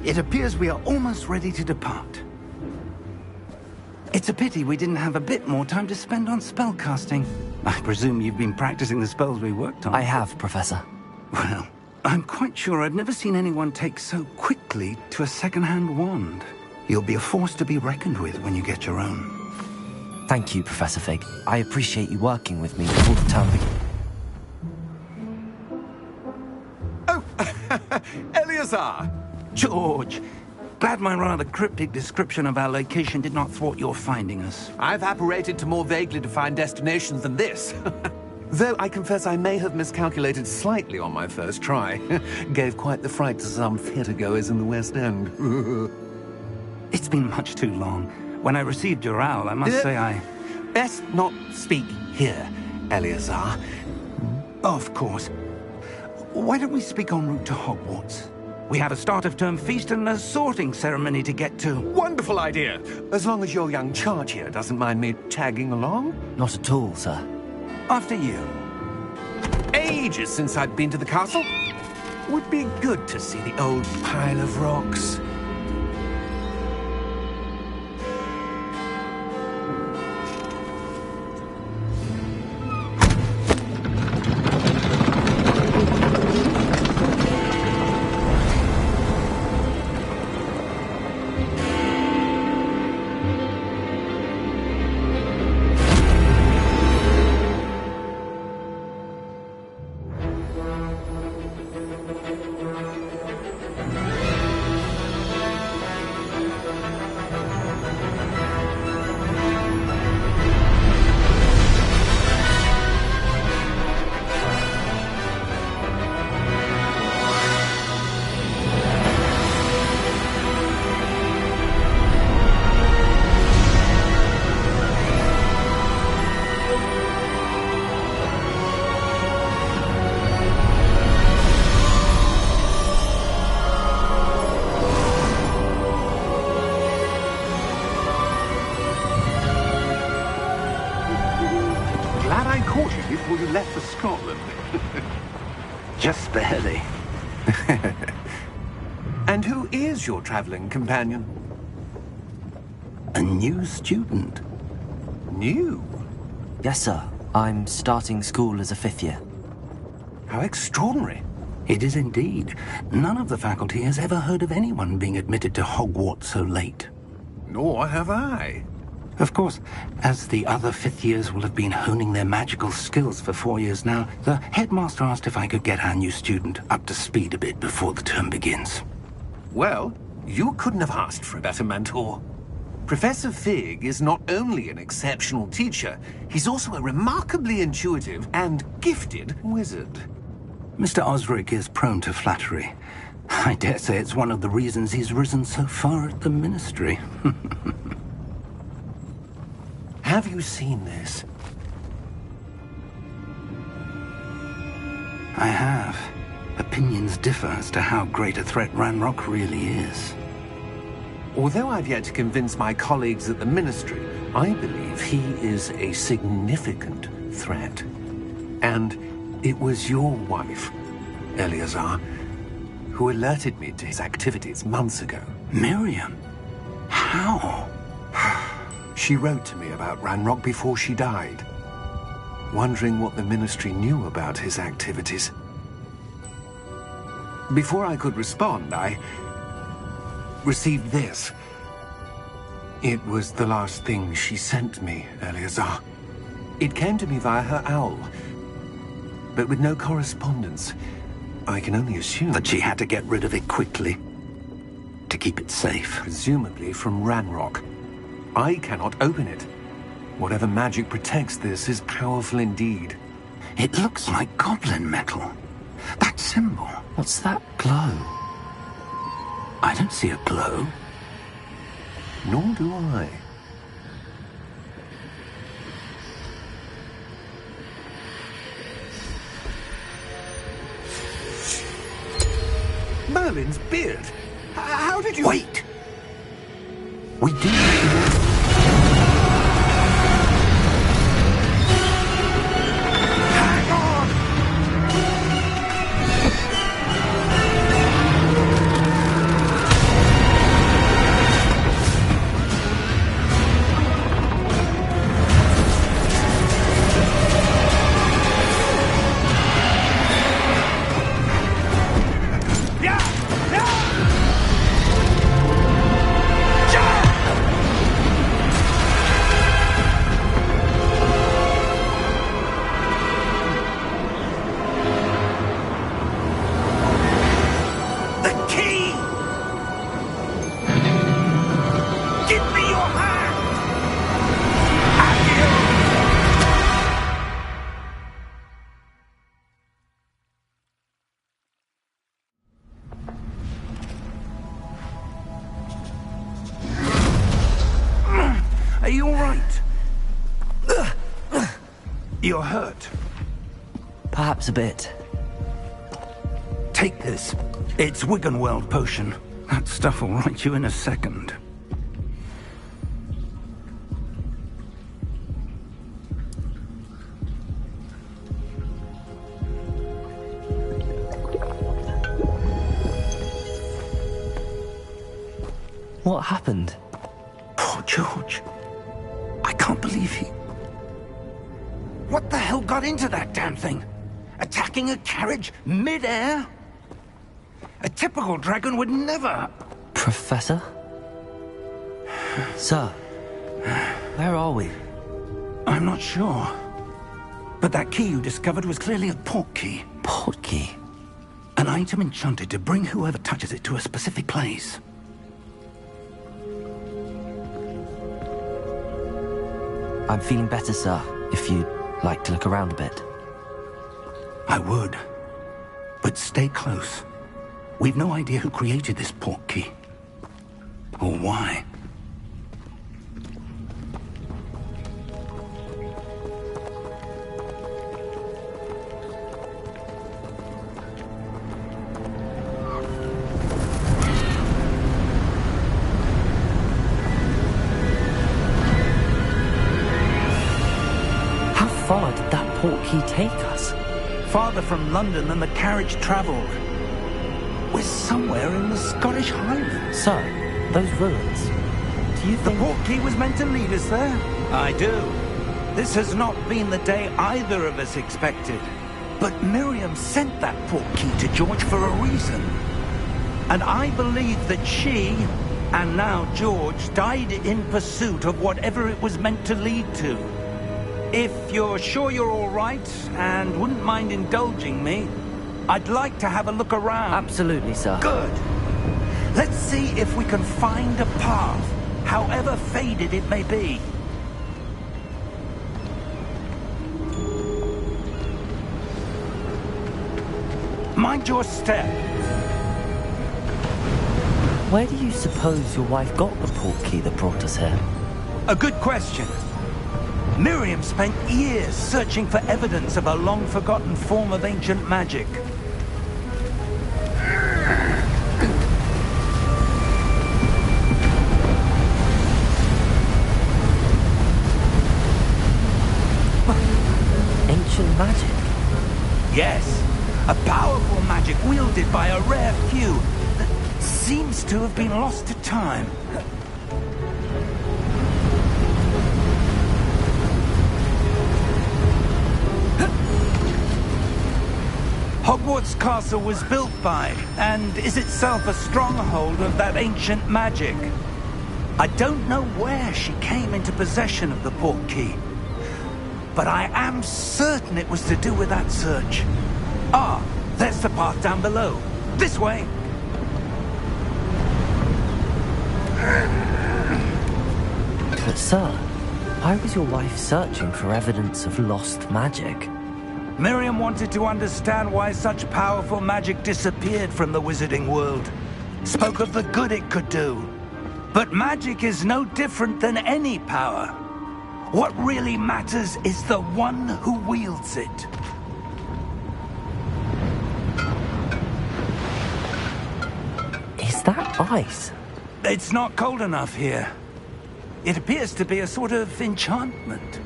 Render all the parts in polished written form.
It appears we are almost ready to depart. It's a pity we didn't have a bit more time to spend on spellcasting. I presume you've been practicing the spells we worked on. I have, Professor. Well, I'm quite sure I've never seen anyone take so quickly to a second-hand wand. You'll be a force to be reckoned with when you get your own. Thank you, Professor Fig. I appreciate you working with me before the term begins. Oh, Eleazar! George! Glad my rather cryptic description of our location did not thwart your finding us. I've apparated to more vaguely defined destinations than this. Though I confess I may have miscalculated slightly on my first try. Gave quite the fright to some theatre-goers in the West End. It's been much too long. When I received your owl, I must say I... Best not speak here, Eleazar. Of course. Why don't we speak en route to Hogwarts? We have a start-of-term feast and a sorting ceremony to get to. Wonderful idea! As long as your young charge here doesn't mind me tagging along. Not at all, sir. After you. Ages since I'd been to the castle. Would be good to see the old pile of rocks. Before you left for Scotland. Just barely. And who is your traveling companion? A new student. New? Yes, sir. I'm starting school as a 5th year. How extraordinary. It is indeed. None of the faculty has ever heard of anyone being admitted to Hogwarts so late. Nor have I. Of course, as the other 5th years will have been honing their magical skills for 4 years now, the headmaster asked if I could get our new student up to speed a bit before the term begins. Well, you couldn't have asked for a better mentor. Professor Fig is not only an exceptional teacher, he's also a remarkably intuitive and gifted wizard. Mr. Osric is prone to flattery. I dare say it's one of the reasons he's risen so far at the Ministry. Have you seen this? I have. Opinions differ as to how great a threat Ranrock really is. Although I've yet to convince my colleagues at the Ministry, I believe he is a significant threat. And it was your wife, Eleazar, who alerted me to his activities months ago. Miriam? How? She wrote to me about Ranrock before she died, wondering what the Ministry knew about his activities. Before I could respond, I received this. It was the last thing she sent me, Eleazar. It came to me via her owl, but with no correspondence. I can only assume that she had to get rid of it quickly, to keep it safe. Presumably from Ranrock. I cannot open it. Whatever magic protects this is powerful indeed. It looks like goblin metal. That symbol. What's that glow? I don't see a glow. Nor do I. Merlin's beard. How did you... Wait! We do... Are you all right? You're hurt. Perhaps a bit. Take this. It's Wiggenweld potion. That stuff will right you in a second. What happened? Poor George. I can't believe he... What the hell got into that damn thing? Attacking a carriage mid-air? A typical dragon would never... Professor? Sir, where are we? I'm not sure. But that key you discovered was clearly a port key. Port key? An item enchanted to bring whoever touches it to a specific place. I'm feeling better, sir, if you'd like to look around a bit. I would. But stay close. We've no idea who created this port key. Or why. How far did that port key take us? Farther from London than the carriage travelled. We're somewhere in the Scottish Highlands. Sir, those ruins. Do you The think... port key was meant to lead us there? I do. This has not been the day either of us expected. But Miriam sent that port key to George for a reason. And I believe that she, and now George, died in pursuit of whatever it was meant to lead to. If you're sure you're all right, and wouldn't mind indulging me, I'd like to have a look around. Absolutely, sir. Good. Let's see if we can find a path, however faded it may be. Mind your step. Where do you suppose your wife got the port key that brought us here? A good question. Miriam spent years searching for evidence of a long-forgotten form of ancient magic. Ancient magic? Yes, a powerful magic wielded by a rare few that seems to have been lost to time. Hogwarts Castle was built by, and is itself a stronghold of that ancient magic. I don't know where she came into possession of the port key, but I am certain it was to do with that search. Ah, there's the path down below. This way. But sir, why was your wife searching for evidence of lost magic? Miriam wanted to understand why such powerful magic disappeared from the wizarding world. Spoke of the good it could do. But magic is no different than any power. What really matters is the one who wields it. Is that ice? It's not cold enough here. It appears to be a sort of enchantment.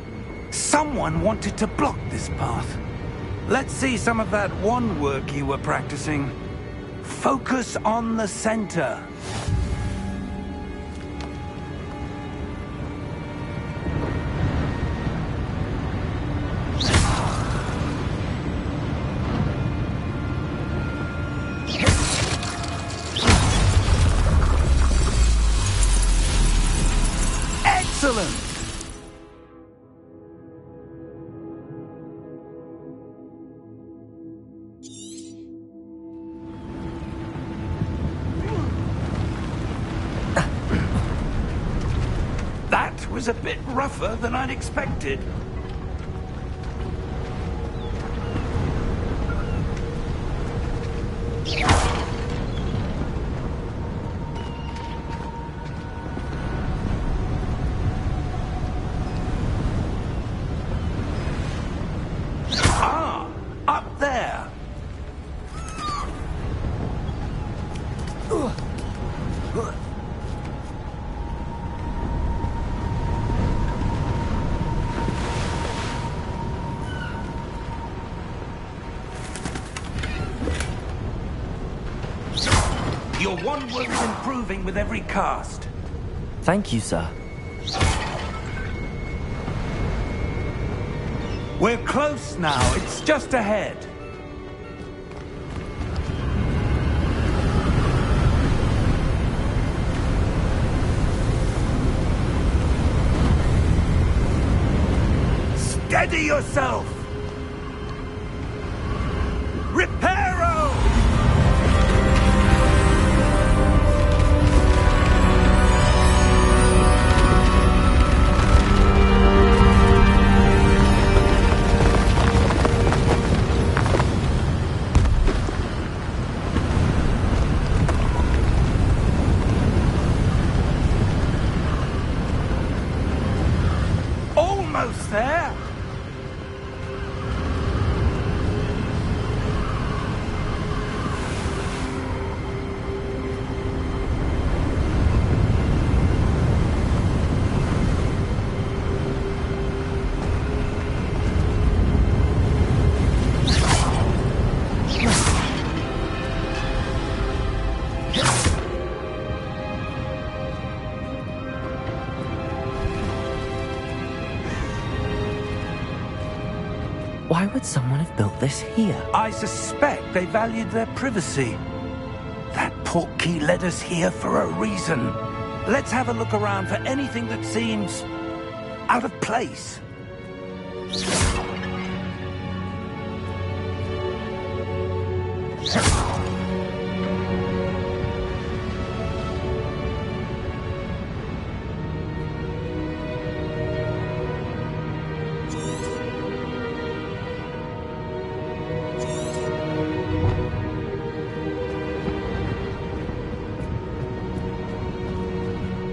Someone wanted to block this path. Let's see some of that wand work you were practicing. Focus on the center. Excellent! That was a bit rougher than I'd expected. Your wand work's improving with every cast. Thank you, sir. We're close now. It's just ahead. Steady yourself! Reparo! Almost there! Why would someone have built this here? I suspect they valued their privacy. That portkey led us here for a reason. Let's have a look around for anything that seems out of place.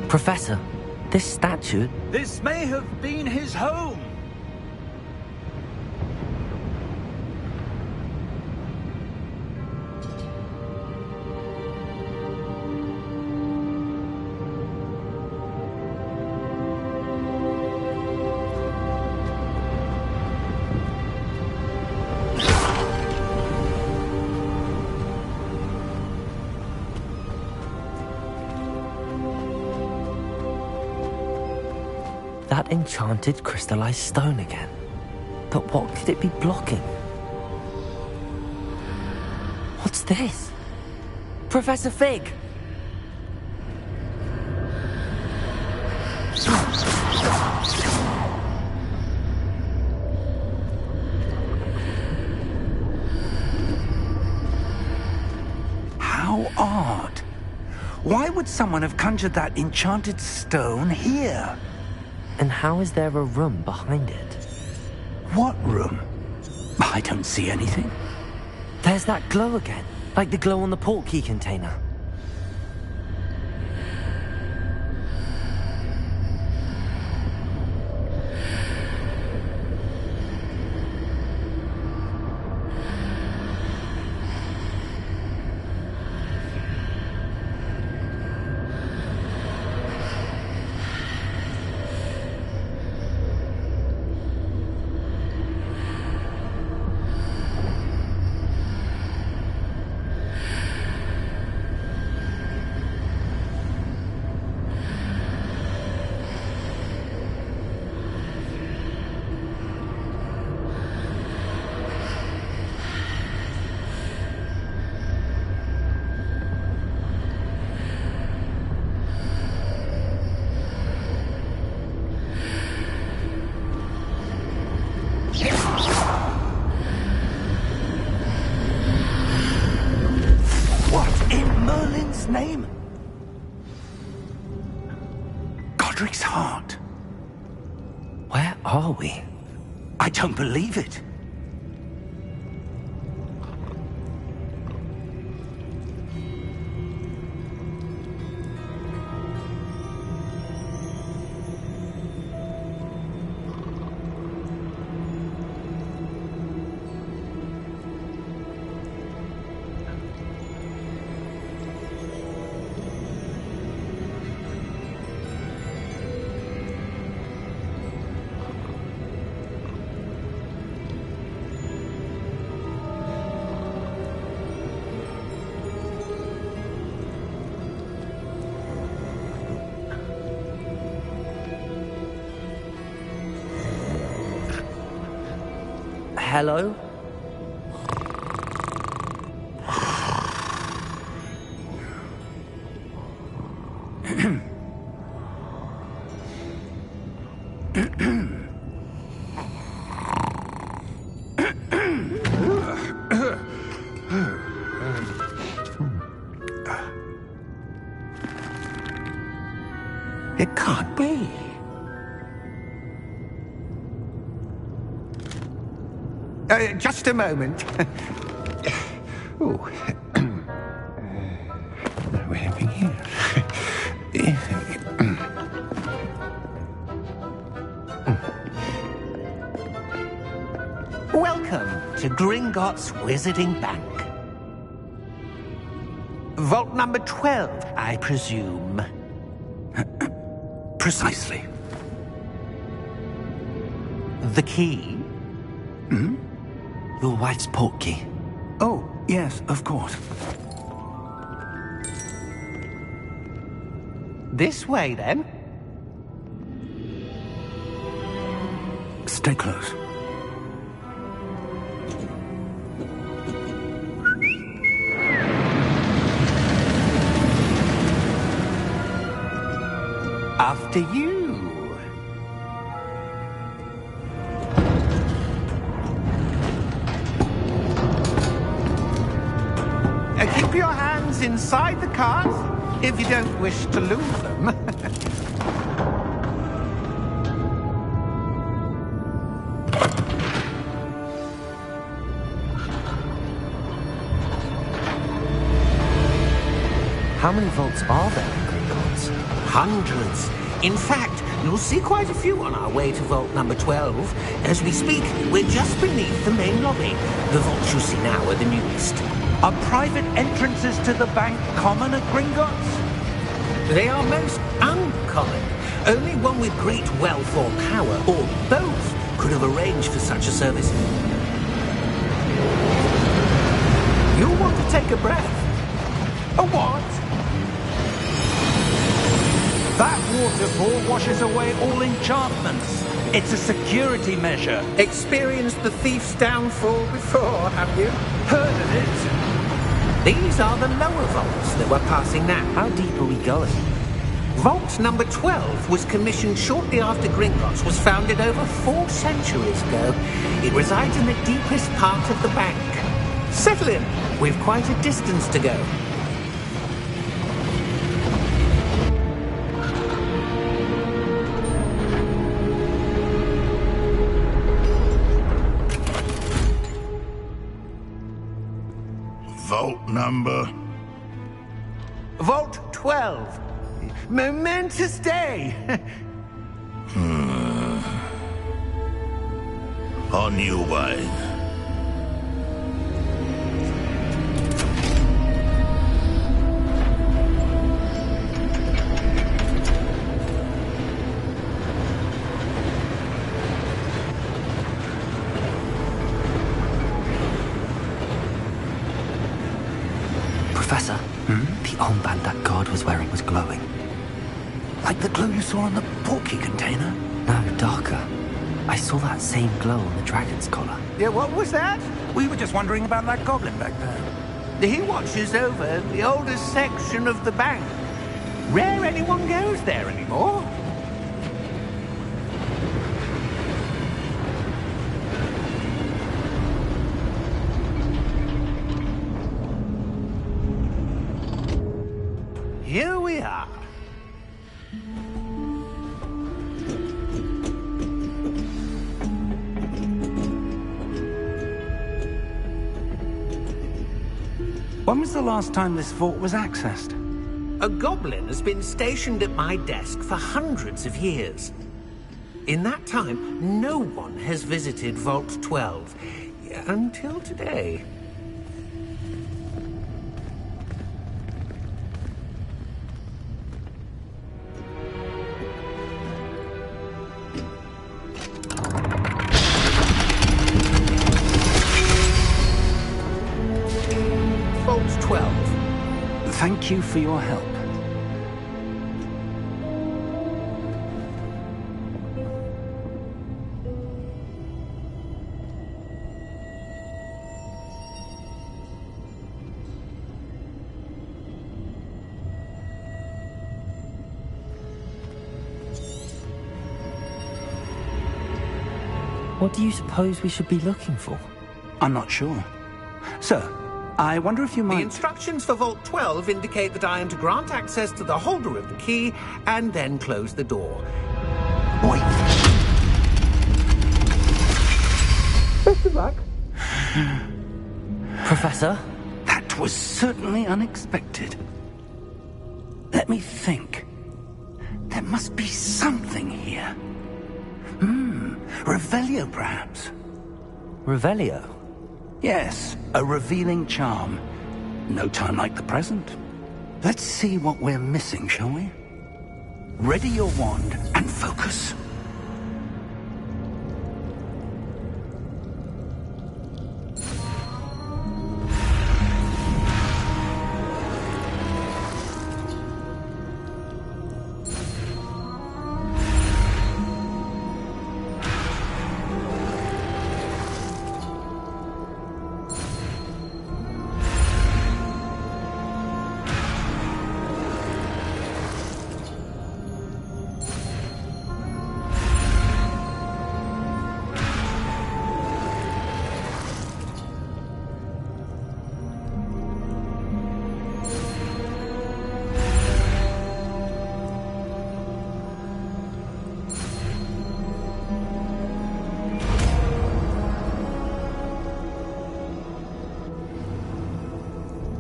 Professor, this statue... This may have been his home. That enchanted crystallized stone again. But what could it be blocking? What's this? Professor Fig! How odd. Why would someone have conjured that enchanted stone here? And how is there a room behind it? What room? I don't see anything. There's that glow again, like the glow on the portkey container. Name? Godric's heart. Where are we? I don't believe it. hello? It can't be. Just a moment. Oh. Anything here? Welcome to Gringotts Wizarding Bank. Vault number 12, I presume. Precisely. The key? Your wife's portkey. Oh, yes, of course. This way, then. Stay close. After you. Keep your hands inside the cart if you don't wish to lose them. How many vaults are there in Gringotts? Hundreds. In fact, you'll see quite a few on our way to vault number 12. As we speak, we're just beneath the main lobby. The vaults you see now are the newest. Are private entrances to the bank common at Gringotts? They are most uncommon. Only one with great wealth or power, or both, could have arranged for such a service. You'll want to take a breath. A what? That waterfall washes away all enchantments. It's a security measure. Experienced the thief's downfall before, have you? Heard of it? These are the lower vaults that we're passing now. How deep are we going? Vault number 12 was commissioned shortly after Gringotts was founded over 4 centuries ago. It resides in the deepest part of the bank. Settle in. We've quite a distance to go. Vault number? Vault 12. Momentous day. On your way. Professor, the armband that guard was wearing was glowing. Like the glow you saw on the portkey container? No, darker. I saw that same glow on the dragon's collar. Yeah, what was that? We were just wondering about that goblin back there. He watches over the oldest section of the bank. Rare anyone goes there anymore. Here we are. When was the last time this vault was accessed? A goblin has been stationed at my desk for hundreds of years. In that time, no one has visited Vault 12 until today. Vault 12. Thank you for your help. What do you suppose we should be looking for? I'm not sure. Sir, I wonder if you The might... instructions for Vault 12 indicate that I am to grant access to the holder of the key and then close the door. Wait. Best of luck. Professor? That was certainly unexpected. Let me think. There must be something here. Revelio, perhaps. Revelio? Yes, a revealing charm. No time like the present. Let's see what we're missing, shall we? Ready your wand and focus.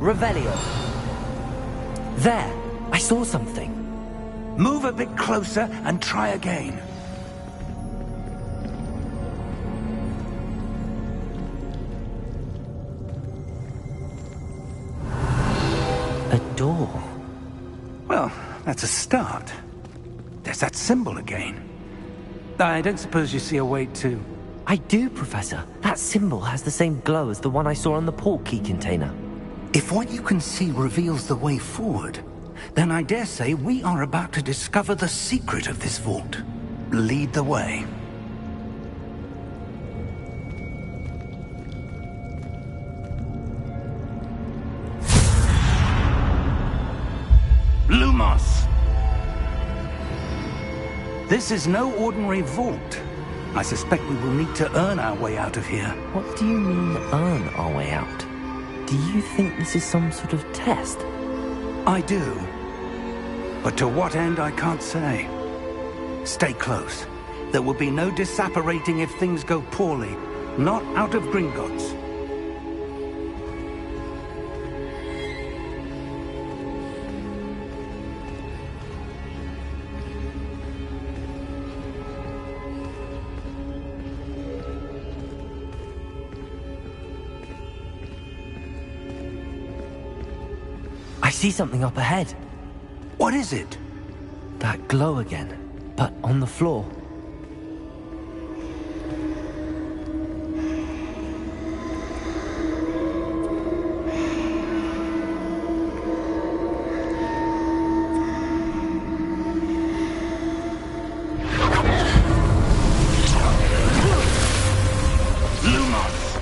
Revelio. There! I saw something. Move a bit closer and try again. A door. Well, that's a start. There's that symbol again. I don't suppose you see a way to... I do, Professor. That symbol has the same glow as the one I saw on the port key container. If what you can see reveals the way forward, then I dare say we are about to discover the secret of this vault. Lead the way. Lumos! This is no ordinary vault. I suspect we will need to earn our way out of here. What do you mean, earn our way out? Do you think this is some sort of test? I do. But to what end, I can't say. Stay close. There will be no disapparating if things go poorly. Not out of Gringotts. I see something up ahead. What is it? That glow again, but on the floor. Lumos!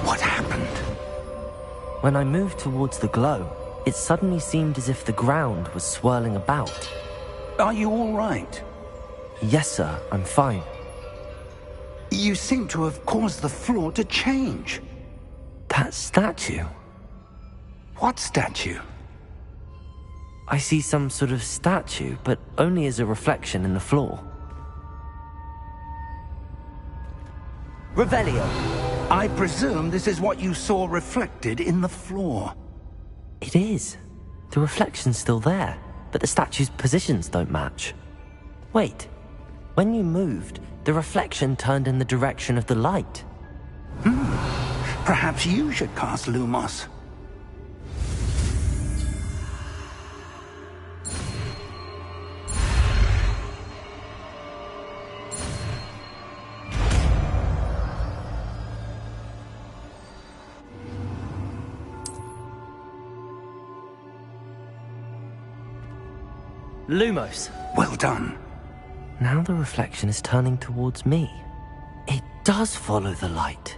What happened? When I moved towards the glow, it suddenly seemed as if the ground was swirling about. Are you all right? Yes, sir, I'm fine. You seem to have caused the floor to change. That statue? What statue? I see some sort of statue, but only as a reflection in the floor. Revelio! I presume this is what you saw reflected in the floor. It is. The reflection's still there, but the statue's positions don't match. Wait. When you moved, the reflection turned in the direction of the light. Perhaps you should cast Lumos. Lumos! Well done. Now the reflection is turning towards me. It does follow the light.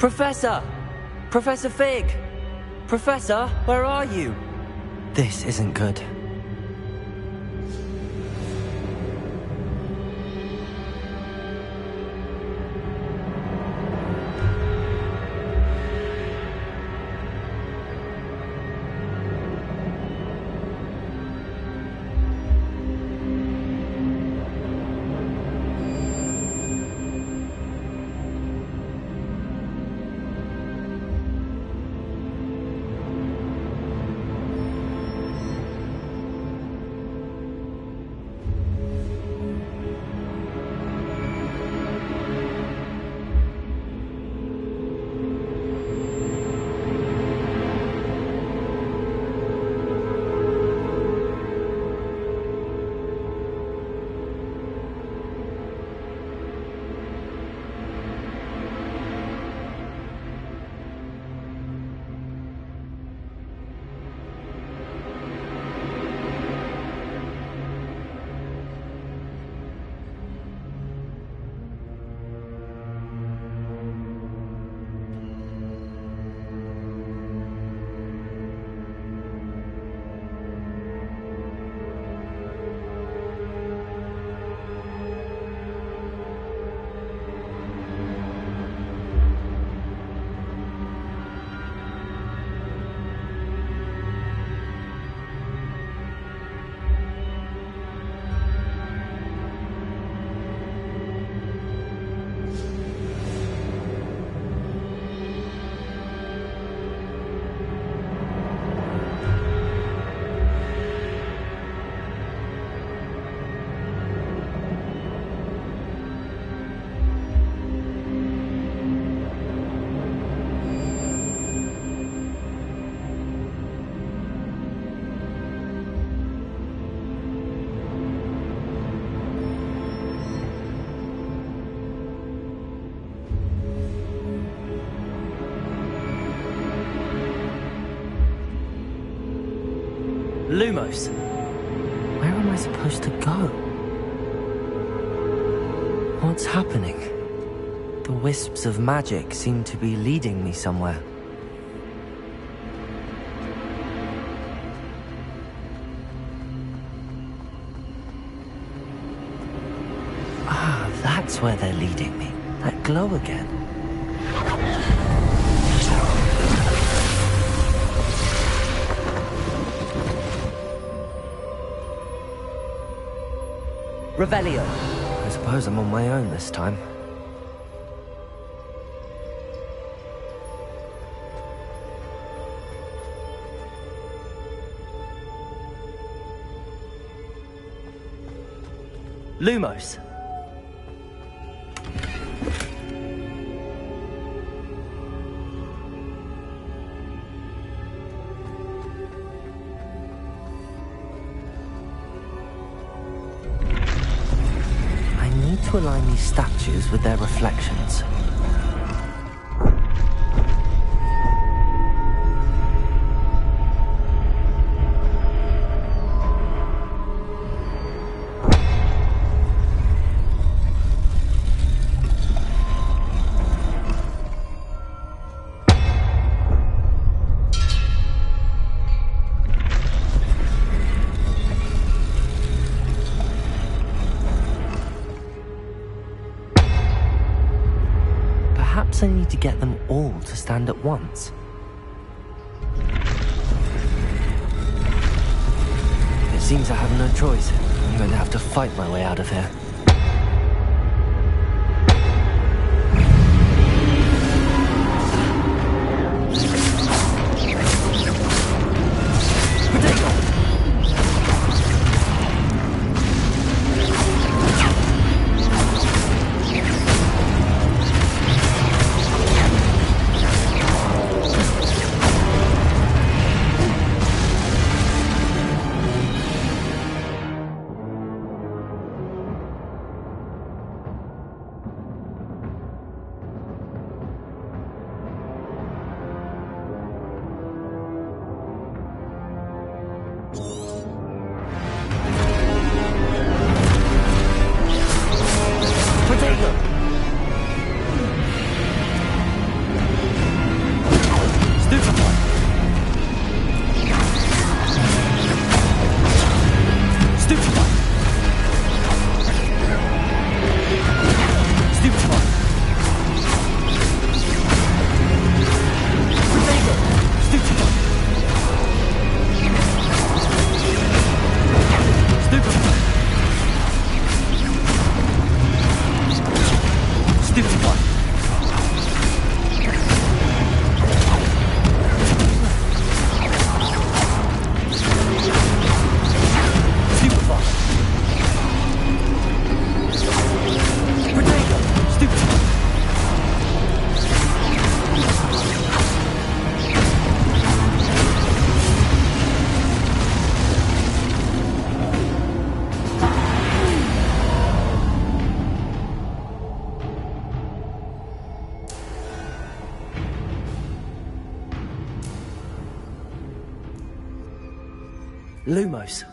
Professor! Professor Fig! Professor, where are you? This isn't good. Lumos, where am I supposed to go? What's happening? The wisps of magic seem to be leading me somewhere. Ah, that's where they're leading me. That glow again. Revelio. I suppose I'm on my own this time. Lumos. To align these statues with their reflections. Perhaps I need to get them all to stand at once. It seems I have no choice. I'm going to have to fight my way out of here. Stupid one. Stupefy. Potato. Stupefy. Lumos.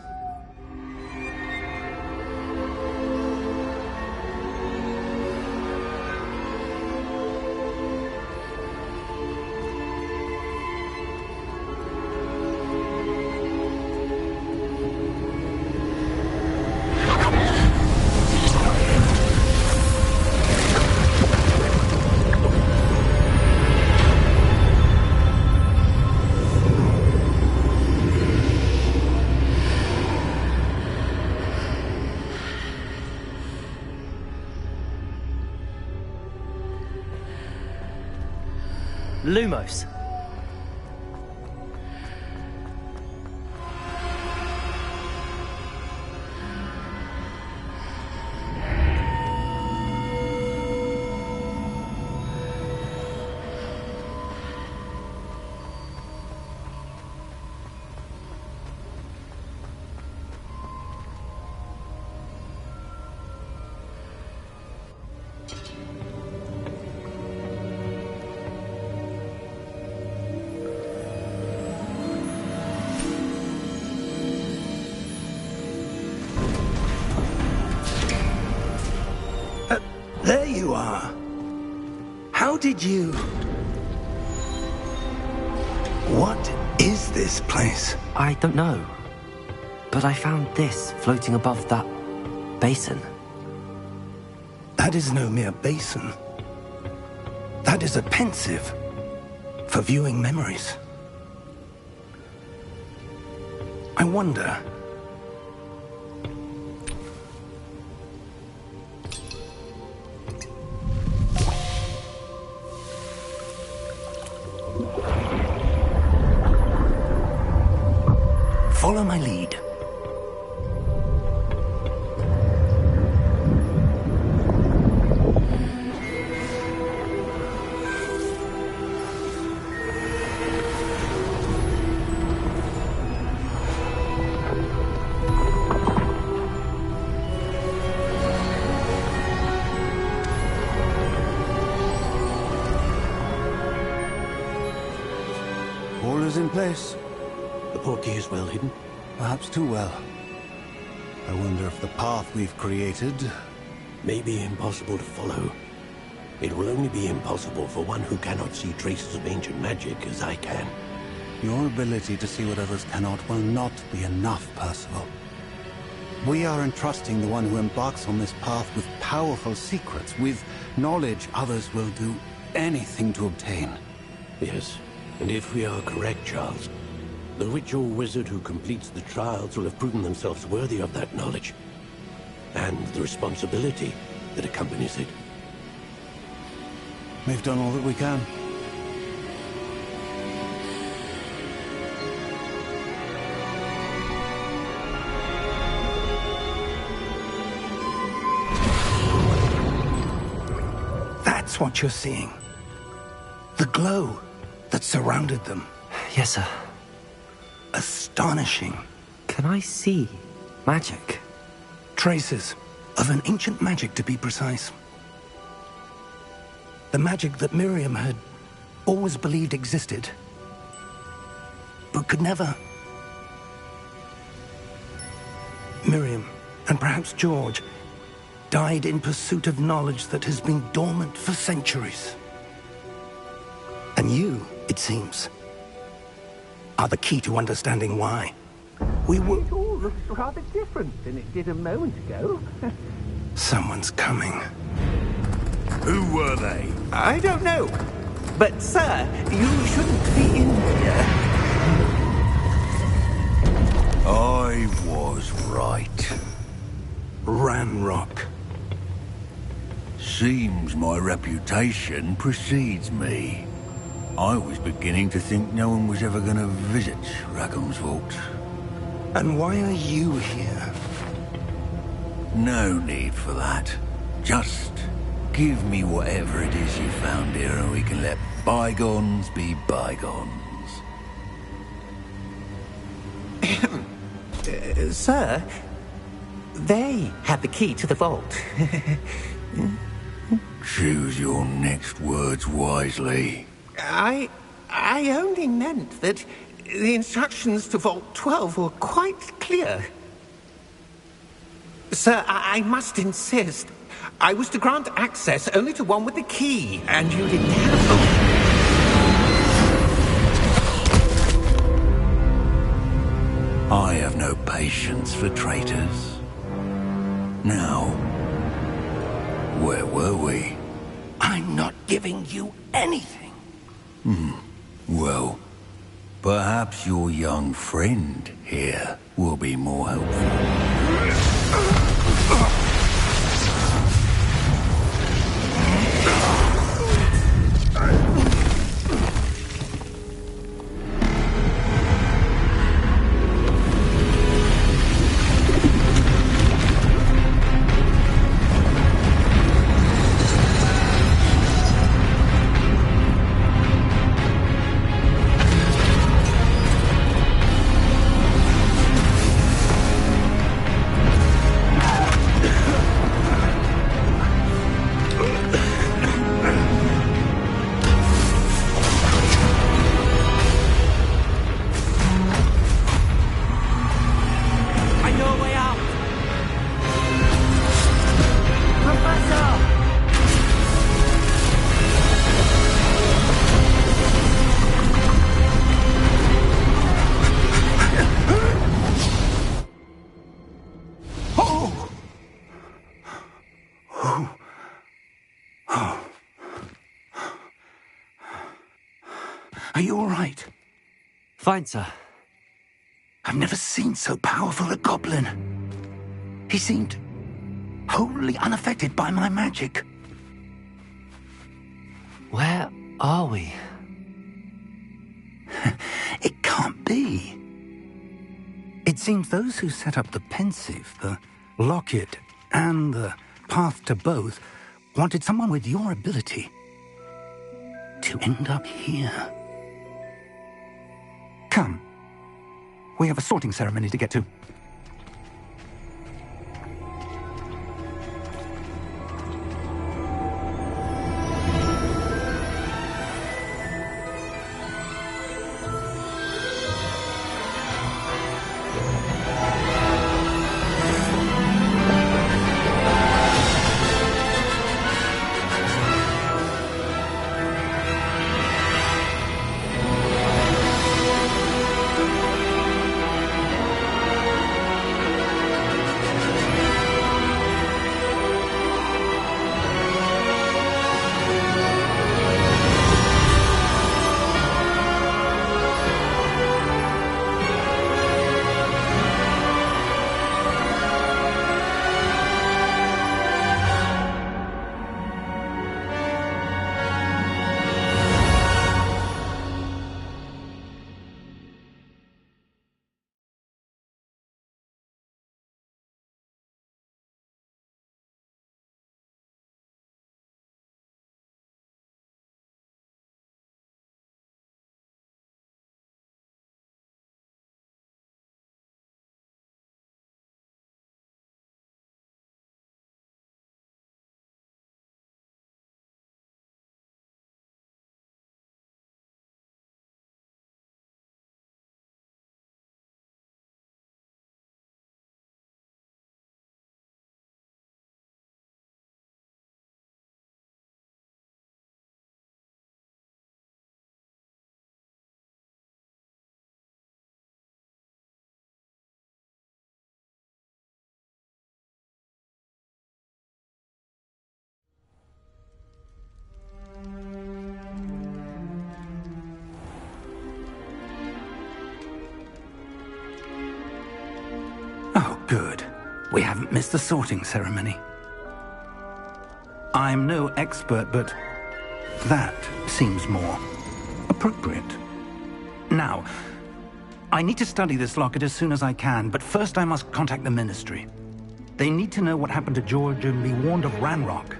Lumos. There you are. How did you... What is this place? I don't know. But I found this floating above that basin. That is no mere basin. That is a pensive for viewing memories. I wonder... Follow my lead. All is in place. The portkey is well hidden. Perhaps too well. I wonder if the path we've created... May be impossible to follow. It will only be impossible for one who cannot see traces of ancient magic as I can. Your ability to see what others cannot will not be enough, Percival. We are entrusting the one who embarks on this path with powerful secrets, with knowledge others will do anything to obtain. Yes, and if we are correct, Charles, the witch or wizard who completes the trials will have proven themselves worthy of that knowledge, and the responsibility that accompanies it. We've done all that we can. That's what you're seeing. The glow that surrounded them. Yes, sir. Astonishing. Can I see magic? Traces of an ancient magic, to be precise. The magic that Miriam had always believed existed, but could never. Miriam, and perhaps George, died in pursuit of knowledge that has been dormant for centuries. And you, it seems, are the key to understanding why. We were... It all looks rather different than it did a moment ago. Someone's coming. Who were they? I don't know. But, sir, you shouldn't be in here. I was right. Ranrock. Seems my reputation precedes me. I was beginning to think no one was ever going to visit Rackham's vault. And why are you here? No need for that. Just give me whatever it is you found here and we can let bygones be bygones. Sir, they had the key to the vault. Choose your next words wisely. I only meant that the instructions to Vault 12 were quite clear. Sir, I must insist. I was to grant access only to one with the key, and you didn't have... I have no patience for traitors. Now, where were we? I'm not giving you anything. Well, perhaps your young friend here will be more helpful. Are you all right? Fine, sir. I've never seen so powerful a goblin. He seemed wholly unaffected by my magic. Where are we? It can't be. It seems those who set up the pensive, the locket, and the path to both wanted someone with your ability to end up here. Come. We have a sorting ceremony to get to. Oh, good. We haven't missed the sorting ceremony. I'm no expert, but that seems more appropriate. Now, I need to study this locket as soon as I can, but first I must contact the Ministry. They need to know what happened to George and be warned of Ranrock.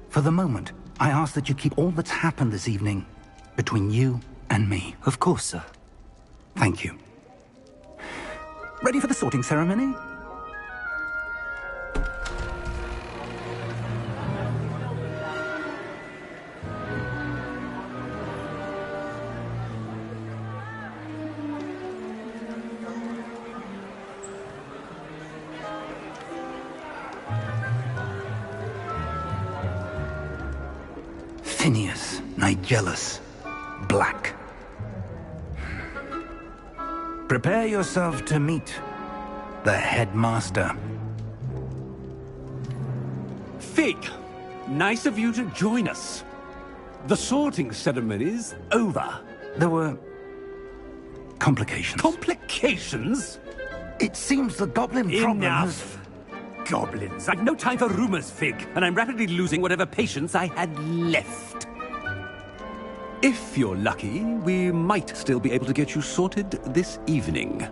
For the moment, I ask that you keep all that's happened this evening between you and me. Of course, sir. Thank you. Ready for the sorting ceremony? Phineas, Nigellus, Black. Prepare yourself to meet the headmaster. Fig, nice of you to join us. The sorting ceremony's over. There were complications. Complications? It seems the goblin problem has... Enough! Goblins. I've no time for rumors, Fig, and I'm rapidly losing whatever patience I had left. If you're lucky, we might still be able to get you sorted this evening.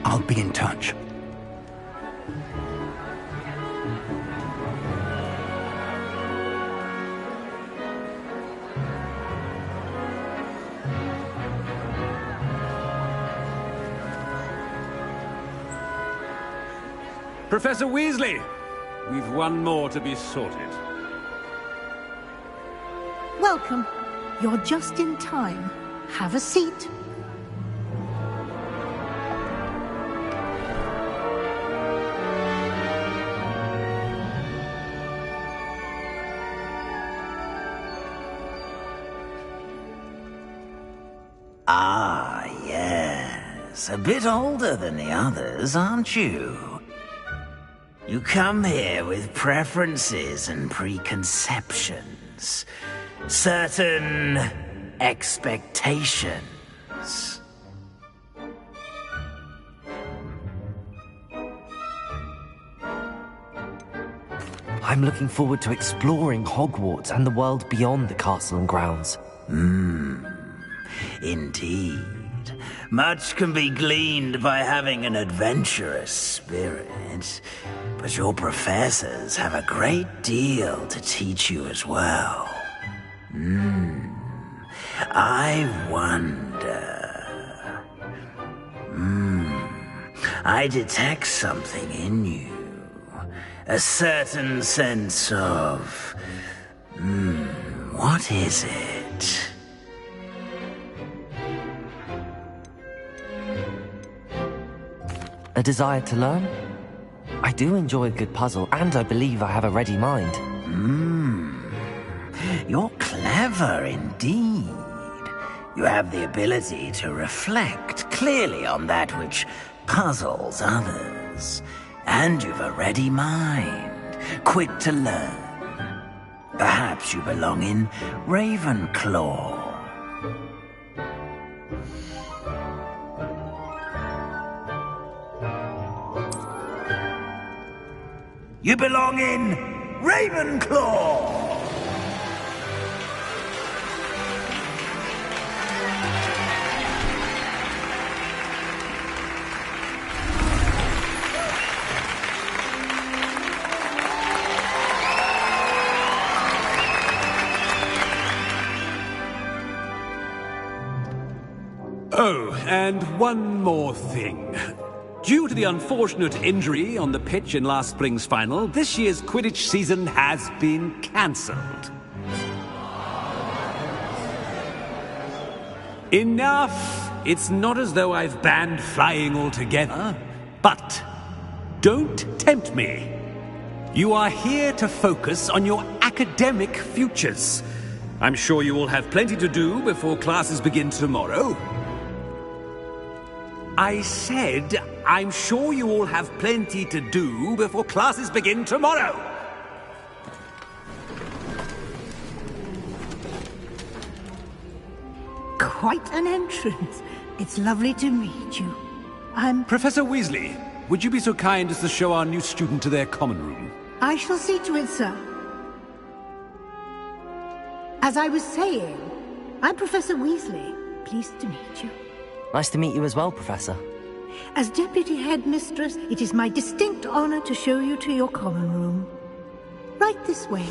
I'll be in touch. Professor Weasley, we've one more to be sorted. Welcome. You're just in time. Have a seat. Ah, yes. A bit older than the others, aren't you? You come here with preferences and preconceptions. Certain expectations. I'm looking forward to exploring Hogwarts and the world beyond the castle and grounds. Indeed. Much can be gleaned by having an adventurous spirit, but your professors have a great deal to teach you as well. I wonder... I detect something in you. A certain sense of... what is it? A desire to learn? I do enjoy a good puzzle, and I believe I have a ready mind. You're clever indeed. You have the ability to reflect clearly on that which puzzles others. And you've a ready mind, quick to learn. Perhaps you belong in Ravenclaw. You belong in Ravenclaw! Oh, and one more thing. Due to the unfortunate injury on the pitch in last spring's final, this year's Quidditch season has been cancelled. Enough! It's not as though I've banned flying altogether, but don't tempt me. You are here to focus on your academic futures. I'm sure you will have plenty to do before classes begin tomorrow. I said, I'm sure you all have plenty to do before classes begin tomorrow. Quite an entrance. It's lovely to meet you. I'm... Professor Weasley, would you be so kind as to show our new student to their common room? I shall see to it, sir. As I was saying, I'm Professor Weasley. Pleased to meet you. Nice to meet you as well, Professor. As Deputy Headmistress, it is my distinct honor to show you to your common room. Right this way.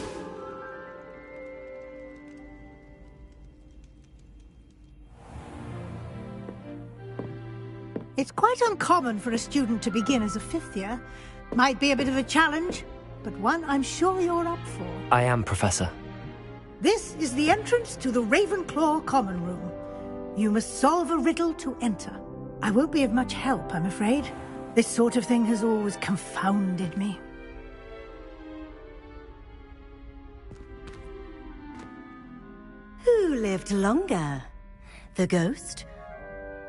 It's quite uncommon for a student to begin as a fifth year. Might be a bit of a challenge, but one I'm sure you're up for. I am, Professor. This is the entrance to the Ravenclaw common room. You must solve a riddle to enter. I won't be of much help, I'm afraid. This sort of thing has always confounded me. Who lived longer? The ghost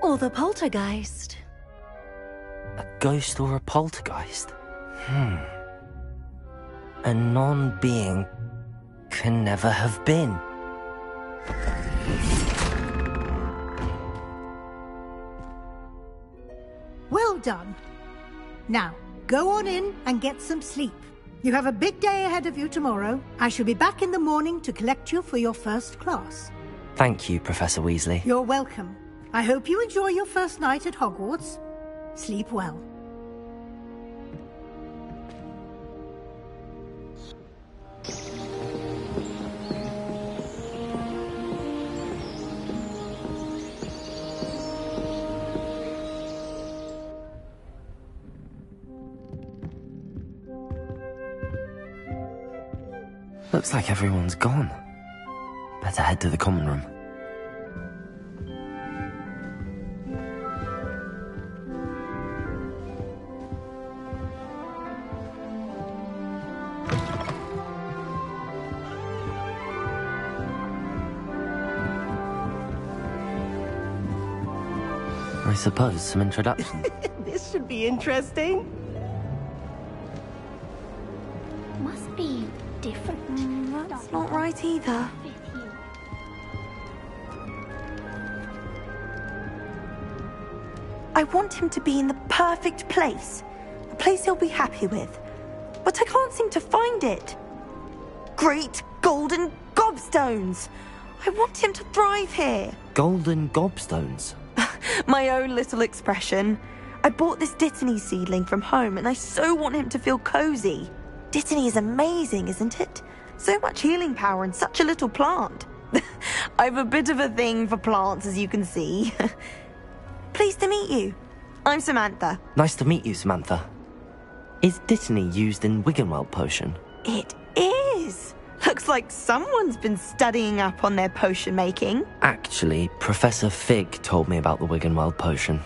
or the poltergeist? A ghost or a poltergeist? A non-being can never have been. Well done. Now, go on in and get some sleep. You have a big day ahead of you tomorrow. I shall be back in the morning to collect you for your first class. Thank you, Professor Weasley. You're welcome. I hope you enjoy your first night at Hogwarts. Sleep well. Looks like everyone's gone. Better head to the common room. I suppose some introduction. This should be interesting. Must be different. That's not right either. I want him to be in the perfect place. A place he'll be happy with. But I can't seem to find it. Great golden gobstones! I want him to thrive here. Golden gobstones? My own little expression. I bought this Dittany seedling from home and I so want him to feel cozy. Dittany is amazing, isn't it? So much healing power in such a little plant. I've a bit of a thing for plants, as you can see. Pleased to meet you. I'm Samantha. Nice to meet you, Samantha. Is Dittany used in Wiggenweld potion? It is. Looks like someone's been studying up on their potion making. Actually, Professor Fig told me about the Wiggenweld potion.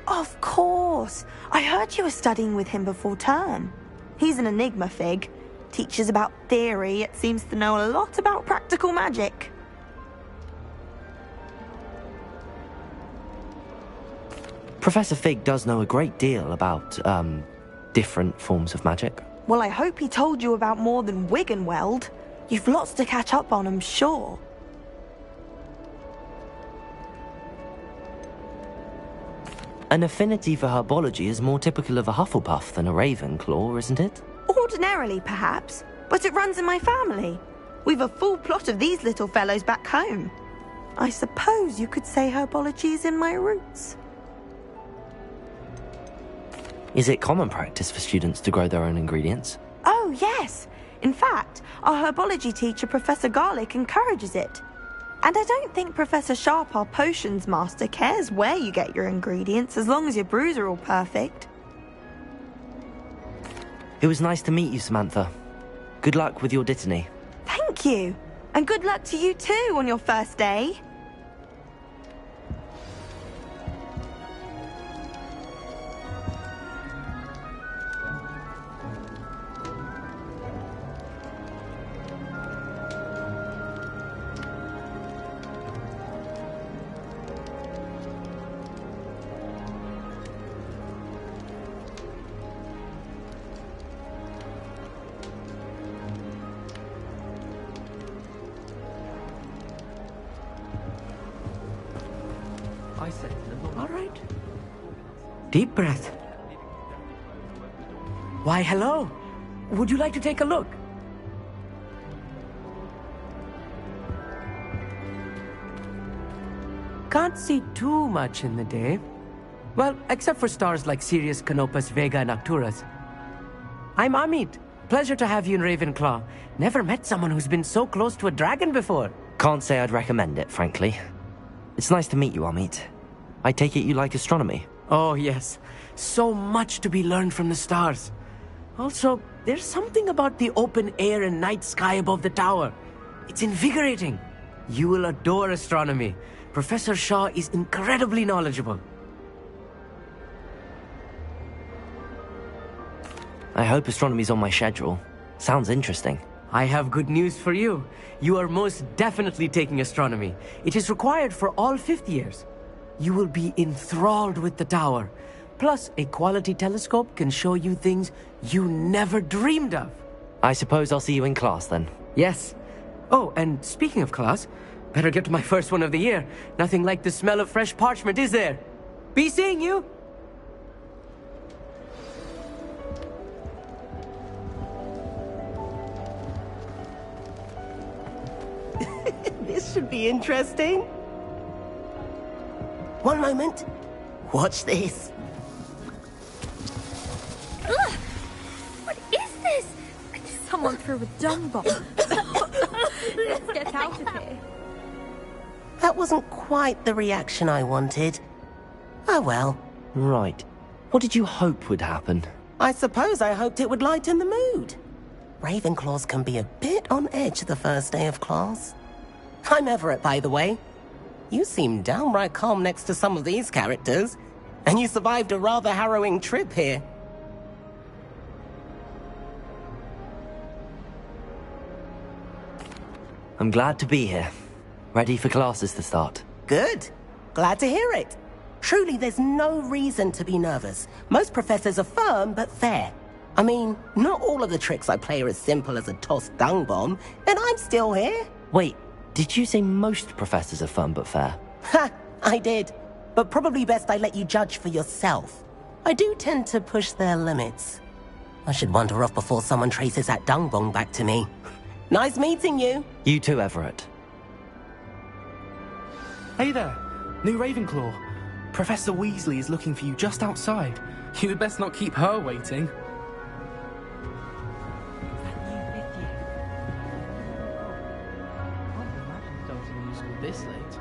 Of course. I heard you were studying with him before term. He's an enigma, Fig. Teaches about theory, yet seems to know a lot about practical magic. Professor Fig does know a great deal about, different forms of magic. Well, I hope he told you about more than Wiggenweld. You've lots to catch up on, I'm sure. An affinity for herbology is more typical of a Hufflepuff than a Ravenclaw, isn't it? Ordinarily, perhaps, but it runs in my family. We've a full plot of these little fellows back home. I suppose you could say herbology is in my roots. Is it common practice for students to grow their own ingredients? Oh, yes. In fact, our herbology teacher, Professor Garlick, encourages it. And I don't think Professor Sharp, our potions master, cares where you get your ingredients, as long as your brews are all perfect. It was nice to meet you, Samantha. Good luck with your Dittany. Thank you. And good luck to you too on your first day. All right. Deep breath. Why, hello. Would you like to take a look? Can't see too much in the day. Well, except for stars like Sirius, Canopus, Vega, and Arcturus. I'm Amit. Pleasure to have you in Ravenclaw. Never met someone who's been so close to a dragon before. Can't say I'd recommend it, frankly. It's nice to meet you, Amit. I take it you like astronomy? Oh, yes. So much to be learned from the stars. Also, there's something about the open air and night sky above the tower. It's invigorating. You will adore astronomy. Professor Shaw is incredibly knowledgeable. I hope astronomy's on my schedule. Sounds interesting. I have good news for you. You are most definitely taking astronomy. It is required for all fifth years. You will be enthralled with the tower. Plus, a quality telescope can show you things you never dreamed of. I suppose I'll see you in class then. Yes. Oh, and speaking of class, better get to my first one of the year. Nothing like the smell of fresh parchment, is there? Be seeing you! This should be interesting. One moment. Watch this. Ugh! What is this? Someone threw a dung bomb. Let's get out of here. That wasn't quite the reaction I wanted. Oh well. Right. What did you hope would happen? I suppose I hoped it would lighten the mood. Ravenclaws can be a bit on edge the first day of class. I'm Everett, by the way. You seem downright calm next to some of these characters, and you survived a rather harrowing trip here. I'm glad to be here. Ready for classes to start. Good. Glad to hear it. Truly, there's no reason to be nervous. Most professors are firm but fair. I mean, not all of the tricks I play are as simple as a tossed dung bomb, and I'm still here. Wait, did you say most professors are fun but fair? Ha! I did. But probably best I let you judge for yourself. I do tend to push their limits. I should wander off before someone traces that dung bomb back to me. Nice meeting you. You too, Everett. Hey there, new Ravenclaw. Professor Weasley is looking for you just outside. You'd best not keep her waiting. This late.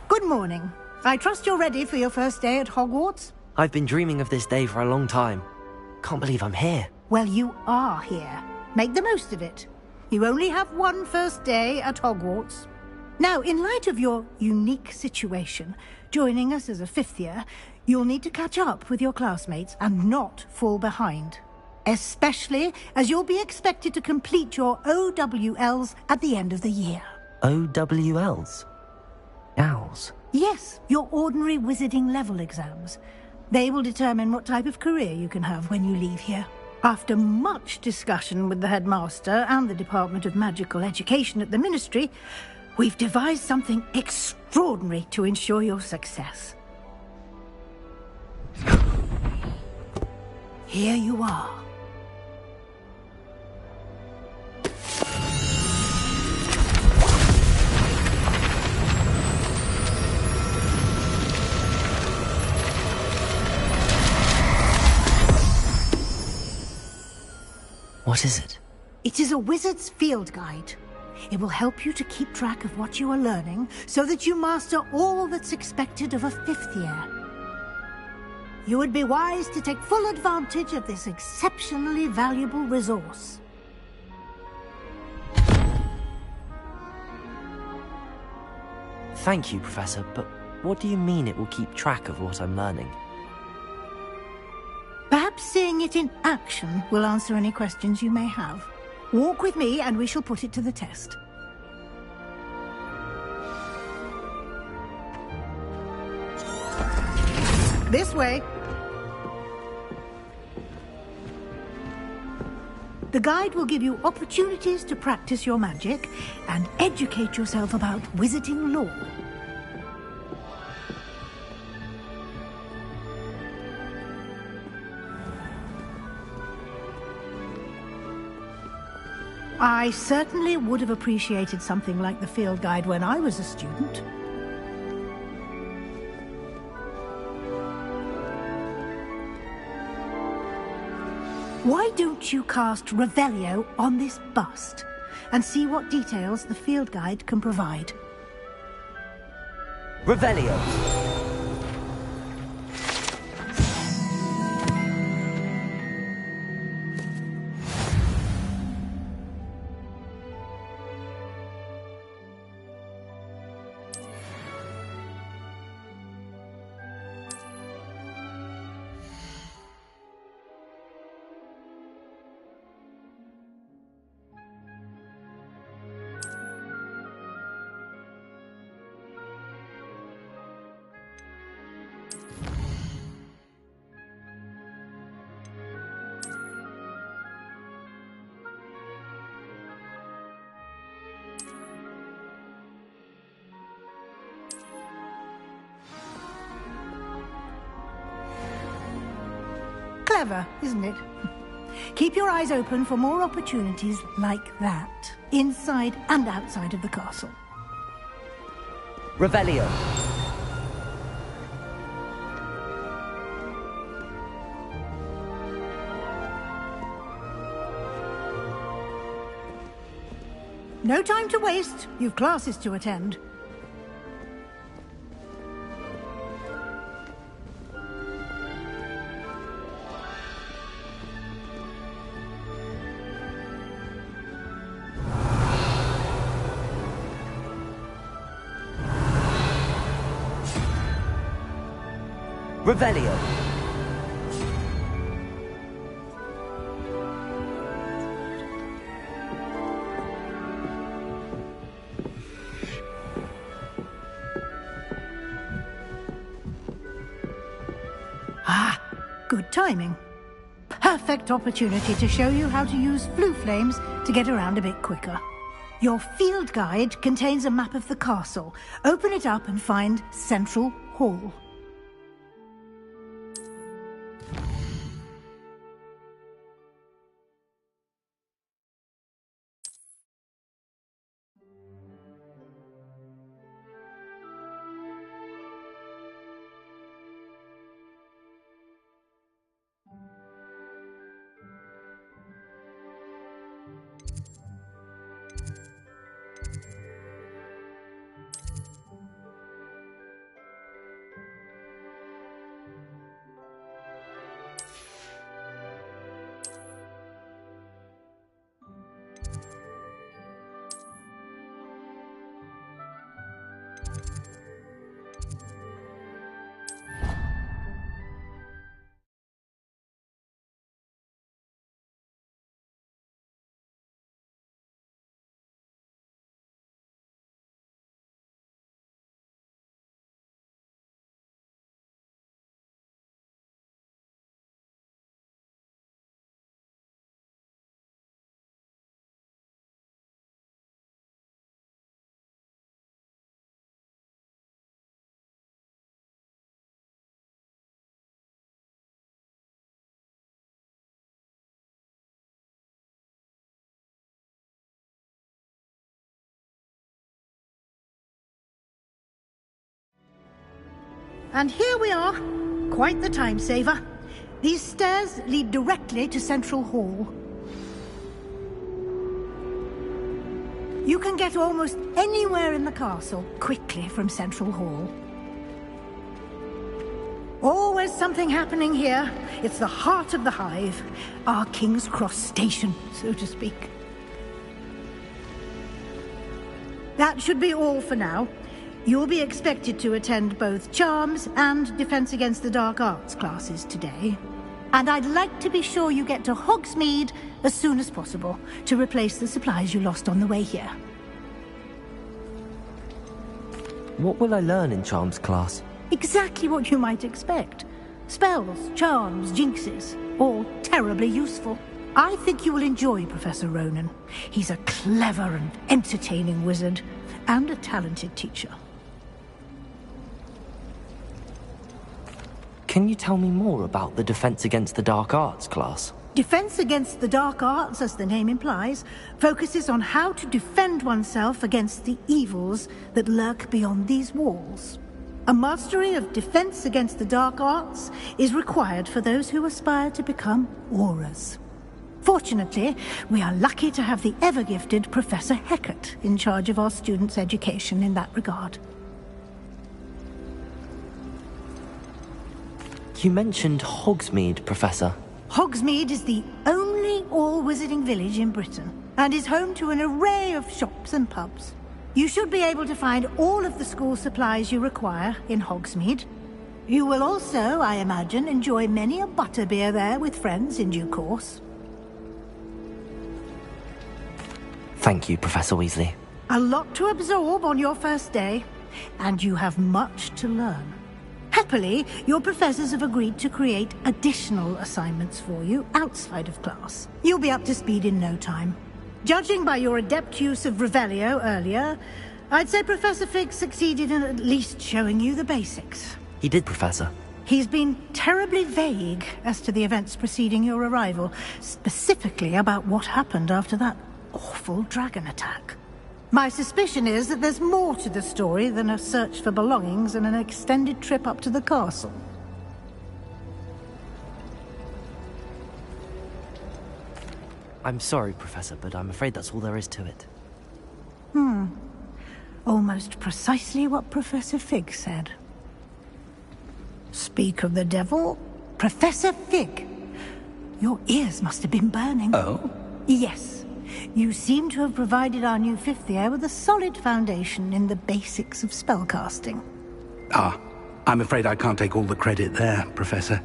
Good morning. I trust you're ready for your first day at Hogwarts? I've been dreaming of this day for a long time. Can't believe I'm here. Well, you are here. Make the most of it. You only have one first day at Hogwarts. Now, in light of your unique situation, joining us as a fifth year, you'll need to catch up with your classmates and not fall behind. Especially as you'll be expected to complete your OWLs at the end of the year. OWLs? Owls? Yes, your ordinary wizarding level exams. They will determine what type of career you can have when you leave here. After much discussion with the headmaster and the Department of Magical Education at the Ministry, we've devised something extraordinary to ensure your success. Here you are. What is it? It is a wizard's field guide. It will help you to keep track of what you are learning so that you master all that's expected of a fifth year. You would be wise to take full advantage of this exceptionally valuable resource. Thank you, Professor, but what do you mean it will keep track of what I'm learning? Perhaps seeing it in action will answer any questions you may have. Walk with me and we shall put it to the test. This way. The guide will give you opportunities to practice your magic and educate yourself about wizarding lore. I certainly would have appreciated something like the field guide when I was a student. Why don't you cast Revelio on this bust and see what details the field guide can provide? Revelio. Clever, isn't it? Keep your eyes open for more opportunities like that, inside and outside of the castle. Revelio. No time to waste. You've classes to attend. Revelio. Ah, good timing. Perfect opportunity to show you how to use blue flames to get around a bit quicker. Your field guide contains a map of the castle. Open it up and find Central Hall. And here we are. Quite the time saver. These stairs lead directly to Central Hall. You can get almost anywhere in the castle quickly from Central Hall. Always something happening here. It's the heart of the hive. Our King's Cross station, so to speak. That should be all for now. You'll be expected to attend both Charms and Defense Against the Dark Arts classes today. And I'd like to be sure you get to Hogsmeade as soon as possible to replace the supplies you lost on the way here. What will I learn in Charms class? Exactly what you might expect. Spells, charms, jinxes, all terribly useful. I think you will enjoy Professor Ronan. He's a clever and entertaining wizard, and a talented teacher. Can you tell me more about the Defense Against the Dark Arts class? Defense Against the Dark Arts, as the name implies, focuses on how to defend oneself against the evils that lurk beyond these walls. A mastery of Defense Against the Dark Arts is required for those who aspire to become Aurors. Fortunately, we are lucky to have the ever-gifted Professor Hecat in charge of our students' education in that regard. You mentioned Hogsmeade, Professor. Hogsmeade is the only all-wizarding village in Britain, and is home to an array of shops and pubs. You should be able to find all of the school supplies you require in Hogsmeade. You will also, I imagine, enjoy many a butterbeer there with friends in due course. Thank you, Professor Weasley. A lot to absorb on your first day, and you have much to learn. Happily, your professors have agreed to create additional assignments for you outside of class. You'll be up to speed in no time. Judging by your adept use of Revelio earlier, I'd say Professor Fig succeeded in at least showing you the basics. He did, Professor. He's been terribly vague as to the events preceding your arrival, specifically about what happened after that awful dragon attack. My suspicion is that there's more to the story than a search for belongings and an extended trip up to the castle. I'm sorry, Professor, but I'm afraid that's all there is to it. Almost precisely what Professor Fig said. Speak of the devil, Professor Fig. Your ears must have been burning. Oh? Yes. You seem to have provided our new fifth year with a solid foundation in the basics of spellcasting. Ah, I'm afraid I can't take all the credit there, Professor.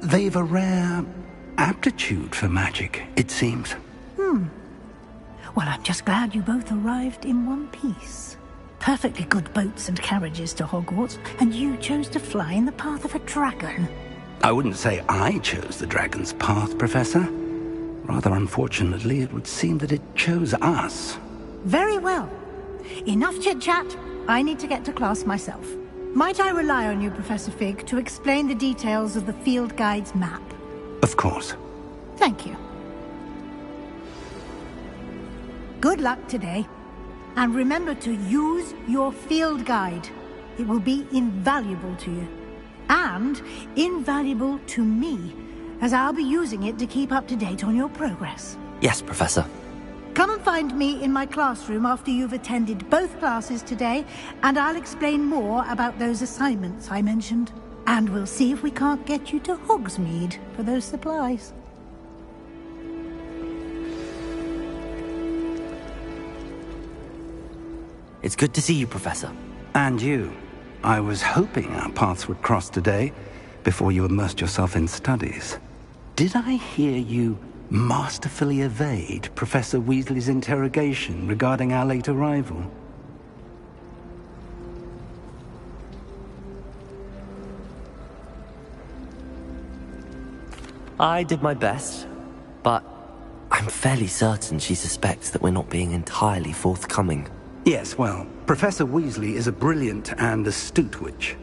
They've a rare aptitude for magic, it seems. Well, I'm just glad you both arrived in one piece. Perfectly good boats and carriages to Hogwarts, and you chose to fly in the path of a dragon. I wouldn't say I chose the dragon's path, Professor. Rather unfortunately, it would seem that it chose us. Very well. Enough chit-chat. I need to get to class myself. Might I rely on you, Professor Fig, to explain the details of the field guide's map? Of course. Thank you. Good luck today. And remember to use your field guide. It will be invaluable to you. And invaluable to me, as I'll be using it to keep up to date on your progress. Yes, Professor. Come and find me in my classroom after you've attended both classes today, and I'll explain more about those assignments I mentioned. And we'll see if we can't get you to Hogsmeade for those supplies. It's good to see you, Professor. And you. I was hoping our paths would cross today, before you immersed yourself in studies. Did I hear you masterfully evade Professor Weasley's interrogation regarding our late arrival? I did my best, but I'm fairly certain she suspects that we're not being entirely forthcoming. Yes, well, Professor Weasley is a brilliant and astute witch.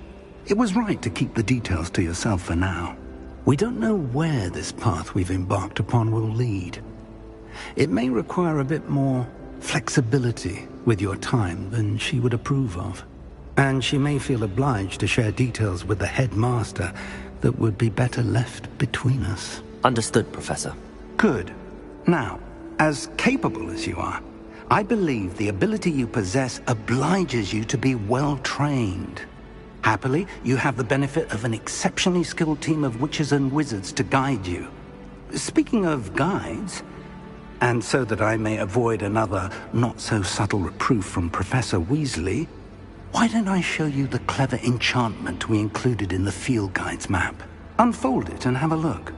It was right to keep the details to yourself for now. We don't know where this path we've embarked upon will lead. It may require a bit more flexibility with your time than she would approve of. And she may feel obliged to share details with the headmaster that would be better left between us. Understood, Professor. Good. Now, as capable as you are, I believe the ability you possess obliges you to be well trained. Happily, you have the benefit of an exceptionally skilled team of witches and wizards to guide you. Speaking of guides, and so that I may avoid another not-so-subtle reproof from Professor Weasley, why don't I show you the clever enchantment we included in the field guide's map? Unfold it and have a look.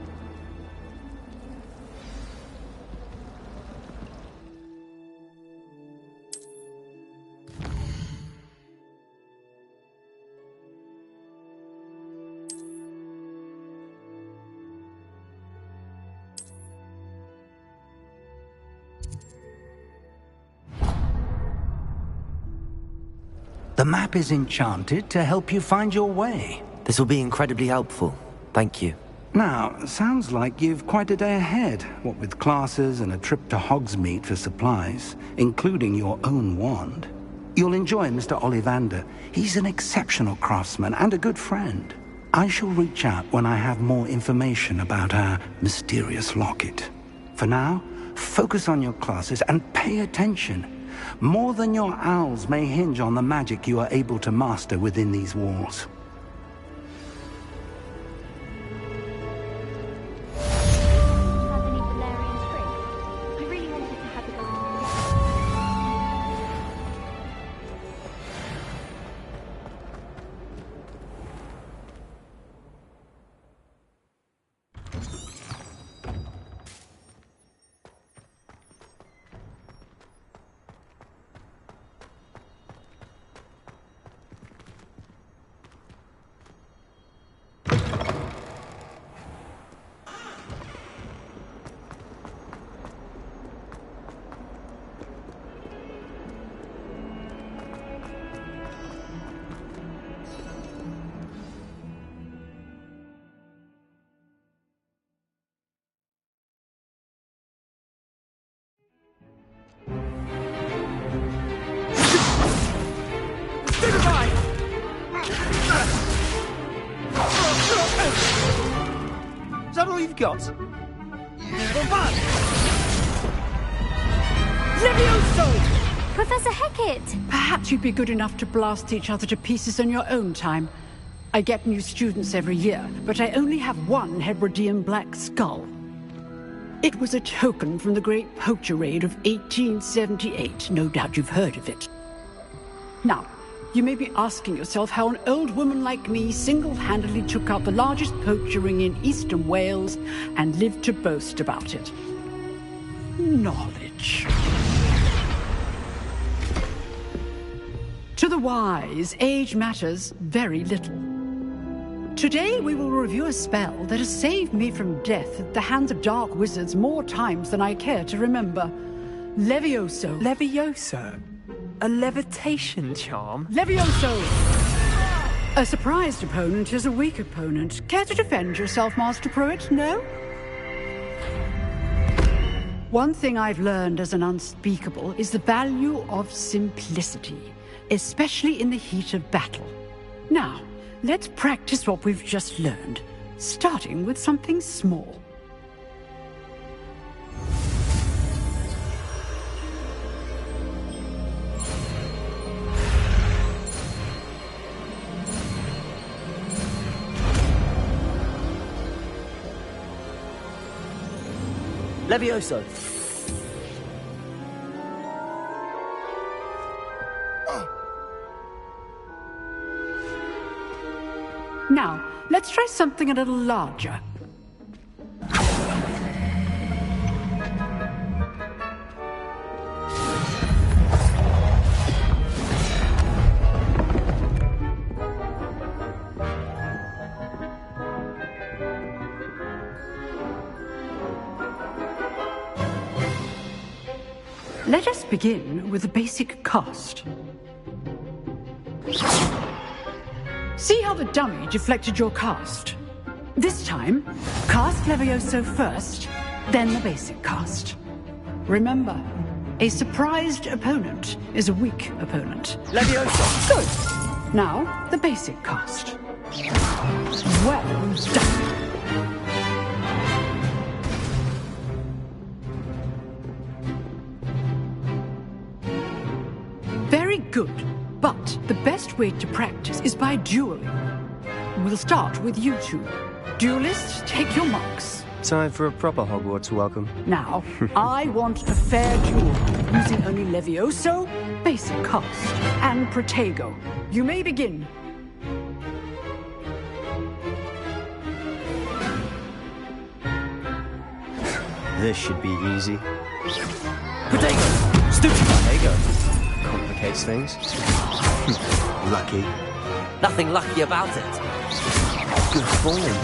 The map is enchanted to help you find your way. This will be incredibly helpful. Thank you. Now, sounds like you've quite a day ahead, what with classes and a trip to Hogsmeade for supplies, including your own wand. You'll enjoy Mr. Ollivander. He's an exceptional craftsman and a good friend. I shall reach out when I have more information about our mysterious locket. For now, focus on your classes and pay attention. More than your owls may hinge on the magic you are able to master within these walls. Is that all you've got? Levioso! Professor Hecat! Perhaps you'd be good enough to blast each other to pieces in your own time. I get new students every year, but I only have one Hebridean black skull. It was a token from the Great Poacher Raid of 1878. No doubt you've heard of it. Now, you may be asking yourself how an old woman like me single-handedly took out the largest poacher ring in eastern Wales and lived to boast about it. Knowledge. To the wise, age matters very little. Today we will review a spell that has saved me from death at the hands of dark wizards more times than I care to remember. Levioso. Levioso? A levitation charm? Levioso! A surprised opponent is a weak opponent. Care to defend yourself, Master Pruitt? No? One thing I've learned as an unspeakable is the value of simplicity, especially in the heat of battle. Now, let's practice what we've just learned, starting with something small. Levioso. Now, let's try something a little larger. Let us begin with the basic cast. See how the dummy deflected your cast? This time, cast Levioso first, then the basic cast. Remember, a surprised opponent is a weak opponent. Levioso! Good. Now, the basic cast. Well done. Very good. But the best way to practice is by dueling. We'll start with you two. Duelists, take your marks. Time for a proper Hogwarts welcome. Now, I want a fair duel, using only Levioso, basic cast, and Protego. You may begin. This should be easy. Protego! Stupid! Protego complicates things. Lucky. Nothing lucky about it. Good form.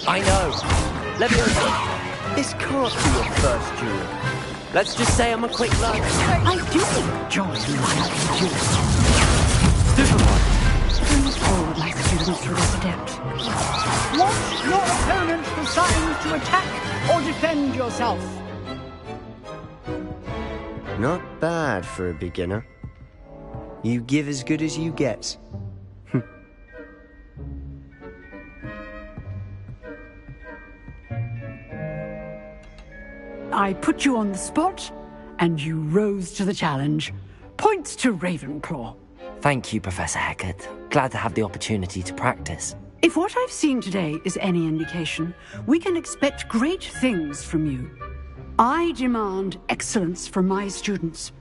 I know. Levioso, this can't be your first duel. Let's just say I'm a quick learner. I do enjoy life duels. Bring all my students to this adept. Watch your opponent for signs to attack or defend yourself. Not bad for a beginner. You give as good as you get. I put you on the spot, and you rose to the challenge. Points to Ravenclaw. Thank you, Professor Hecat. Glad to have the opportunity to practice. If what I've seen today is any indication, we can expect great things from you. I demand excellence from my students.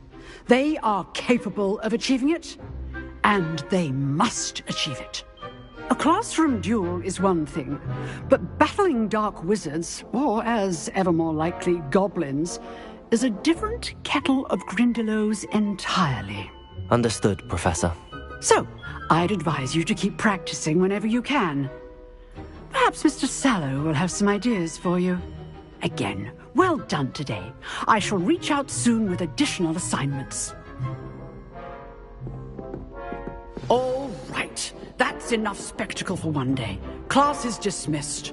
They are capable of achieving it, and they must achieve it. A classroom duel is one thing, but battling dark wizards, or as ever more likely, goblins, is a different kettle of Grindylows entirely. Understood, Professor. So, I'd advise you to keep practicing whenever you can. Perhaps Mr. Sallow will have some ideas for you. Again, well done today. I shall reach out soon with additional assignments. All right. That's enough spectacle for one day. Class is dismissed.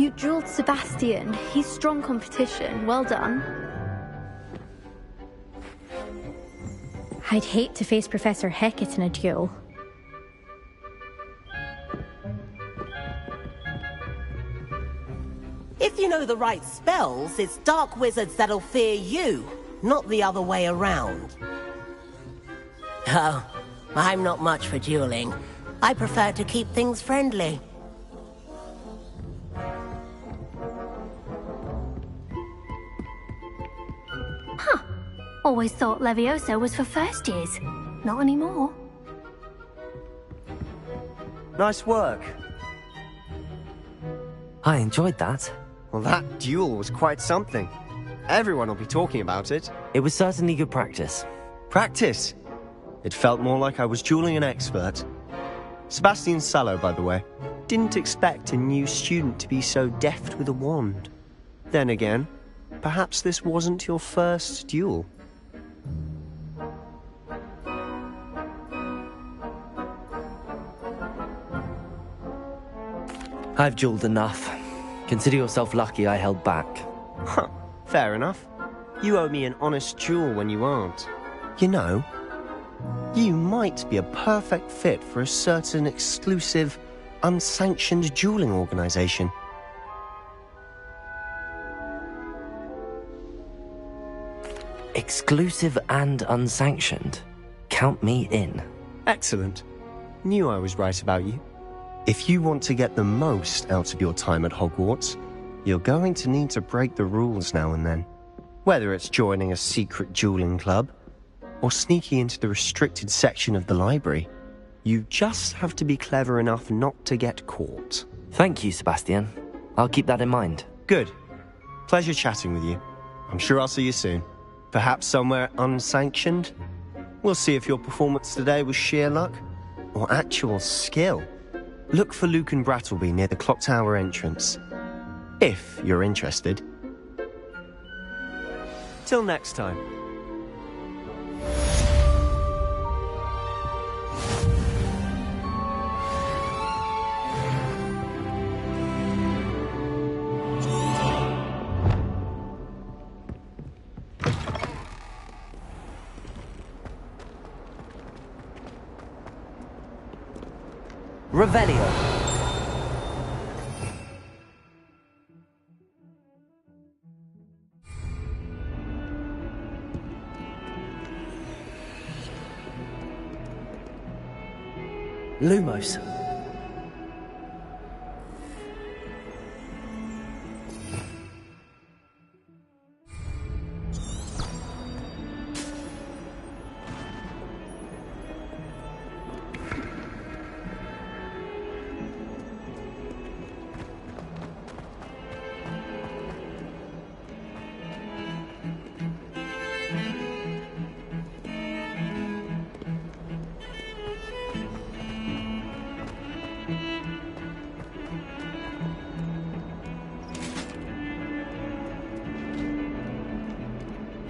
You drilled Sebastian. He's strong competition. Well done. I'd hate to face Professor Hecat in a duel. If you know the right spells, it's dark wizards that'll fear you, not the other way around. Oh, I'm not much for dueling. I prefer to keep things friendly. Huh. Always thought Leviosa was for first years. Not anymore. Nice work. I enjoyed that. Well, that duel was quite something. Everyone will be talking about it. It was certainly good practice. Practice? It felt more like I was dueling an expert. Sebastian Sallow, by the way. Didn't expect a new student to be so deft with a wand. Then again, perhaps this wasn't your first duel. I've dueled enough. Consider yourself lucky I held back. Huh, fair enough. You owe me an honest duel when you aren't. You know, you might be a perfect fit for a certain exclusive, unsanctioned dueling organization. Exclusive and unsanctioned. Count me in. Excellent. Knew I was right about you. If you want to get the most out of your time at Hogwarts, you're going to need to break the rules now and then. Whether it's joining a secret dueling club, or sneaking into the restricted section of the library, you just have to be clever enough not to get caught. Thank you, Sebastian. I'll keep that in mind. Good. Pleasure chatting with you. I'm sure I'll see you soon. Perhaps somewhere unsanctioned? We'll see if your performance today was sheer luck, or actual skill. Look for Luke and Brattleby near the clock tower entrance. If you're interested. Till next time. Revelio. Lumos.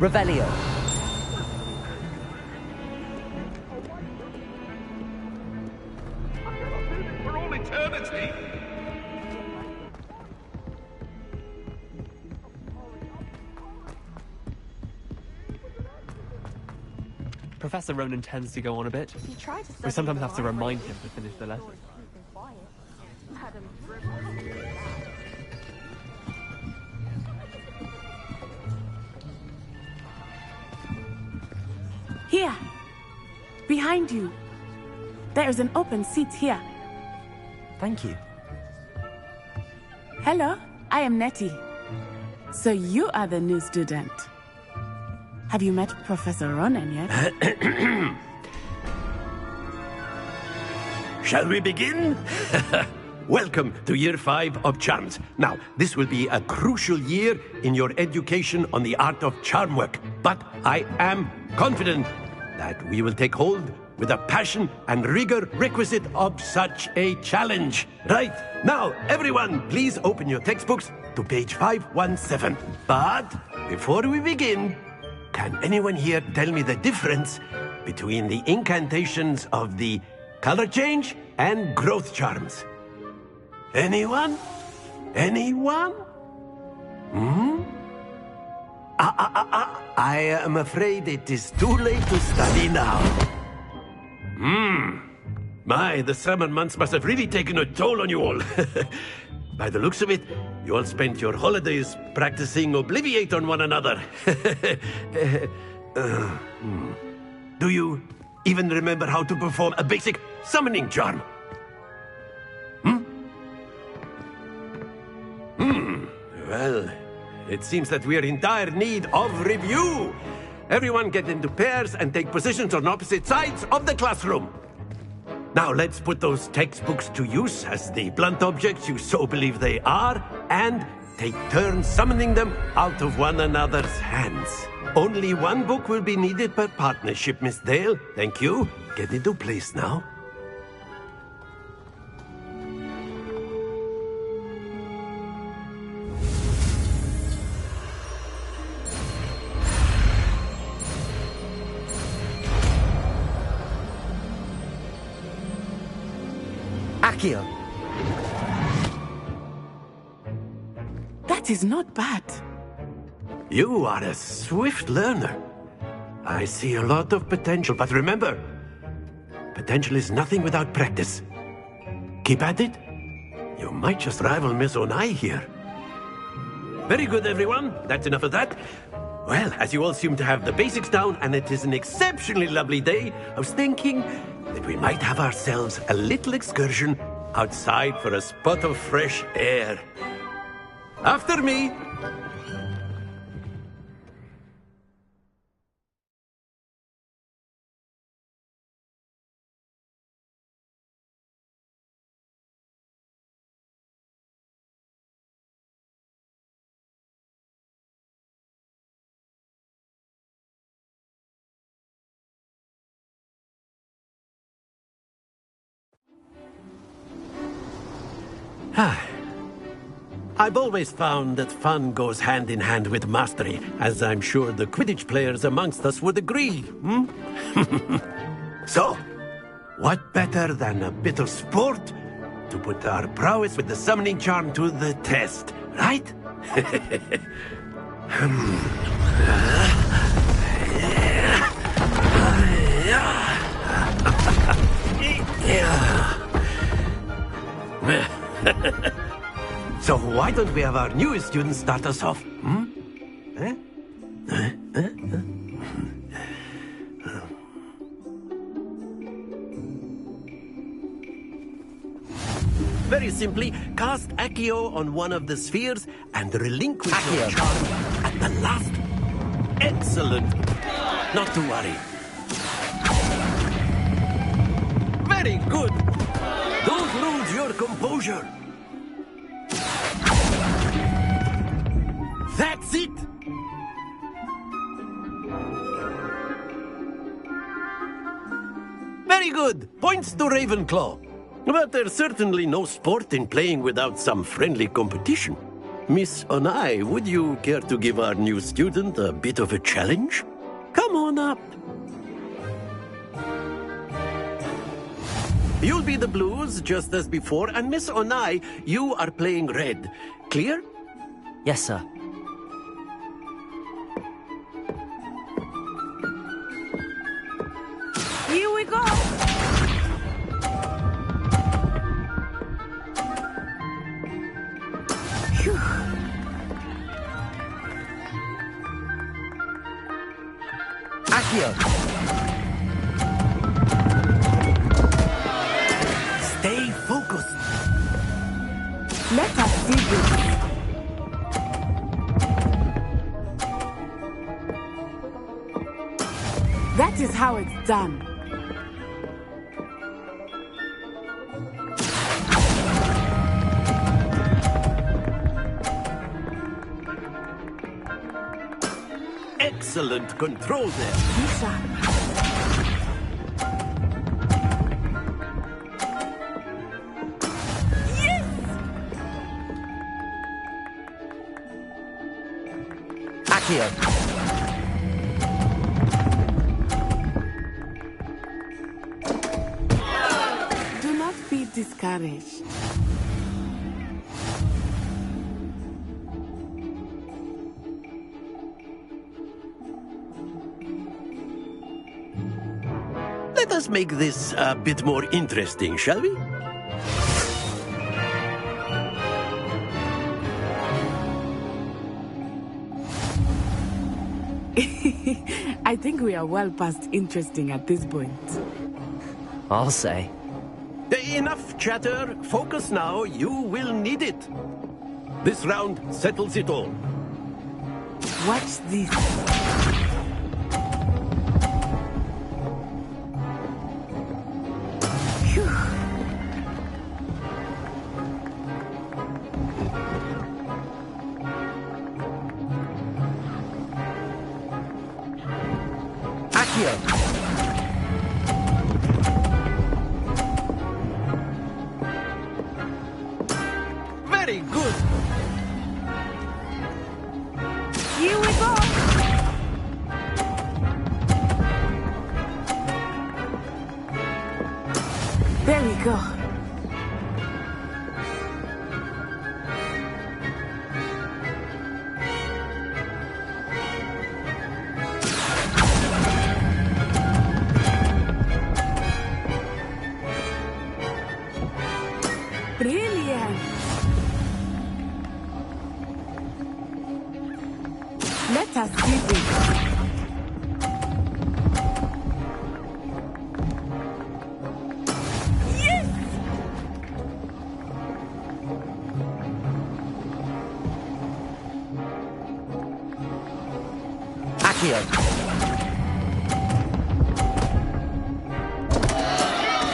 Revelio. For all eternity. Professor Ronan tends to go on a bit. We sometimes have to remind him to finish the lesson. Here, behind you. There is an open seat here. Thank you. Hello, I am Nettie. So you are the new student. Have you met Professor Ronan yet? Shall we begin? Welcome to Year 5 of Charms. Now, this will be a crucial year in your education on the art of charm work, but I am confident that we will take hold with the passion and rigor requisite of such a challenge. Right, now, everyone, please open your textbooks to page 517. But before we begin, can anyone here tell me the difference between the incantations of the color change and growth charms? Anyone? Anyone? I am afraid it is too late to study now. My, the summer months must have really taken a toll on you all. By the looks of it, you all spent your holidays practicing Obliviate on one another. Do you even remember how to perform a basic summoning charm? Well, it seems that we are in dire need of review. Everyone get into pairs and take positions on opposite sides of the classroom. Now let's put those textbooks to use as the blunt objects you so believe they are, and take turns summoning them out of one another's hands. Only one book will be needed per partnership, Miss Dale. Thank you. Get into place now. Accio. That is not bad. You are a swift learner. I see a lot of potential, but remember, potential is nothing without practice. Keep at it. You might just rival Miss Onai here. Very good, everyone. That's enough of that. Well, as you all seem to have the basics down, and it is an exceptionally lovely day, I was thinking that we might have ourselves a little excursion outside for a spot of fresh air. After me. I've always found that fun goes hand in hand with mastery, as I'm sure the Quidditch players amongst us would agree. So, what better than a bit of sport to put our prowess with the summoning charm to the test, right? So why don't we have our newest student start us off? Very simply, cast Accio on one of the spheres and relinquish your charm at the last. Excellent. Not to worry. Very good. Don't lose your composure. That's it! Very good! Points to Ravenclaw. But there's certainly no sport in playing without some friendly competition. Miss Onai, would you care to give our new student a bit of a challenge? Come on up. You'll be the blues, just as before, and Miss Onai, you are playing red. Clear? Yes, sir. Here we go! Phew. Accio. Stay focused. Let us see this. That is how it's done. Excellent control there. Be sharp. Yes! Accio. Do not be discouraged. us make this a bit more interesting, shall we? I think we are well past interesting at this point. I'll say. Enough chatter. Focus now. You will need it. This round settles it all. Watch this. Very good. Here we go. There we go. Brilliant. Let us see this. Yes! Accio.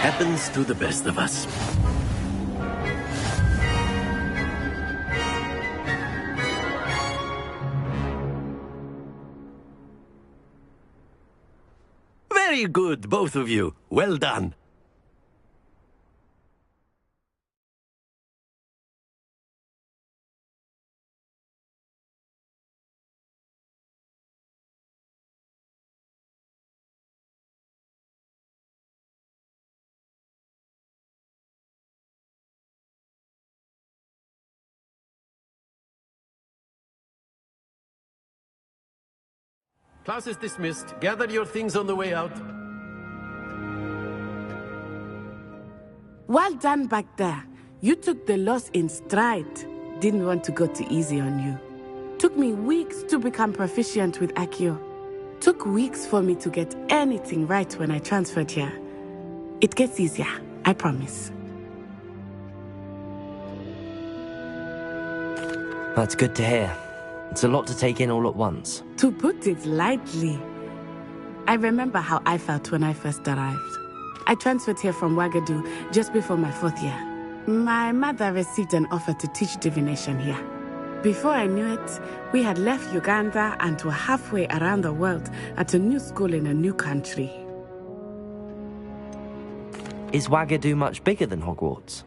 Happens to the best of us. Very good, both of you. Well done. Class is dismissed. Gather your things on the way out. Well done back there. You took the loss in stride. Didn't want to go too easy on you. Took me weeks to become proficient with Accio. Took weeks for me to get anything right when I transferred here. It gets easier, I promise. That's good to hear. It's a lot to take in all at once. To put it lightly, I remember how I felt when I first arrived. I transferred here from Wagadu just before my 4th year. My mother received an offer to teach divination here. Before I knew it, we had left Uganda and were halfway around the world at a new school in a new country. Is Wagadu much bigger than Hogwarts?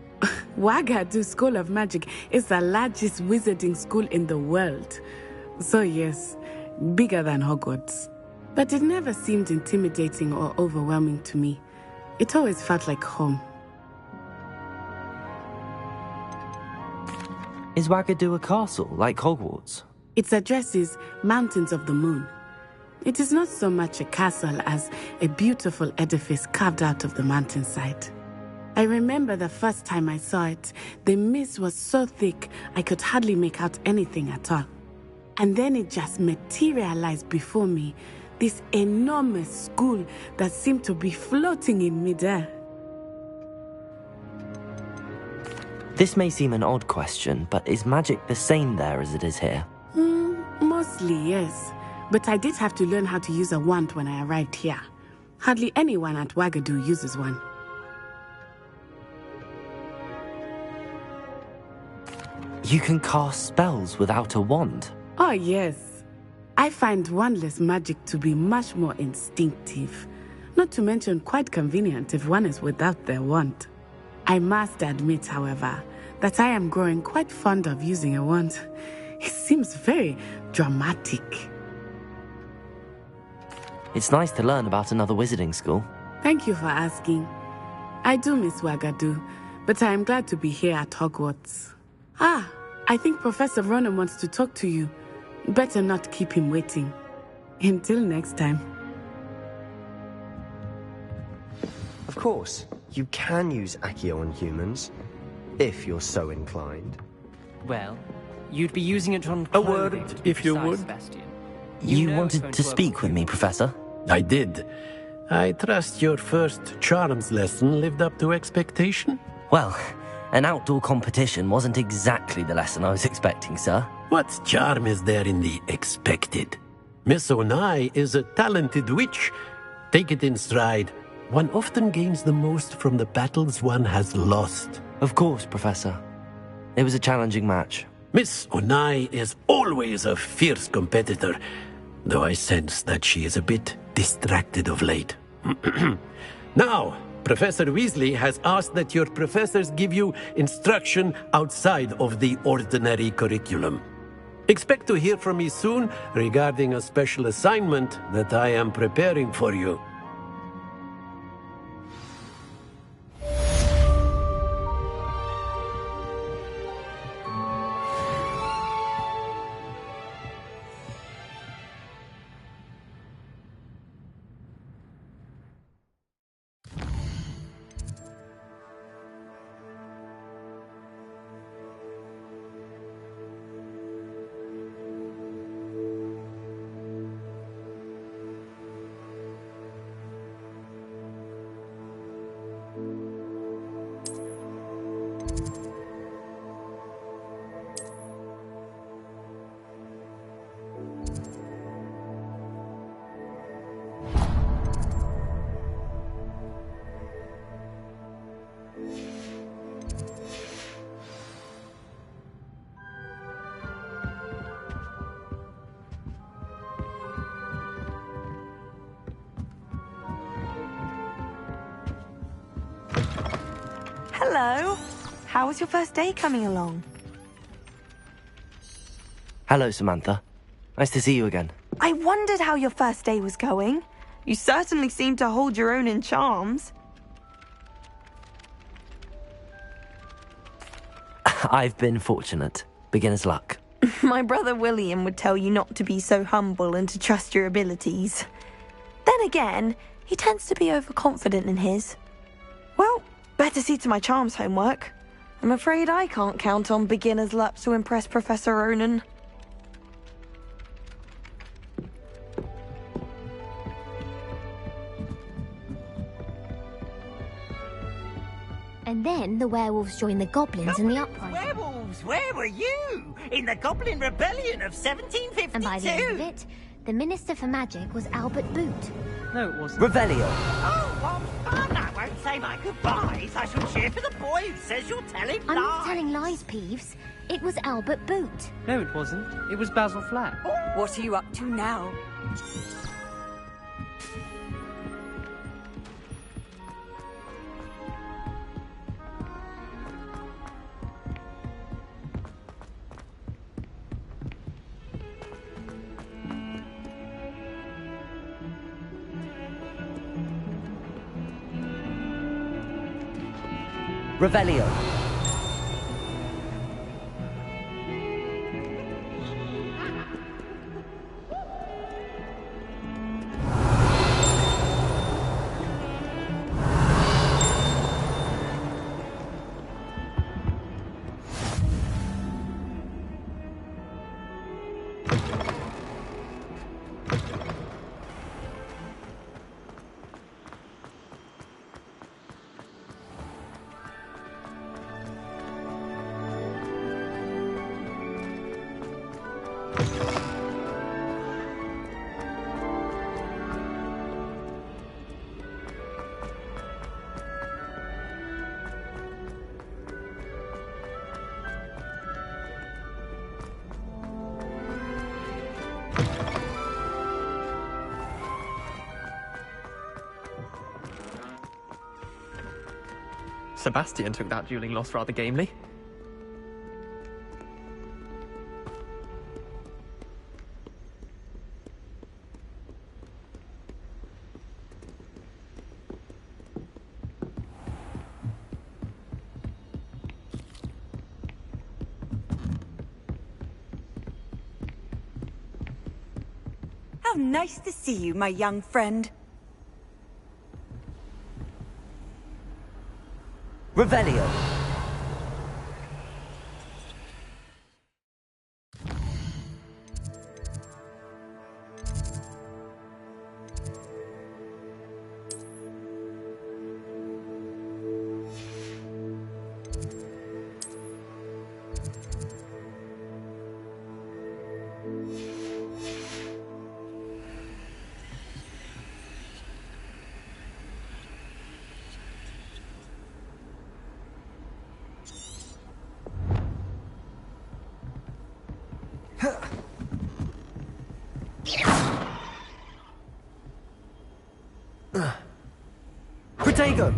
Wagadu School of Magic is the largest wizarding school in the world. So yes, bigger than Hogwarts. But it never seemed intimidating or overwhelming to me. It always felt like home. Is Wagadu a castle, like Hogwarts? Its address is Mountains of the Moon. It is not so much a castle as a beautiful edifice carved out of the mountainside. I remember the first time I saw it, the mist was so thick I could hardly make out anything at all. And then it just materialized before me, this enormous school that seemed to be floating in midair. This may seem an odd question, but is magic the same there as it is here? Mostly, yes. But I did have to learn how to use a wand when I arrived here. Hardly anyone at Wagadu uses one. You can cast spells without a wand? Oh, yes. I find wandless magic to be much more instinctive. Not to mention quite convenient if one is without their wand. I must admit, however, that I am growing quite fond of using a wand. It seems very dramatic. It's nice to learn about another wizarding school. Thank you for asking. I do miss Wagadu, but I am glad to be here at Hogwarts. I think Professor Ronan wants to talk to you. Better not keep him waiting. Until next time. Of course, you can use Accio on humans, if you're so inclined. Well, you'd be using it on A clothing, word, to be if you precise, would. Sebastian. You know it's wanted going to work speak with with me, Professor? I did. I trust your first charms lesson lived up to expectation? Well, an outdoor competition wasn't exactly the lesson I was expecting, sir. What charm is there in the expected? Miss Onai is a talented witch. Take it in stride. One often gains the most from the battles one has lost. Of course, Professor. It was a challenging match. Miss Onai is always a fierce competitor, though I sense that she is a bit distracted of late. Now, Professor Weasley has asked that your professors give you instruction outside of the ordinary curriculum. Expect to hear from me soon regarding a special assignment that I am preparing for you. Hello. How was your first day coming along? Hello, Samantha. Nice to see you again. I wondered how your first day was going. You certainly seem to hold your own in charms. I've been fortunate. Beginner's luck. My brother William would tell you not to be so humble and to trust your abilities. Then again, he tends to be overconfident in his. Well, better see to my charms homework. I'm afraid I can't count on beginner's luck to impress Professor Ronan. And then the werewolves joined the goblins in the uprising. Werewolves, where were you? In the Goblin Rebellion of 1752? And by the end of it, the Minister for Magic was Albert Boot. No, it wasn't. Revelio. Oh, what fun! I won't say my goodbyes. I shall cheer for the boy who says you're telling I'm lies. not telling lies, Peeves. It was Albert Boot. No, it wasn't. It was Basil Flack. What are you up to now? Revelio. Sebastian took that dueling loss rather gamely. How nice to see you, my young friend. Revelio. Protego!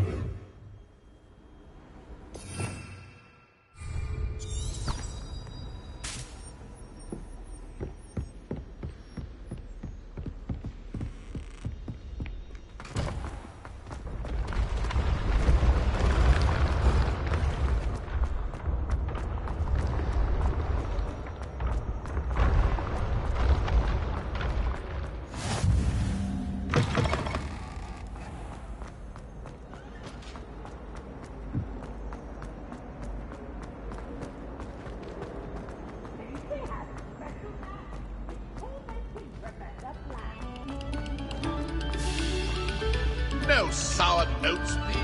No sour notes, please.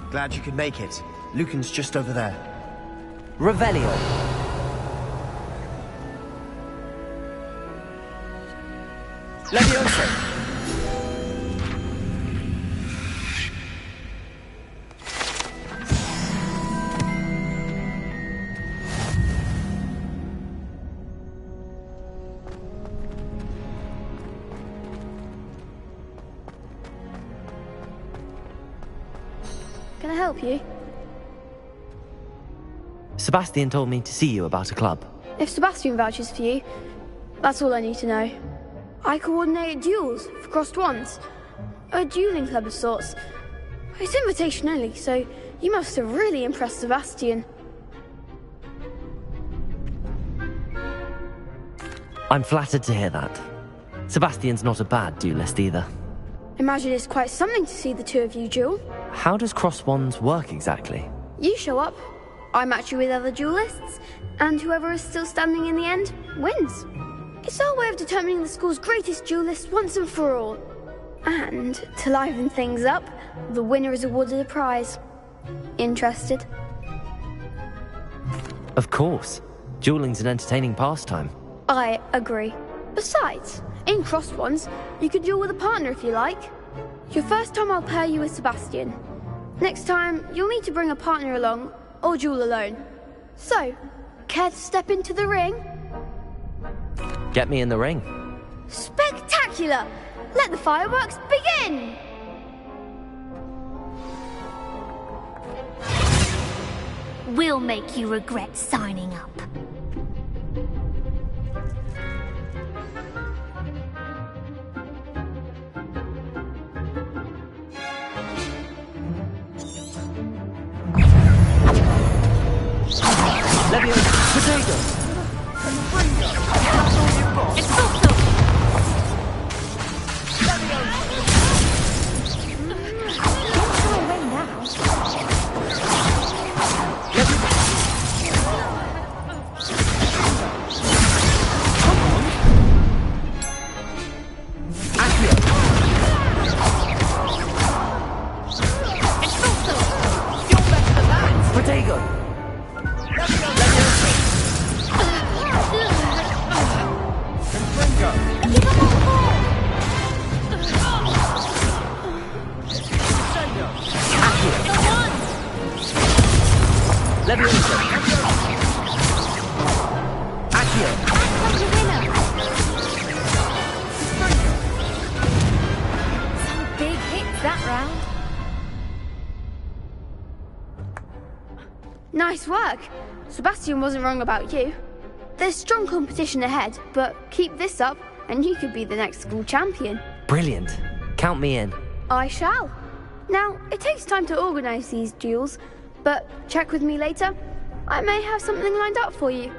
Glad you could make it. Lucan's just over there. Revelio. Levioso! Can I help you? Sebastian told me to see you about a club. If Sebastian vouches for you, that's all I need to know. I coordinate duels for crossed wands. A dueling club of sorts. It's invitation only, so you must have really impressed Sebastian. I'm flattered to hear that. Sebastian's not a bad duelist either. Imagine it's quite something to see the two of you duel. How does cross wands work exactly? You show up, I match you with other duelists, and whoever is still standing in the end wins. It's our way of determining the school's greatest duelist once and for all. And to liven things up, the winner is awarded a prize. Interested? Of course. Dueling's an entertaining pastime. I agree. Besides, in crossed wands, you can duel with a partner if you like. Your first time I'll pair you with Sebastian. Next time, you'll need to bring a partner along, or duel alone. So, care to step into the ring? Get me in the ring. Spectacular! Let the fireworks begin! We'll make you regret signing up. Levioso, potatoes! It's also Accio! Comes the winner! Some big hits that round. Nice work. Sebastian wasn't wrong about you. There's strong competition ahead, but keep this up and you could be the next school champion. Brilliant. Count me in. I shall. Now, it takes time to organise these duels, but check with me later. I may have something lined up for you.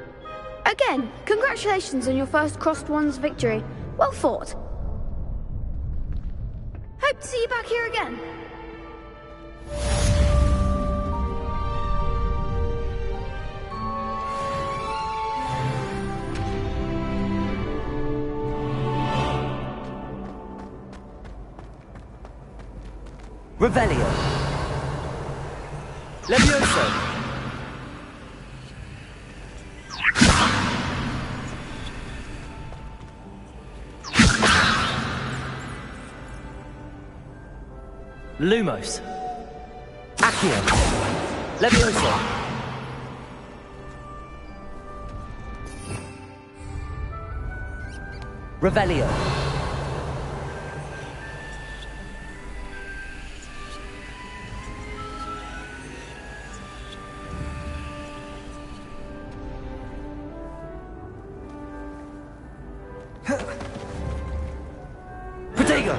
Again, congratulations on your first Crossed Wands victory. Well fought. Hope to see you back here again. Revelio. Levioso. Lumos. Accio. Levioso. Revelio. Protego.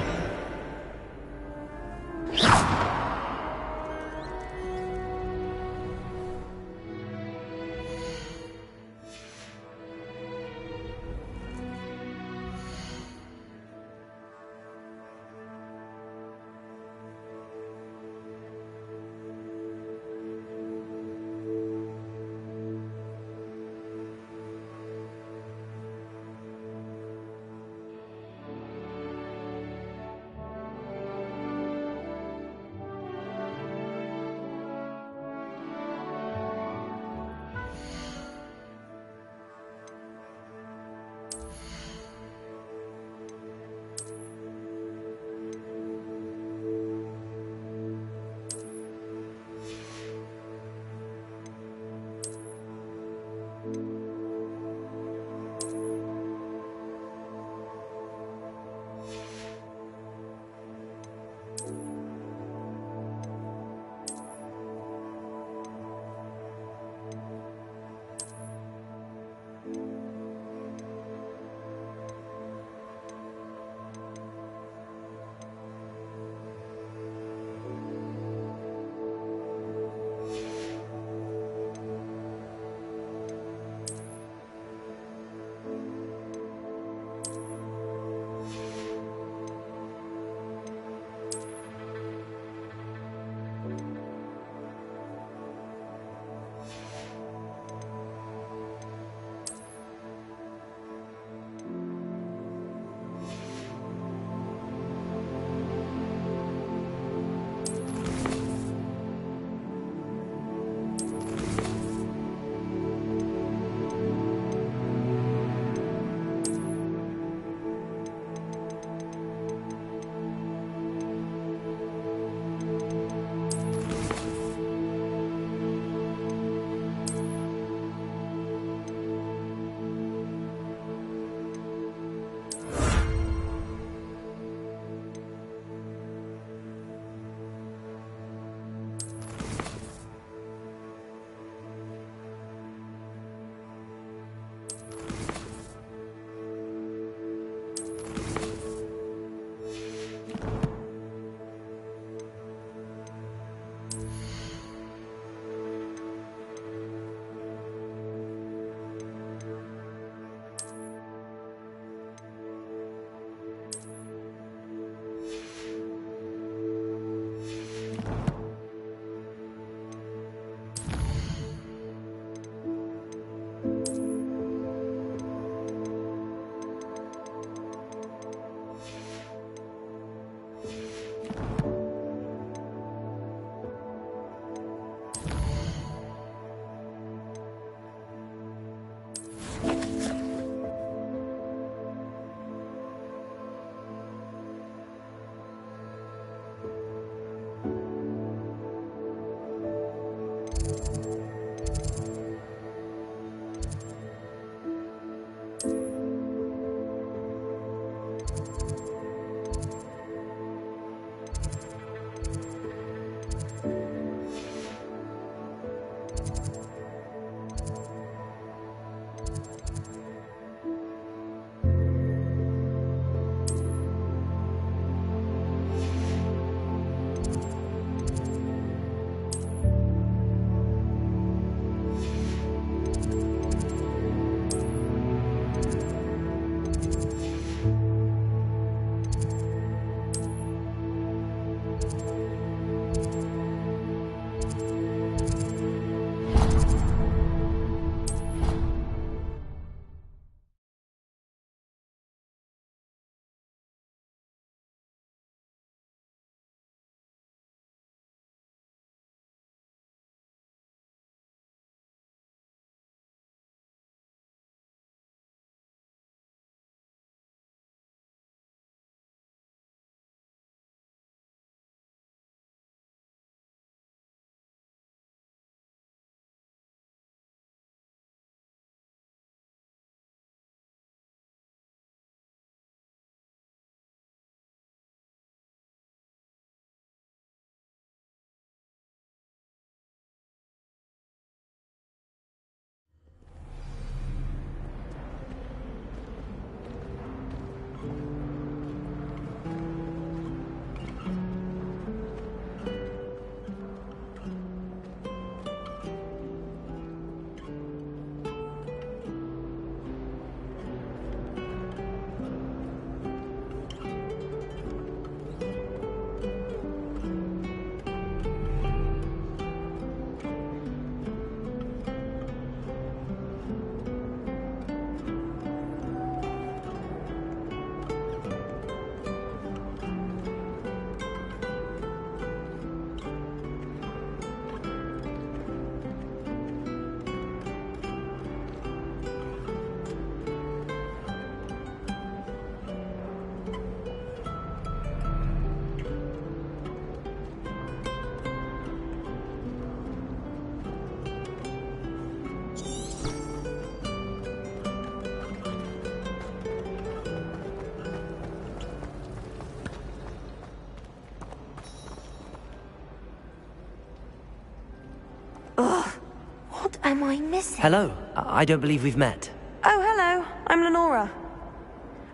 am I missing? Hello. I don't believe we've met. Oh, hello. I'm Lenora.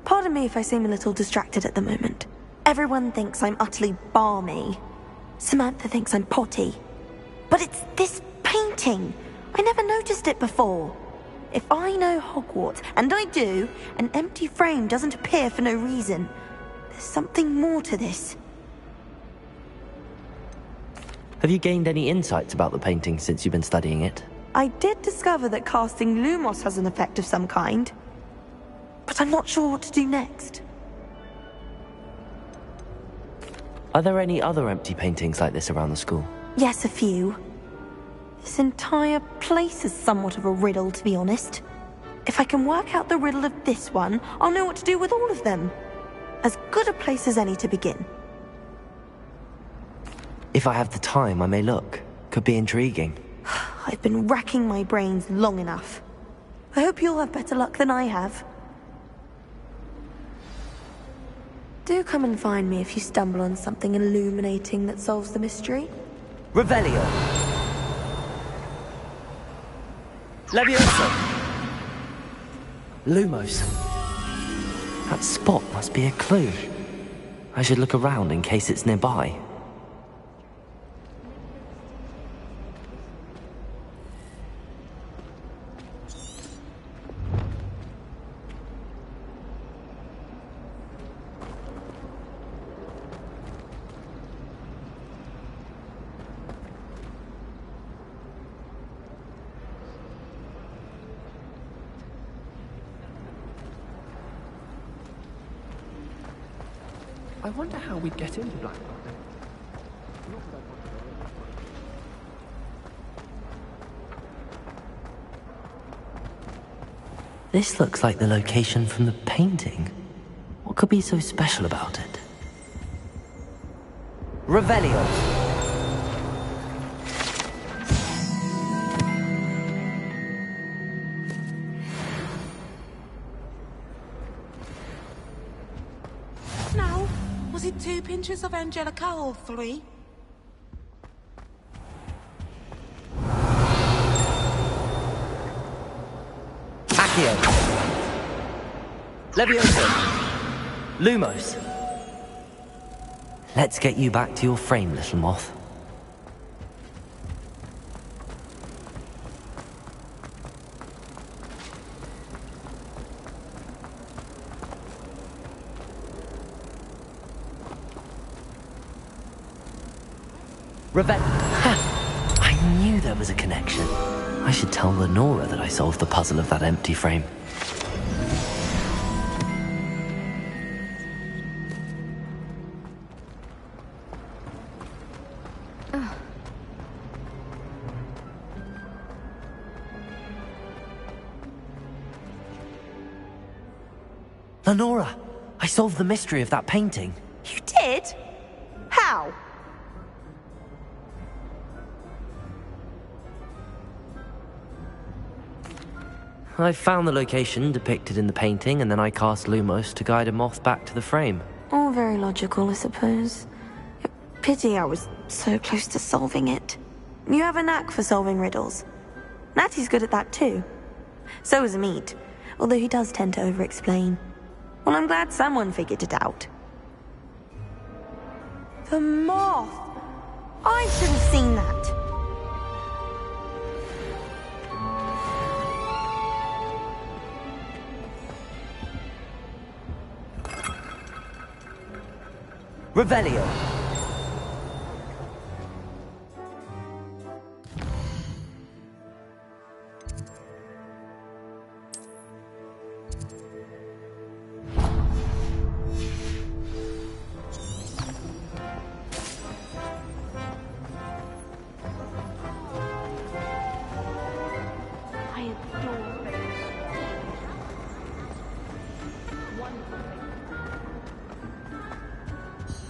Pardon me if I seem a little distracted at the moment. Everyone thinks I'm utterly balmy. Samantha thinks I'm potty. But it's this painting. I never noticed it before. If I know Hogwarts, and I do, an empty frame doesn't appear for no reason. There's something more to this. Have you gained any insights about the painting since you've been studying it? I did discover that casting Lumos has an effect of some kind. But I'm not sure what to do next. Are there any other empty paintings like this around the school? Yes, a few. This entire place is somewhat of a riddle, to be honest. If I can work out the riddle of this one, I'll know what to do with all of them. As good a place as any to begin. If I have the time, I may look. Could be intriguing. I've been racking my brains long enough. I hope you'll have better luck than I have. Do come and find me if you stumble on something illuminating that solves the mystery. Revelio! Levioso! Lumos. That spot must be a clue. I should look around in case it's nearby. I wonder how we'd get into Blackpool. This looks like the location from the painting. What could be so special about it? Revelio! Now, was it 2 pinches of Angelica or 3? Accio! Levioso! Lumos! Let's get you back to your frame, little moth. Revel... Ha! I knew there was a connection. I should tell Lenora that I solved the puzzle of that empty frame. Lenora, I solved the mystery of that painting. You did? How? I found the location depicted in the painting, and then I cast Lumos to guide a moth back to the frame. All very logical, I suppose. Pity I was so close to solving it. You have a knack for solving riddles. Natty's good at that too. So is Amit, although he does tend to over-explain. Well, I'm glad someone figured it out. The moth! I should have seen that. Revelio!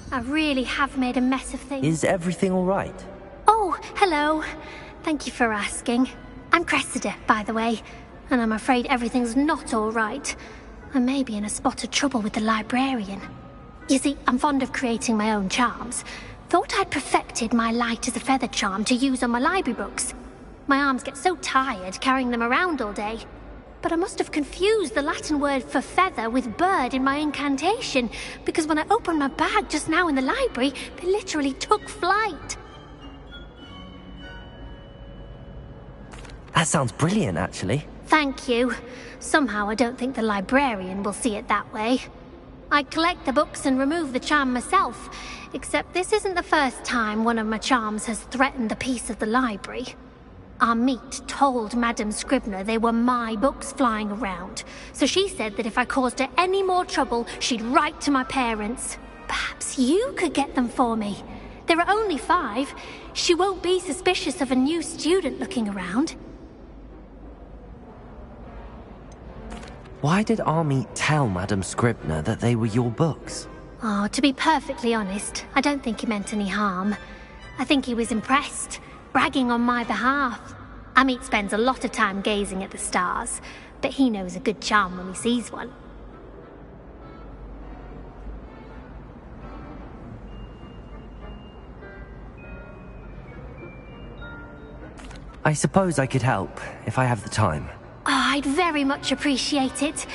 I really have made a mess of things. Is everything all right? Oh, hello. Thank you for asking. I'm Cressida, by the way, and I'm afraid everything's not all right. I may be in a spot of trouble with the librarian. You see, I'm fond of creating my own charms. Thought I'd perfected my light as a feather charm to use on my library books. My arms get so tired carrying them around all day. But I must have confused the Latin word for feather with bird in my incantation, because when I opened my bag just now in the library, they literally took flight. That sounds brilliant, actually. Thank you. Somehow I don't think the librarian will see it that way. I collect the books and remove the charm myself, except this isn't the first time one of my charms has threatened the peace of the library. Amit told Madame Scribner they were my books flying around, so she said that if I caused her any more trouble, she'd write to my parents. Perhaps you could get them for me. There are only 5. She won't be suspicious of a new student looking around. Why did Amit tell Madame Scribner that they were your books? Oh, to be perfectly honest, I don't think he meant any harm. I think he was impressed, bragging on my behalf. Amit spends a lot of time gazing at the stars, but he knows a good charm when he sees one. I suppose I could help, if I have the time. Oh, I'd very much appreciate it.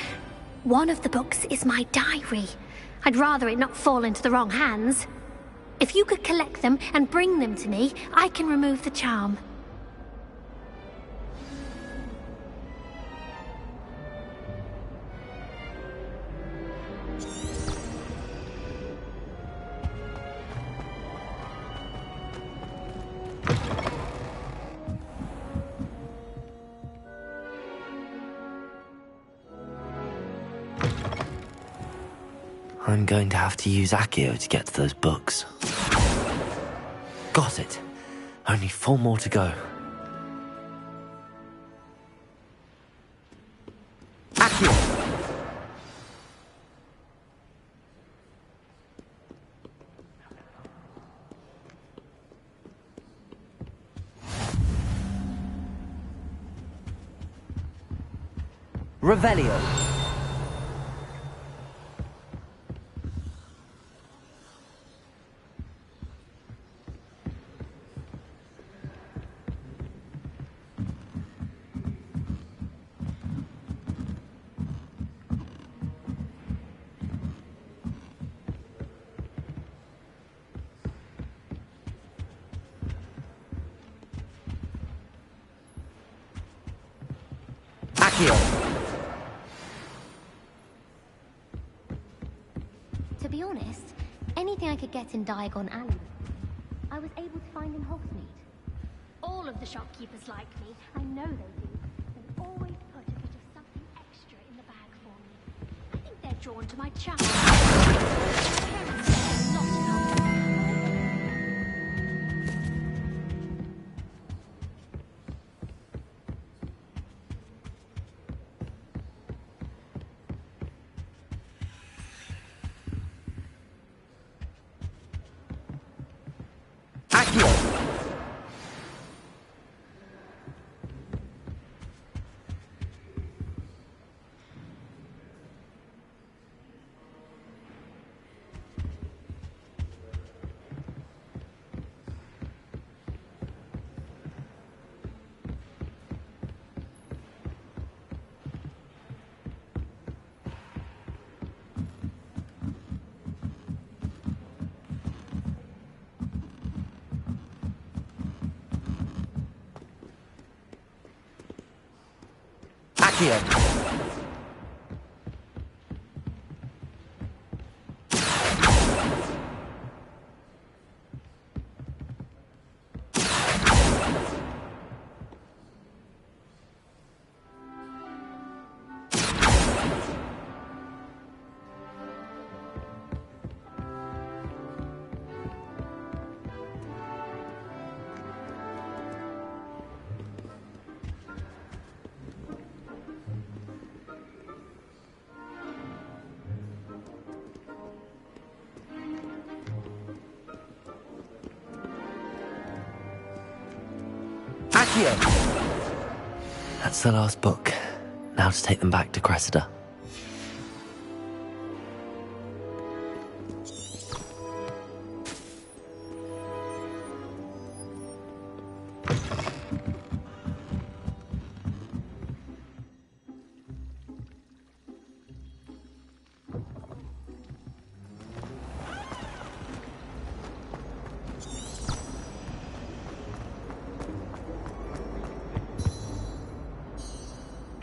One of the books is my diary. I'd rather it not fall into the wrong hands. If you could collect them and bring them to me, I can remove the charm. I'm going to have to use Accio to get to those books. Got it. Only 4 more to go. Accio! Revelio. To be honest, anything I could get in Diagon Alley, I was able to find in Hogsmeade. All of the shopkeepers like me. I know they do. They always put a bit of something extra in the bag for me. I think they're drawn to my charm. Parents say not to help them. Accio. That's the last book. Now to take them back to Cressida.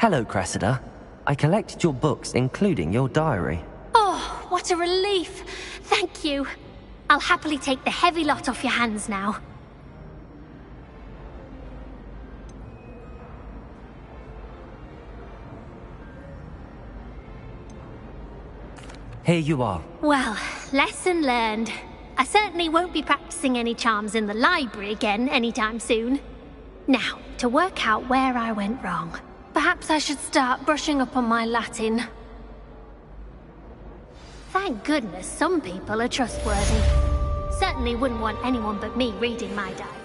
Hello, Cressida. I collected your books, including your diary. Oh, what a relief. Thank you. I'll happily take the heavy lot off your hands now. Here you are. Well, lesson learned. I certainly won't be practicing any charms in the library again anytime soon. Now, to work out where I went wrong. Perhaps I should start brushing up on my Latin. Thank goodness some people are trustworthy. Certainly wouldn't want anyone but me reading my diary.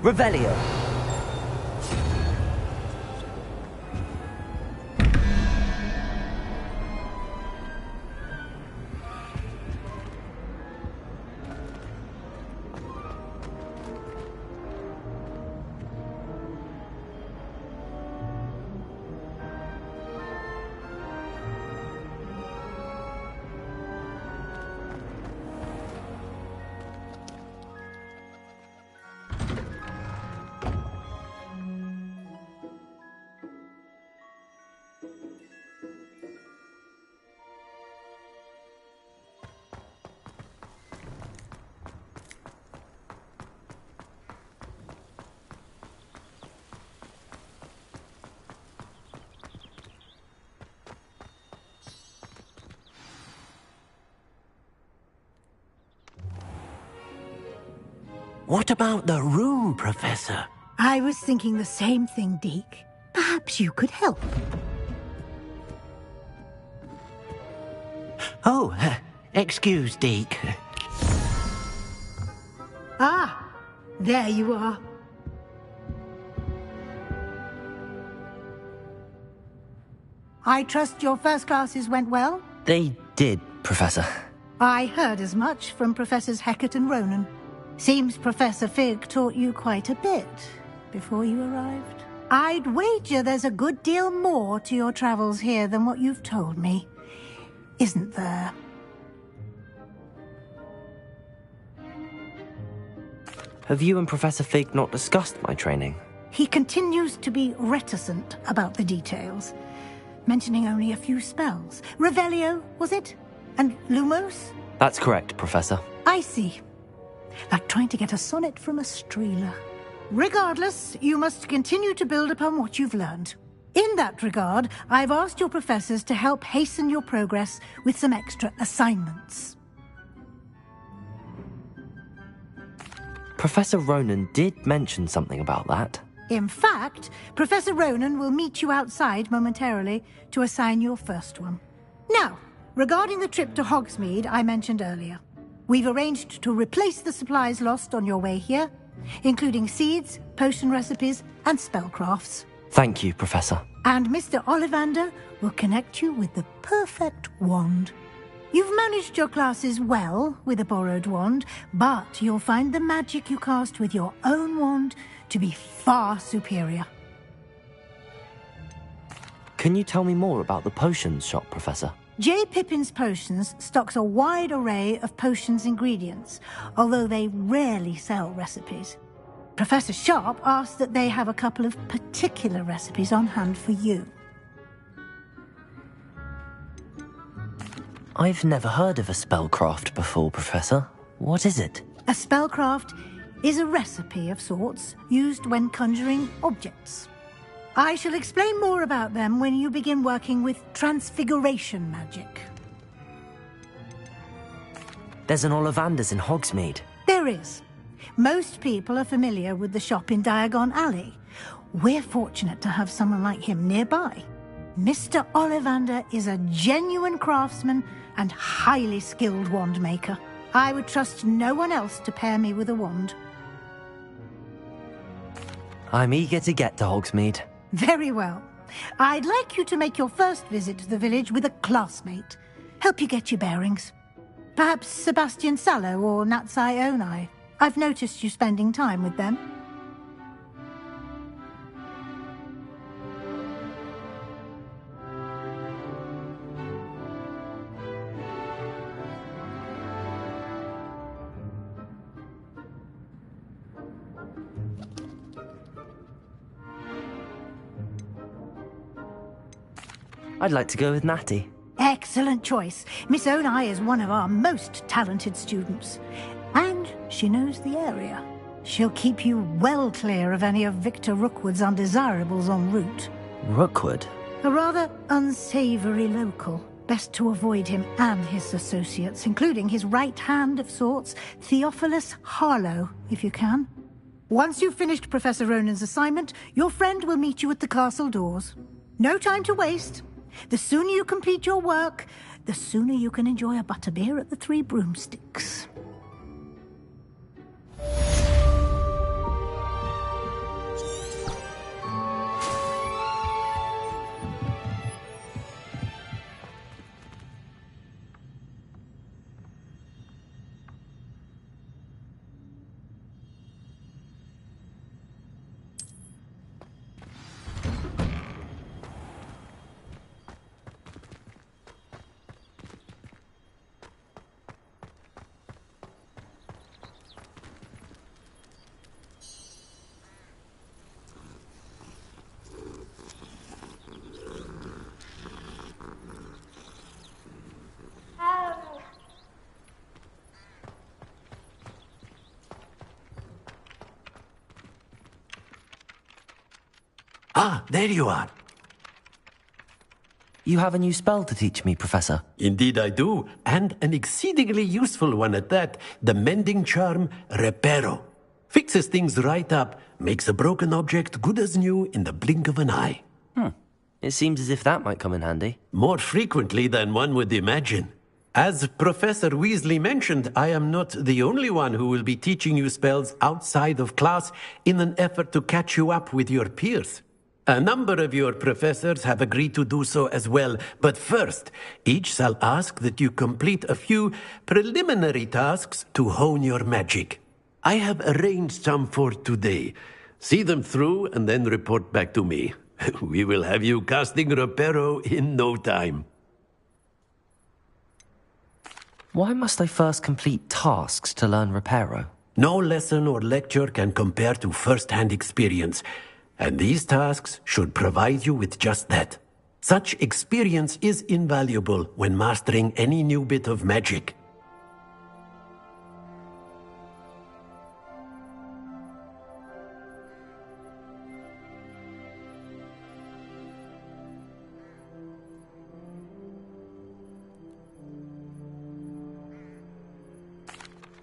Revelio. What about the room, Professor? I was thinking the same thing, Deke. Perhaps you could help. Oh, excuse, Deke. Ah, there you are. I trust your first classes went well? They did, Professor. I heard as much from Professors Hecat and Ronan. Seems Professor Fig taught you quite a bit before you arrived. I'd wager there's a good deal more to your travels here than what you've told me. Isn't there? Have you and Professor Fig not discussed my training? He continues to be reticent about the details, mentioning only a few spells. Revelio, was it? And Lumos? That's correct, Professor. I see. Like trying to get a sonnet from a streeler. Regardless, you must continue to build upon what you've learned. In that regard, I've asked your professors to help hasten your progress with some extra assignments. Professor Ronan did mention something about that. In fact, Professor Ronan will meet you outside momentarily to assign your first one. Now, regarding the trip to Hogsmeade I mentioned earlier, we've arranged to replace the supplies lost on your way here, including seeds, potion recipes, and spellcrafts. Thank you, Professor. And Mr. Ollivander will connect you with the perfect wand. You've managed your classes well with a borrowed wand, but you'll find the magic you cast with your own wand to be far superior. Can you tell me more about the potions shop, Professor? J. Pippin's Potions stocks a wide array of potions ingredients, although they rarely sell recipes. Professor Sharp asked that they have a couple of particular recipes on hand for you. I've never heard of a spellcraft before, Professor. What is it? A spellcraft is a recipe of sorts used when conjuring objects. I shall explain more about them when you begin working with transfiguration magic. There's an Ollivander's in Hogsmeade. There is. Most people are familiar with the shop in Diagon Alley. We're fortunate to have someone like him nearby. Mr. Ollivander is a genuine craftsman and highly skilled wand maker. I would trust no one else to pair me with a wand. I'm eager to get to Hogsmeade. Very well. I'd like you to make your first visit to the village with a classmate. Help you get your bearings. Perhaps Sebastian Sallow or Natsai Onai. I've noticed you spending time with them. I'd like to go with Natty. Excellent choice. Miss Onai is one of our most talented students. And she knows the area. She'll keep you well clear of any of Victor Rookwood's undesirables en route. Rookwood? A rather unsavory local. Best to avoid him and his associates, including his right hand of sorts, Theophilus Harlow, if you can. Once you've finished Professor Ronan's assignment, your friend will meet you at the castle doors. No time to waste. The sooner you complete your work, the sooner you can enjoy a butterbeer at the Three Broomsticks. Ah, there you are. You have a new spell to teach me, Professor? Indeed I do, and an exceedingly useful one at that. The mending charm, Reparo. Fixes things right up, makes a broken object good as new in the blink of an eye. It seems as if that might come in handy. More frequently than one would imagine. As Professor Weasley mentioned, I am not the only one who will be teaching you spells outside of class in an effort to catch you up with your peers. A number of your professors have agreed to do so as well, but first, each shall ask that you complete a few preliminary tasks to hone your magic. I have arranged some for today. See them through and then report back to me. We will have you casting Reparo in no time. Why must I first complete tasks to learn Reparo? No lesson or lecture can compare to first-hand experience, and these tasks should provide you with just that. Such experience is invaluable when mastering any new bit of magic.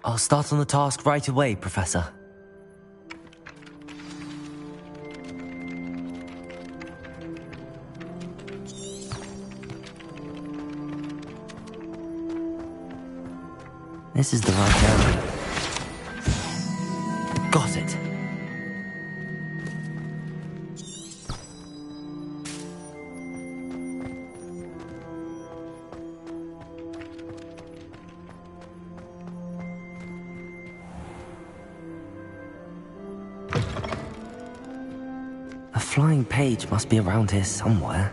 I'll start on the task right away, Professor. This is the right area. Got it. A flying page must be around here somewhere.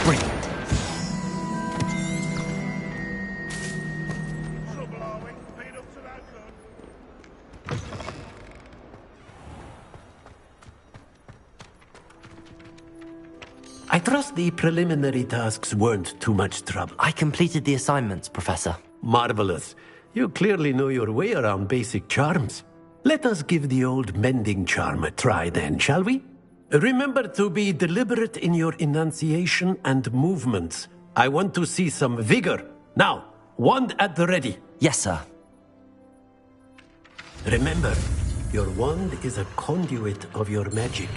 Brilliant. I trust the preliminary tasks weren't too much trouble. I completed the assignments, Professor. Marvelous. You clearly know your way around basic charms. Let us give the old mending charm a try then, shall we? Remember to be deliberate in your enunciation and movements. I want to see some vigor. Now, wand at the ready. Yes, sir. Remember, your wand is a conduit of your magic.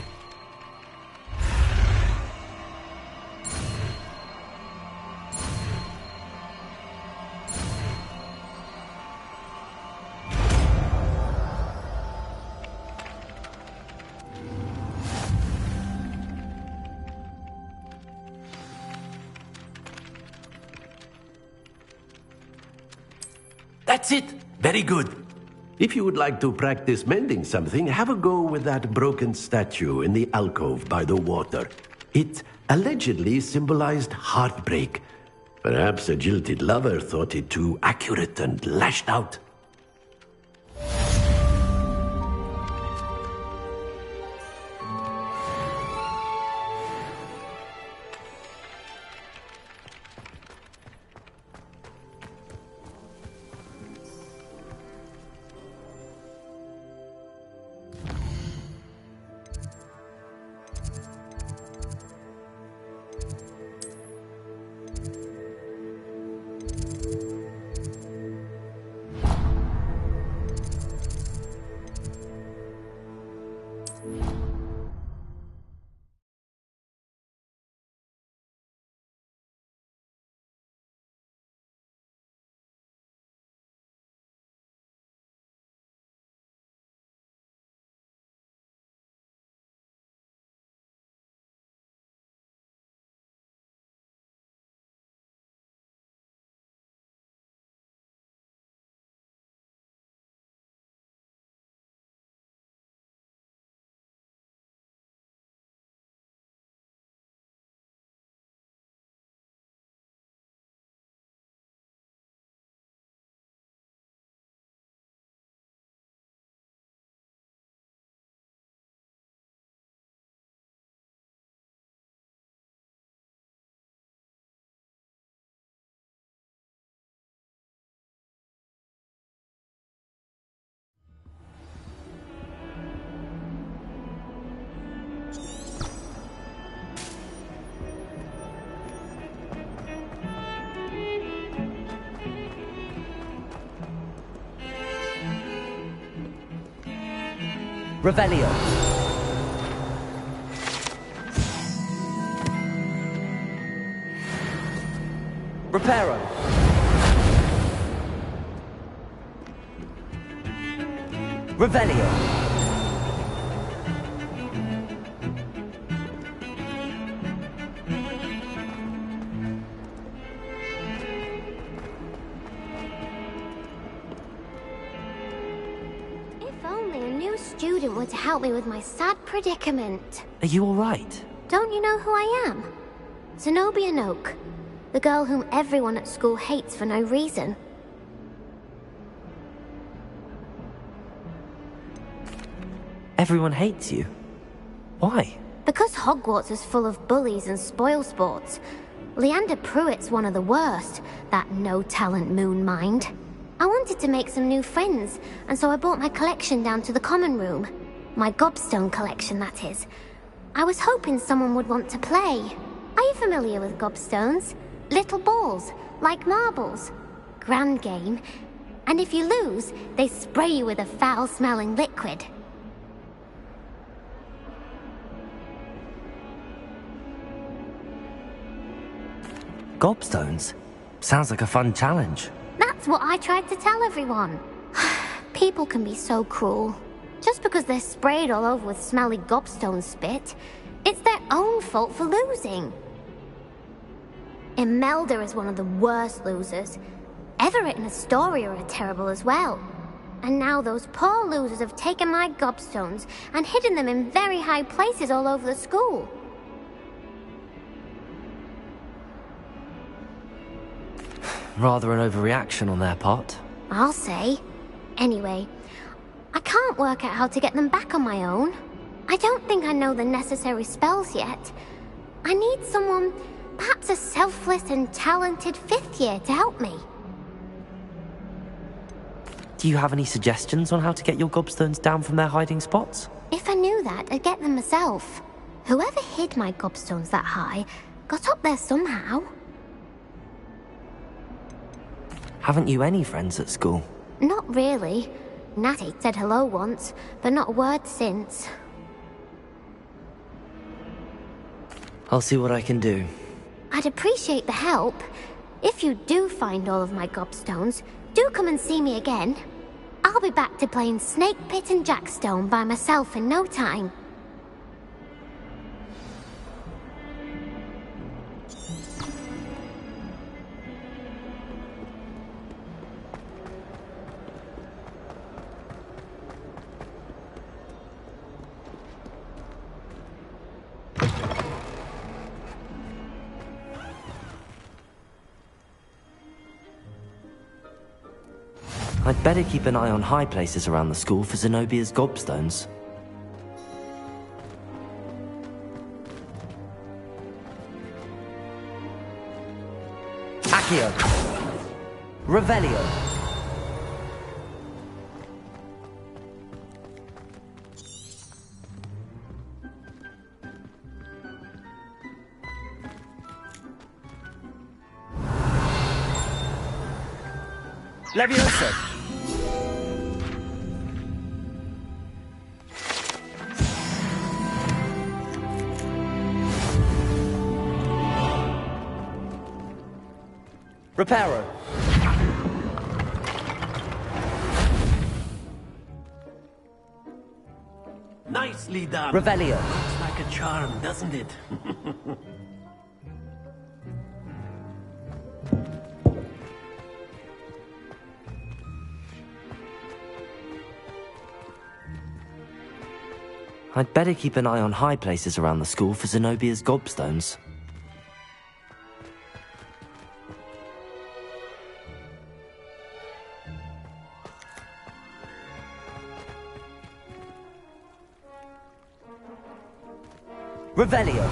That's it! Very good. If you would like to practice mending something, have a go with that broken statue in the alcove by the water. It allegedly symbolized heartbreak. Perhaps a jilted lover thought it too accurate and lashed out. Revelio. Reparo. Revelio. If only a new student were to help me with my sad predicament. Are you alright? Don't you know who I am? Zenobia Noak, the girl whom everyone at school hates for no reason. Everyone hates you. Why? Because Hogwarts is full of bullies and spoilsports. Leander Pruitt's one of the worst, that no-talent moon mind. I wanted to make some new friends, and so I brought my collection down to the common room. My gobstone collection, that is. I was hoping someone would want to play. Are you familiar with gobstones? Little balls, like marbles. Grand game. And if you lose, they spray you with a foul-smelling liquid. Gobstones? Sounds like a fun challenge. That's what I tried to tell everyone. People can be so cruel. Just because they're sprayed all over with smelly gobstone spit, it's their own fault for losing. Imelda is one of the worst losers. Everett and Astoria are terrible as well. And now those poor losers have taken my gobstones and hidden them in very high places all over the school. Rather an overreaction on their part. I'll say. Anyway, I can't work out how to get them back on my own. I don't think I know the necessary spells yet. I need someone, perhaps a selfless and talented fifth year to help me. Do you have any suggestions on how to get your gobstones down from their hiding spots? If I knew that, I'd get them myself. Whoever hid my gobstones that high got up there somehow. Haven't you any friends at school? Not really. Natty said hello once, but not a word since. I'll see what I can do. I'd appreciate the help. If you do find all of my gobstones, do come and see me again. I'll be back to playing Snake Pit and Jackstone by myself in no time. I'd better keep an eye on high places around the school for Zenobia's gobstones. Accio! Revelio! Leviosa! Reparo. Nicely done. Revelio. Looks like a charm, doesn't it? I'd better keep an eye on high places around the school for Zenobia's gobstones. Revelio.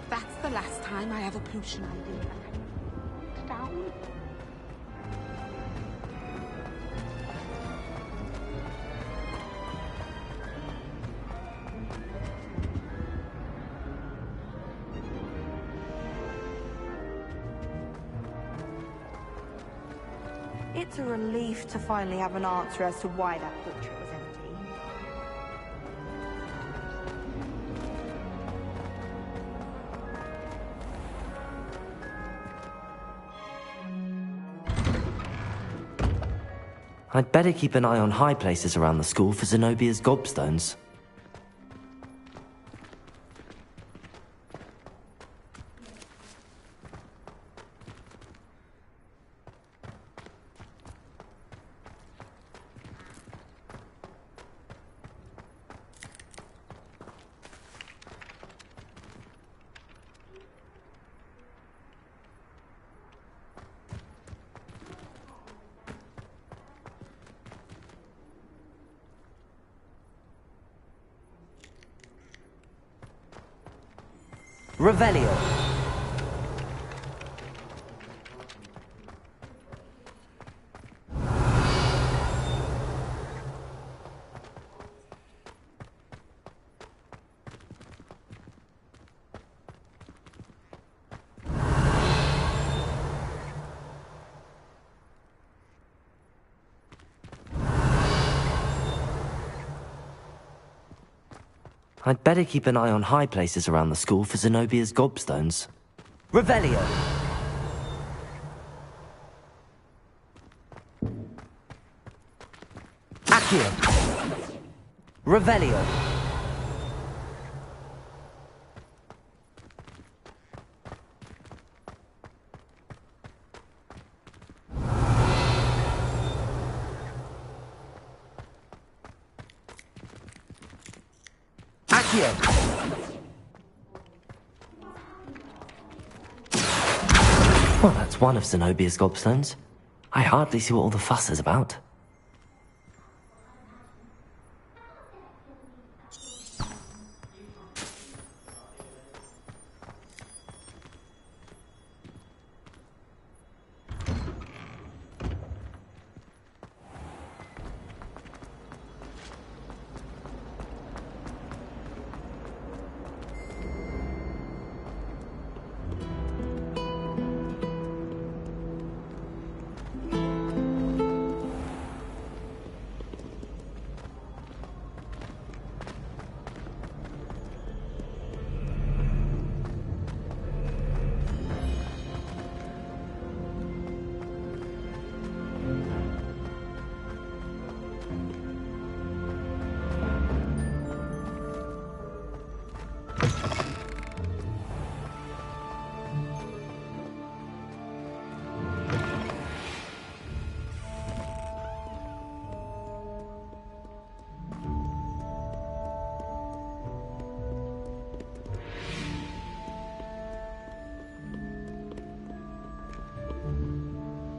That's the last time I have a potion ID. Down. It's a relief to finally have an answer as to why that portrait was empty. I'd better keep an eye on high places around the school for Zenobia's gobstones. Revelio. I'd better keep an eye on high places around the school for Zenobia's gobstones. Revelio! Accio! Revelio! Well, that's one of Zenobia's gobstones. I hardly see what all the fuss is about.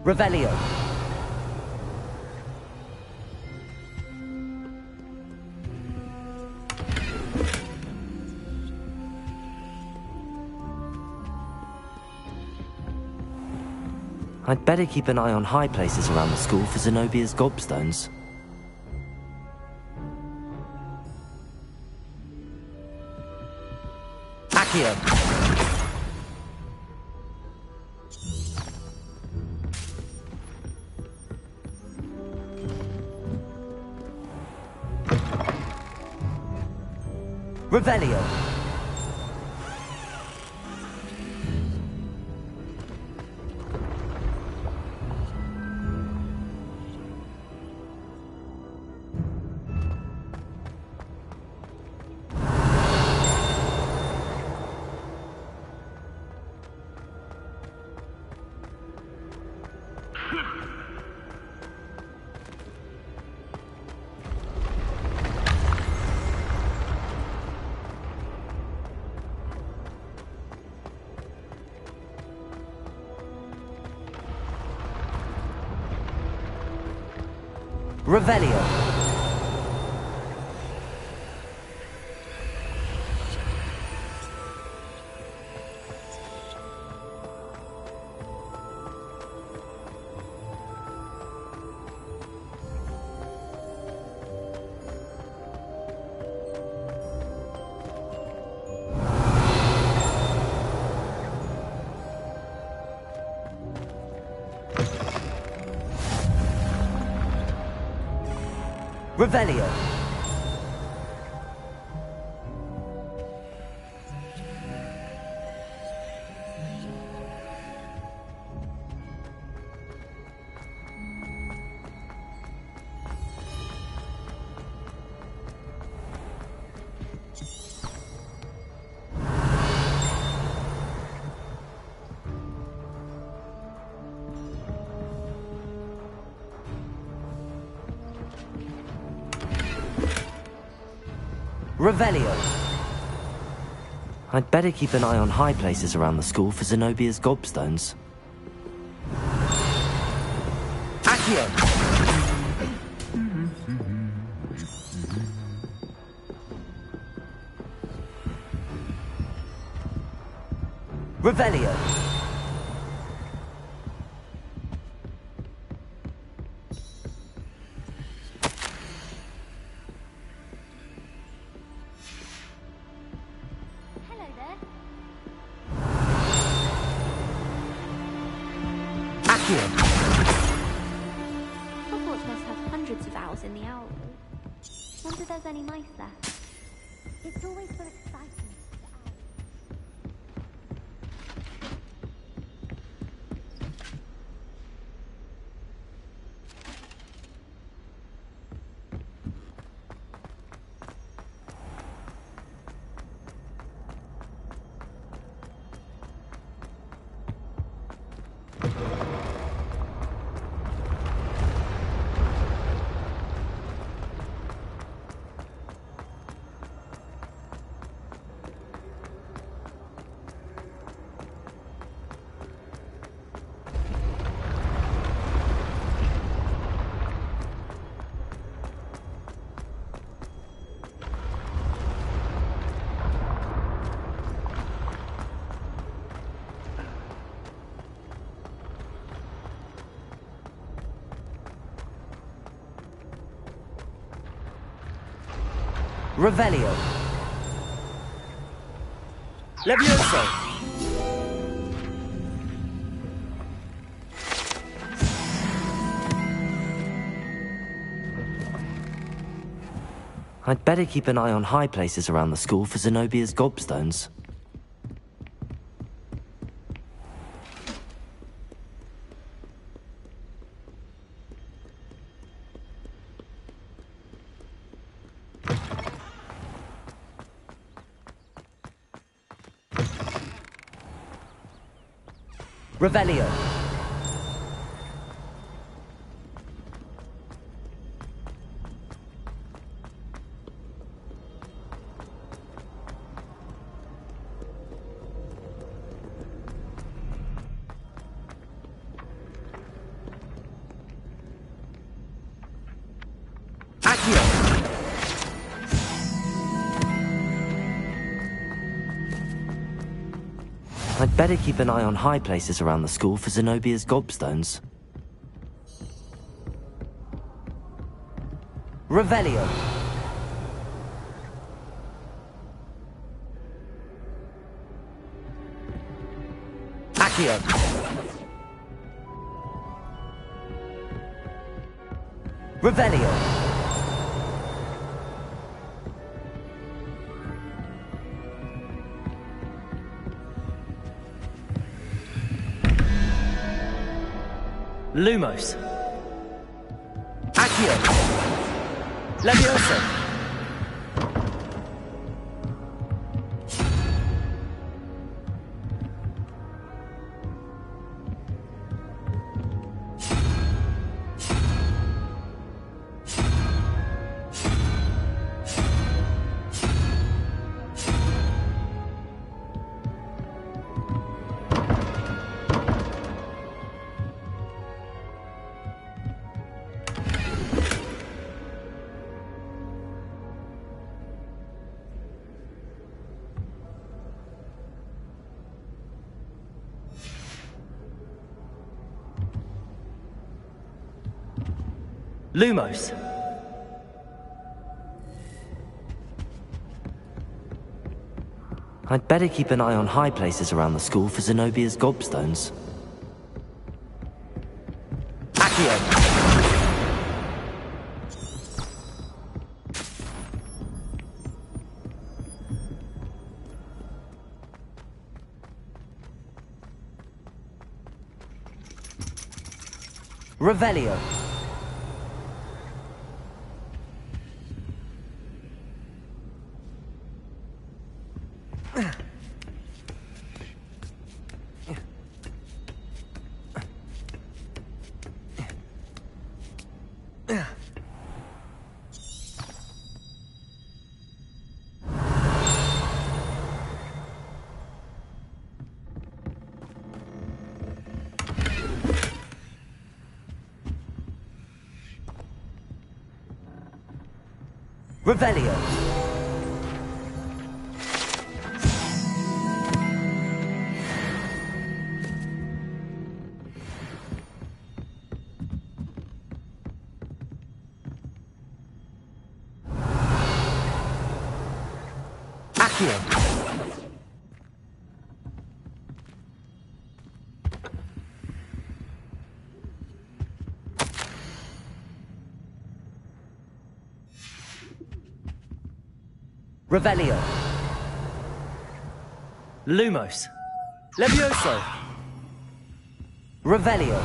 Revelio. I'd better keep an eye on high places around the school for Zenobia's gobstones. Accio! Revelio. Revelio. Revelio. Revelio. I'd better keep an eye on high places around the school for Zenobia's gobstones. Accio. Revelio. Hogwarts must have hundreds of owls in the owl room. Wonder if there's any mice there. It's always so exciting. Revelio. Levioso. I'd better keep an eye on high places around the school for Zenobia's gobstones. Revelio. I'd better keep an eye on high places around the school for Zenobia's gobstones. Revelio. Accio. Revelio. Lumos. Accio. Levioso. Lumos. I'd better keep an eye on high places around the school for Zenobia's gobstones. Accio. Revelio. Revelio. Accio. Revelio. Lumos. Levioso. Revelio.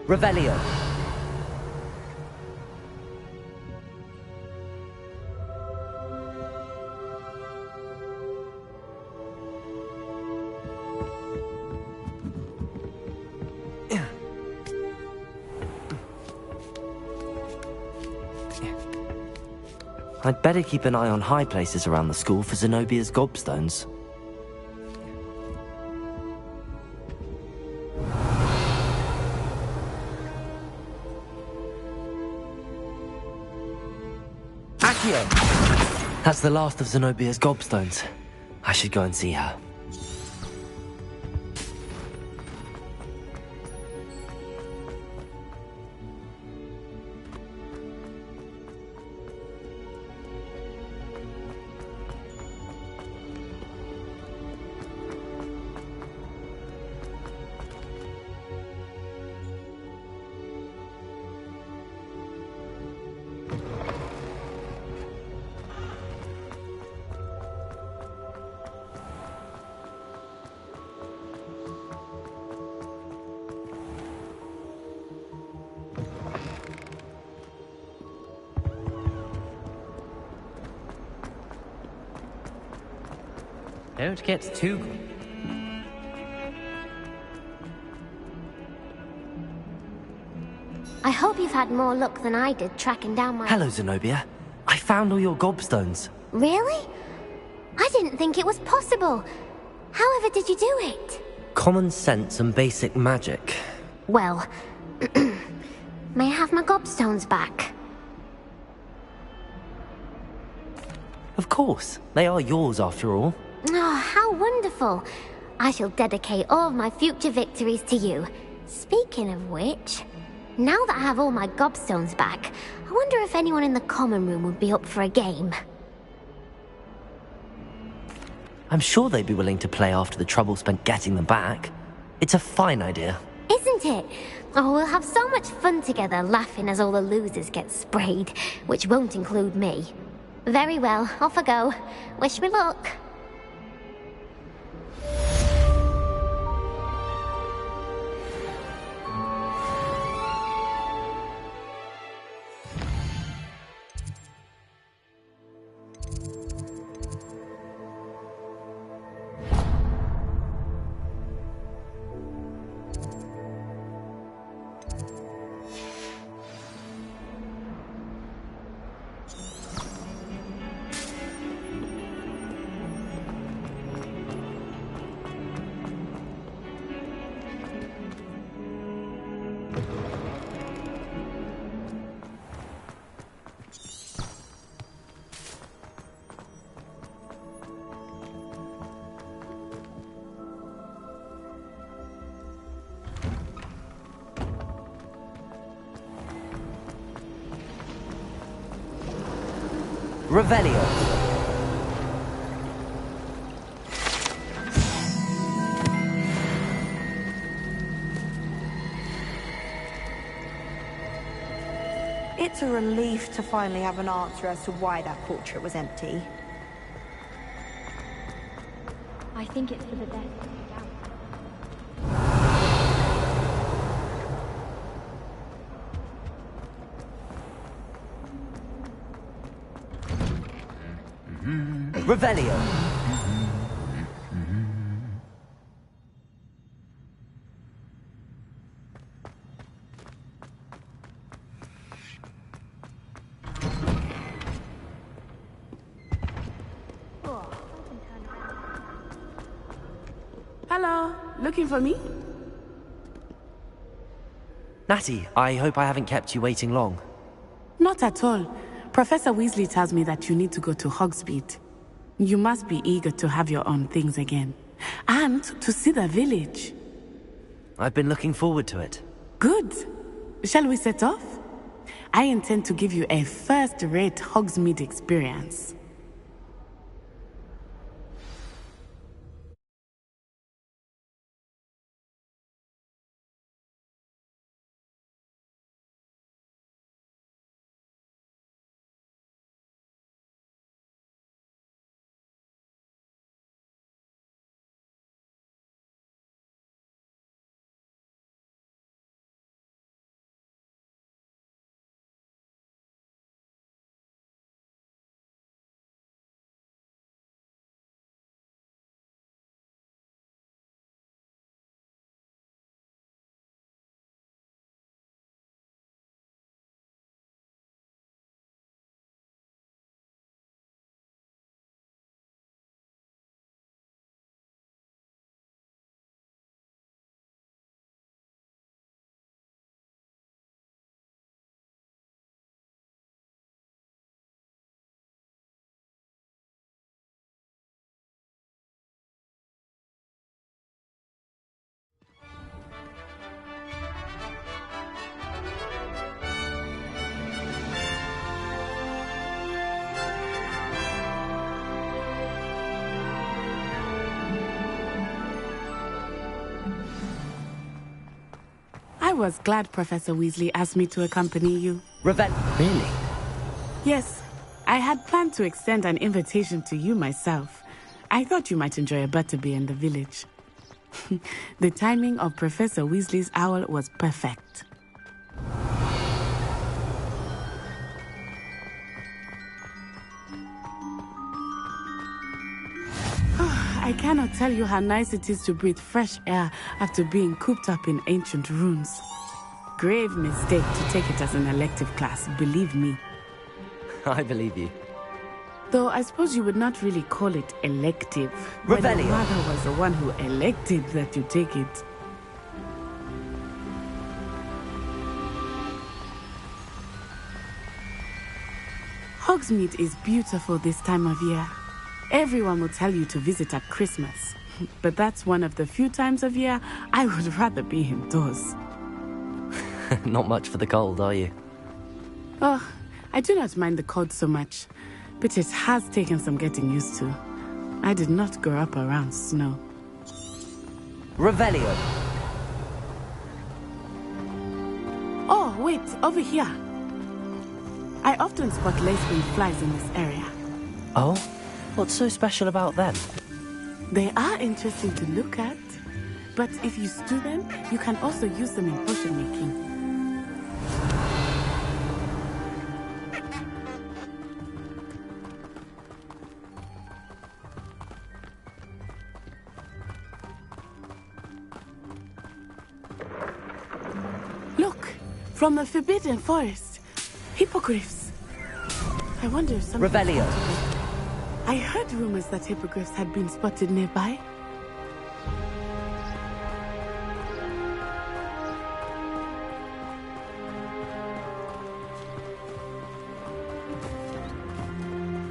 Revelio. I'd better keep an eye on high places around the school for Zenobia's gobstones. Accio! That's the last of Zenobia's gobstones. I should go and see her. Don't get too... I hope you've had more luck than I did tracking down my... Hello, Zenobia. I found all your gobstones. Really? I didn't think it was possible. However did you do it? Common sense and basic magic. Well, may I have my gobstones back? Of course. They are yours after all. Oh, how wonderful. I shall dedicate all of my future victories to you. Speaking of which, now that I have all my gobstones back, I wonder if anyone in the common room would be up for a game. I'm sure they'd be willing to play after the trouble spent getting them back. It's a fine idea. Isn't it? Oh, we'll have so much fun together laughing as all the losers get sprayed, which won't include me. Very well, off I go. Wish me luck. Revelio. It's a relief to finally have an answer as to why that portrait was empty. I think it's for the death. Revelio. Hello, looking for me? Natty, I hope I haven't kept you waiting long. Not at all. Professor Weasley tells me that you need to go to Hogsmeade. You must be eager to have your own things again. And to see the village. I've been looking forward to it. Good. Shall we set off? I intend to give you a first-rate Hogsmeade experience. I was glad Professor Weasley asked me to accompany you. Really? Yes. I had planned to extend an invitation to you myself. I thought you might enjoy a butterbeer in the village. The timing of Professor Weasley's owl was perfect. I cannot tell you how nice it is to breathe fresh air after being cooped up in ancient ruins. Grave mistake to take it as an elective class, believe me. I believe you. Though I suppose you would not really call it elective. When your mother was the one who elected that you take it. Hogsmeade is beautiful this time of year. Everyone will tell you to visit at Christmas. But that's one of the few times of year I would rather be indoors. Not much for the cold, are you? Oh, I do not mind the cold so much. But it has taken some getting used to. I did not grow up around snow. Revelio. Oh, wait, over here. I often spot lacewing flies in this area. Oh? What's so special about them? They are interesting to look at. But if you stew them, you can also use them in potion making. Look, from the Forbidden Forest. Hippogriffs. I wonder if something... Revelio. I heard rumors that hippogriffs had been spotted nearby.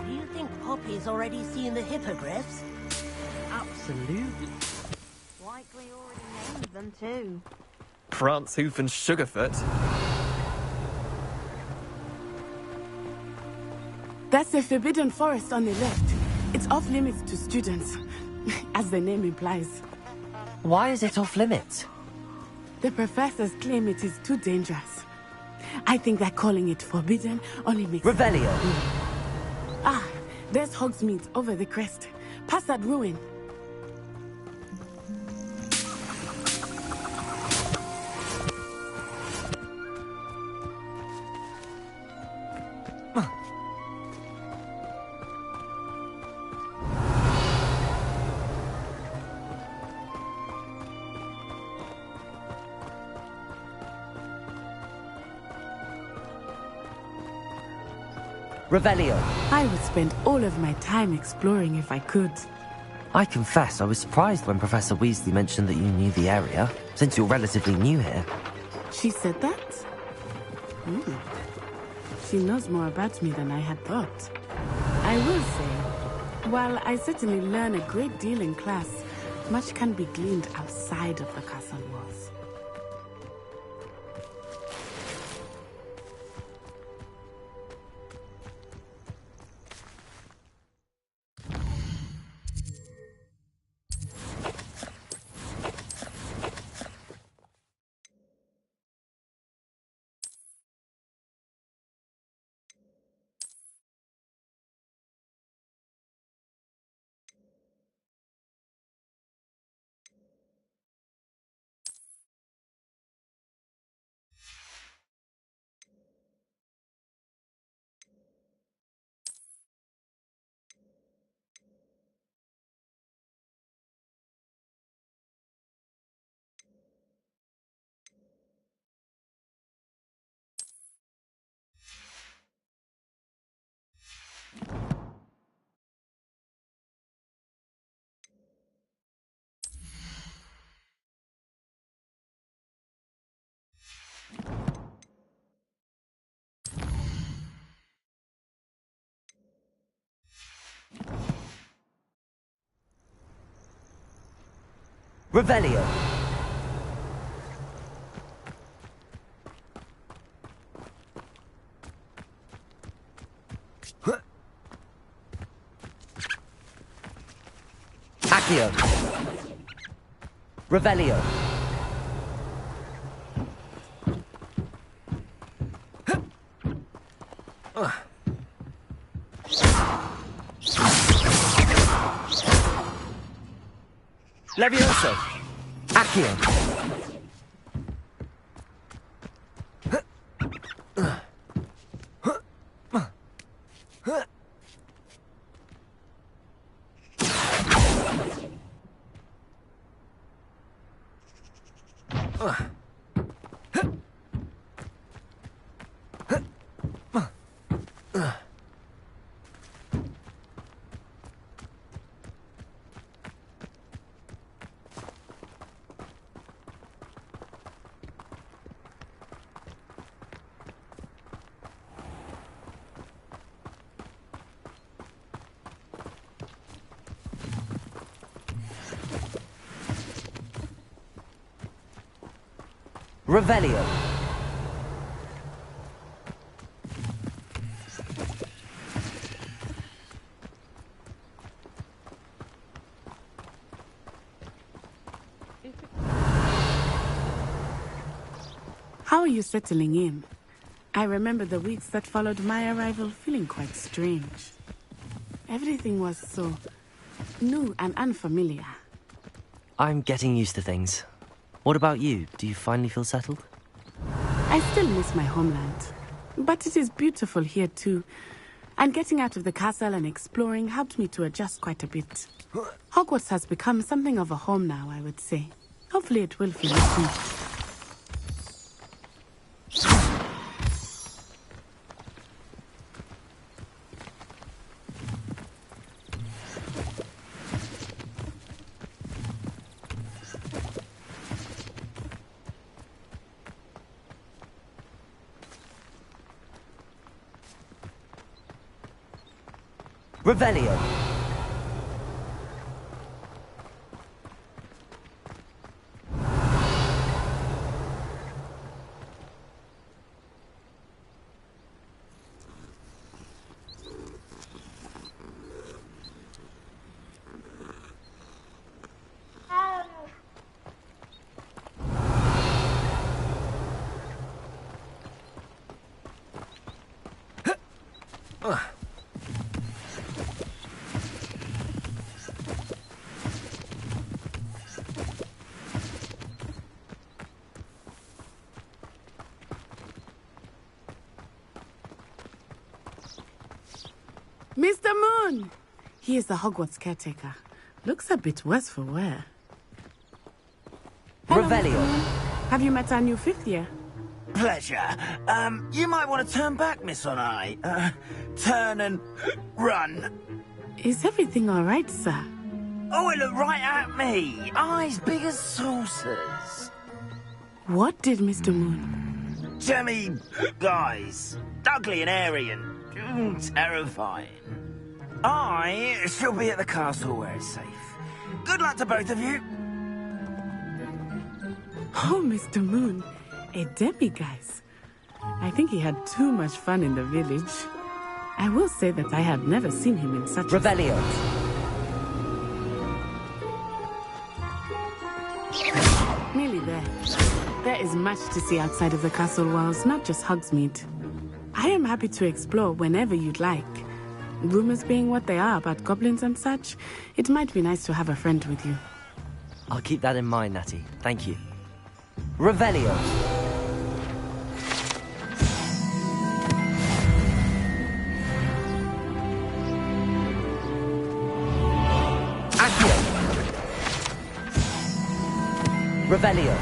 Do you think Poppy's already seen the hippogriffs? Absolutely. Likely already named them too. Prance, Hoof and Sugarfoot. That's the forbidden forest on the left. It's off limits to students, as the name implies. Why is it off limits? The professors claim it is too dangerous. I think that calling it forbidden only makes... Revelio! Ah, there's Hogsmeade over the crest. Past that ruin. Revelio. I would spend all of my time exploring if I could. I confess I was surprised when Professor Weasley mentioned that you knew the area, since you're relatively new here. She said that? She knows more about me than I had thought. I will say, while I certainly learn a great deal in class, much can be gleaned outside of the castle walls. Revelio. Accio. Revelio. Levioso. Accio. Revelio. How are you settling in? I remember the weeks that followed my arrival feeling quite strange. Everything was so new and unfamiliar. I'm getting used to things. What about you? Do you finally feel settled? I still miss my homeland, but it is beautiful here too. And getting out of the castle and exploring helped me to adjust quite a bit. Hogwarts has become something of a home now, I would say. Hopefully it will for you too. Revelio. Moon! He is the Hogwarts caretaker. Looks a bit worse for wear. Revelio. Have you met our new 5th year? Pleasure. You might want to turn back, Miss Onai. Turn and run. Is everything all right, sir? Oh, it looked right at me. Eyes big as saucers. What did Mr. Moon? Jemmy guys. Ugly and airy and terrifying. I shall be at the castle where it's safe. Good luck to both of you. Oh, Mr. Moon. A demiguise. I think he had too much fun in the village. I will say that I have never seen him in such Revelio. Nearly there. There is much to see outside of the castle walls, not just Hogsmeade. I am happy to explore whenever you'd like. Rumors being what they are about goblins and such, it might be nice to have a friend with you. I'll keep that in mind, Natty. Thank you. Revelio. Accio. Revelio.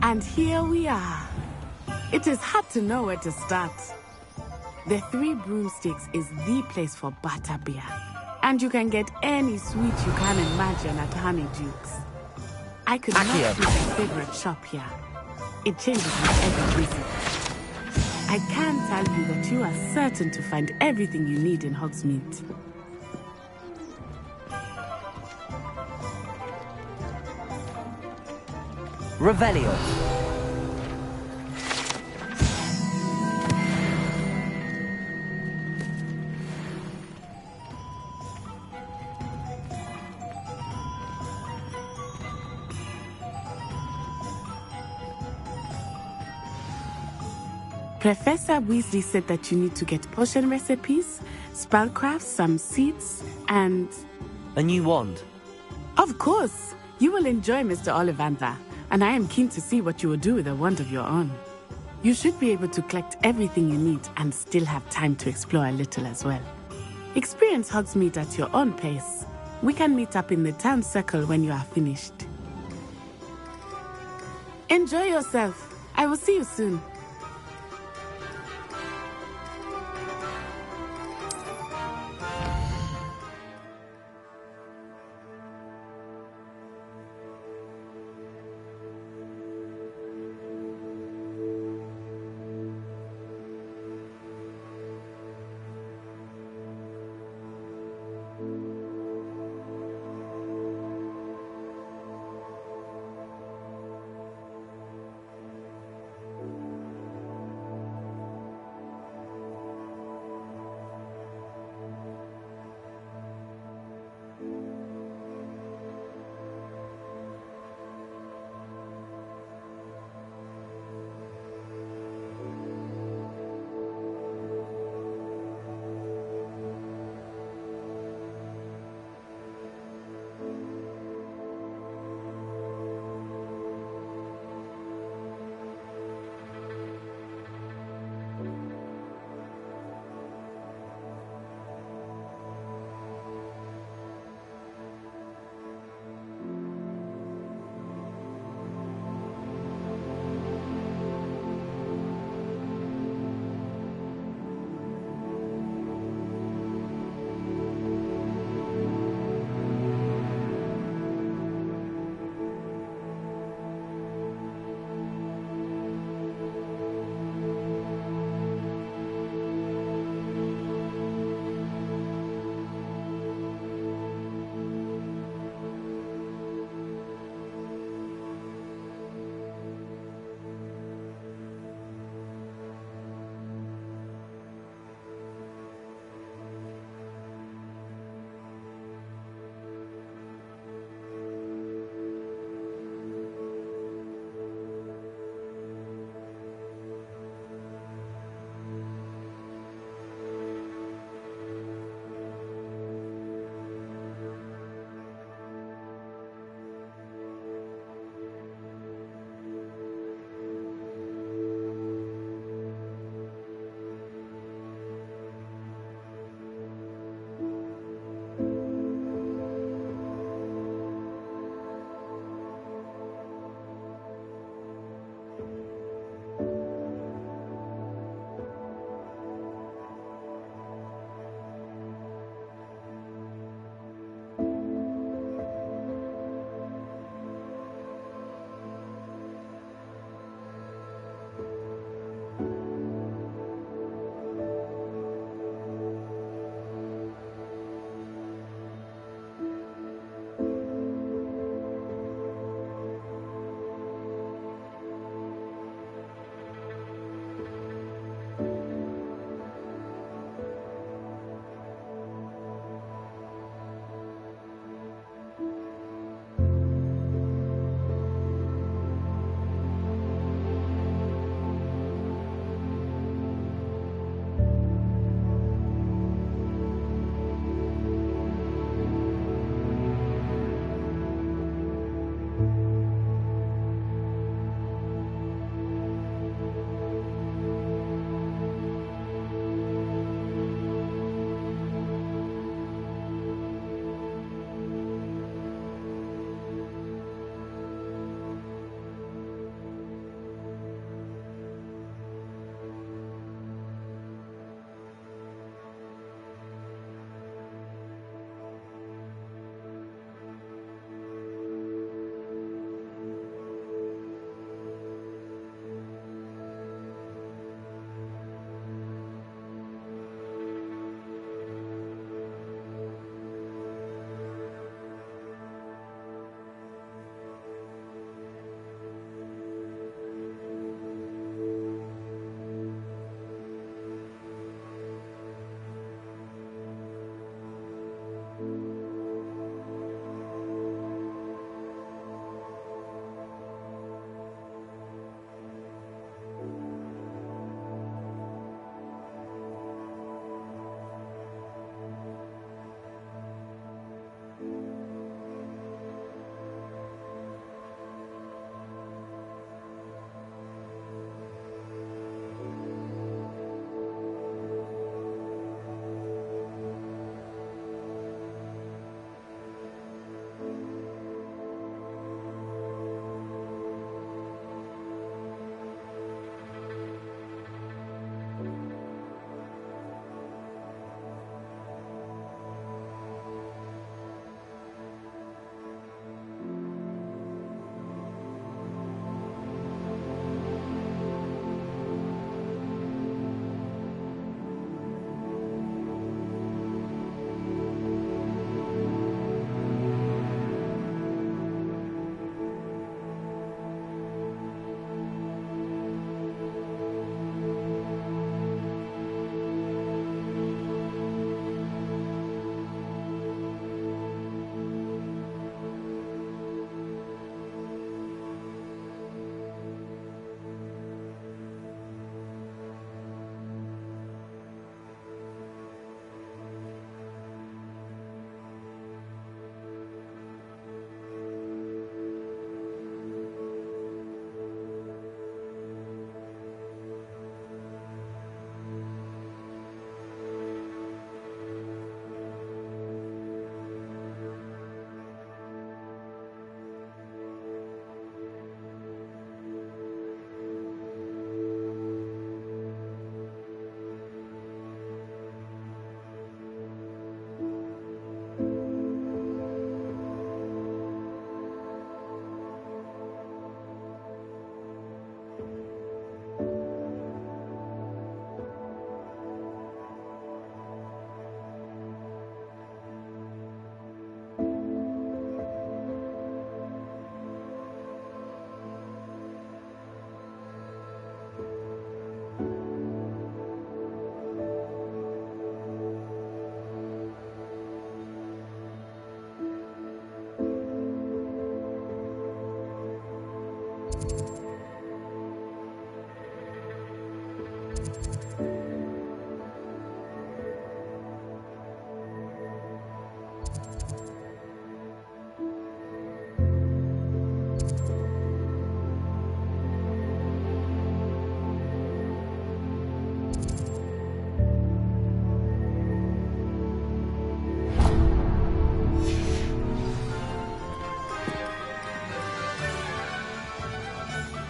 And here we are. It is hard to know where to start. The Three Broomsticks is the place for butterbeer. And you can get any sweet you can imagine at Honeydukes. I could not choose a favorite shop here. It changes with every visit. I can tell you that you are certain to find everything you need in Hogsmeade. Revelio. Professor Weasley said that you need to get potion recipes, spellcraft, some seeds, and... A new wand. Of course! You will enjoy Mr. Ollivander, and I am keen to see what you will do with a wand of your own. You should be able to collect everything you need and still have time to explore a little as well. Experience Hogsmeade at your own pace. We can meet up in the town circle when you are finished. Enjoy yourself. I will see you soon.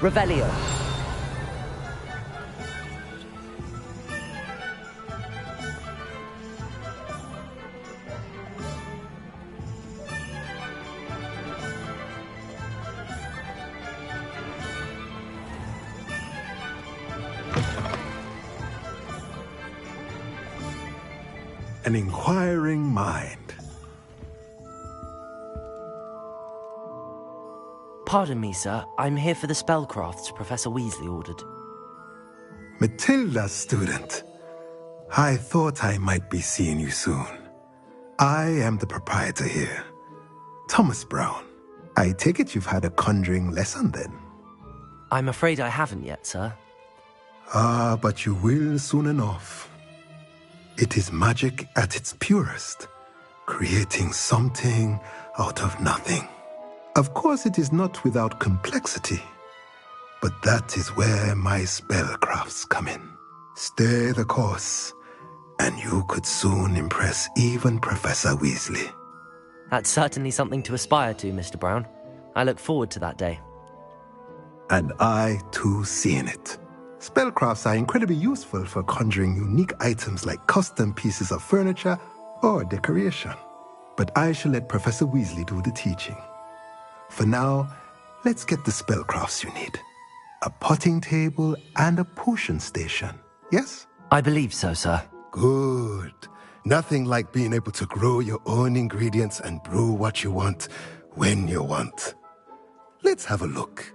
Revelio. An inquiring mind. Pardon me, sir. I'm here for the spellcrafts Professor Weasley ordered. Matilda's student. I thought I might be seeing you soon. I am the proprietor here, Thomas Brown. I take it you've had a conjuring lesson then? I'm afraid I haven't yet, sir. Ah, but you will soon enough. It is magic at its purest, creating something out of nothing. Of course, it is not without complexity, but that is where my spellcrafts come in. Stay the course, and you could soon impress even Professor Weasley. That's certainly something to aspire to, Mr. Brown. I look forward to that day. And I, too, seeing it. Spellcrafts are incredibly useful for conjuring unique items like custom pieces of furniture or decoration. But I shall let Professor Weasley do the teaching. For now, let's get the spellcrafts you need. A potting table and a potion station, yes? I believe so, sir. Good. Nothing like being able to grow your own ingredients and brew what you want when you want. Let's have a look.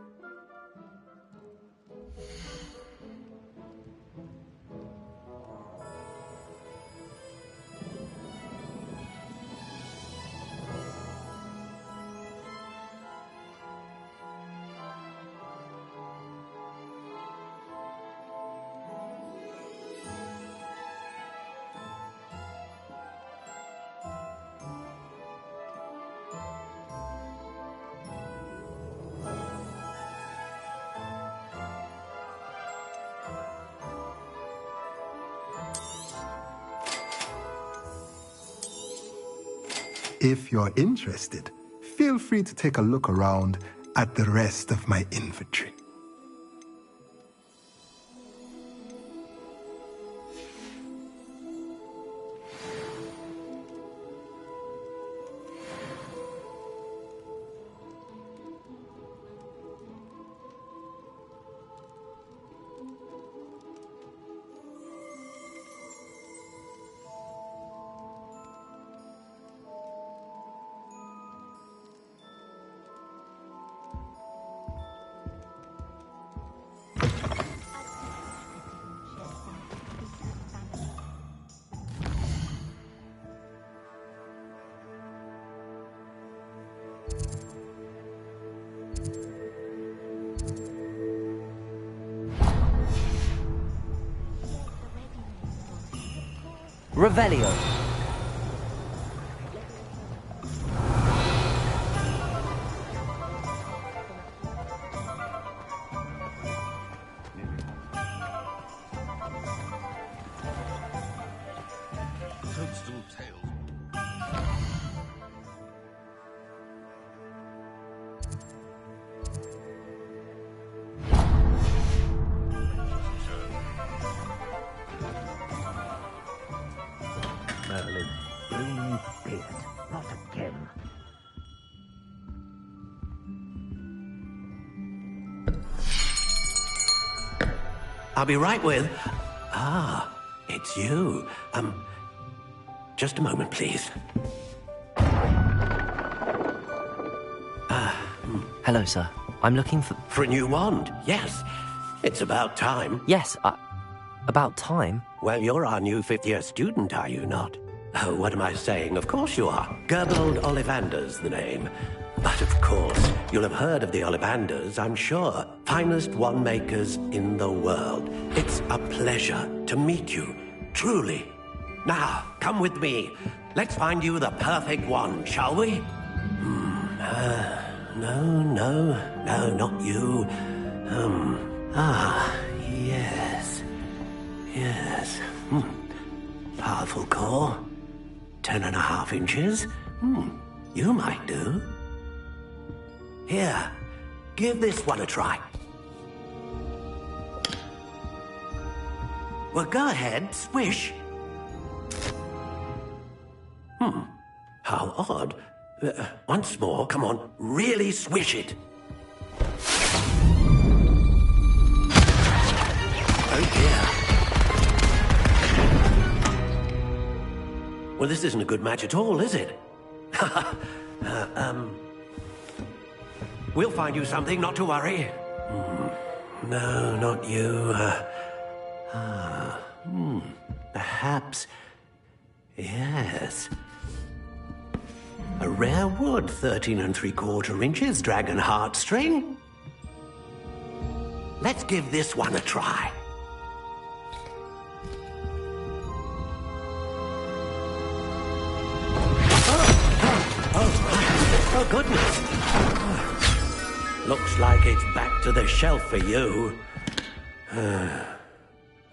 If you're interested, feel free to take a look around at the rest of my inventory. Revelio. Toadstool tail. Merlin, bring beard, not again. I'll be right with... Ah, it's you. Just a moment, please. Hello, sir. I'm looking for... For a new wand, yes. It's about time. Yes, about time? Well, you're our new fifth-year student, are you not? Oh, what am I saying? Of course you are. Gerbold Ollivander's the name. But of course, you'll have heard of the Ollivanders, I'm sure. Finest wand makers in the world. It's a pleasure to meet you, truly. Now, come with me. Let's find you the perfect wand, shall we? No, not you. Yes. Powerful core. 10.5 inches. You might do. Here, give this one a try. Well, go ahead, swish. How odd. Once more, come on, really swish it. Oh dear. Well, this isn't a good match at all, is it? We'll find you something, not to worry. No, not you. Perhaps... Yes. A rare wood, 13 3/4 inches, dragon heartstring. Let's give this one a try. Oh, goodness. Looks like it's back to the shelf for you.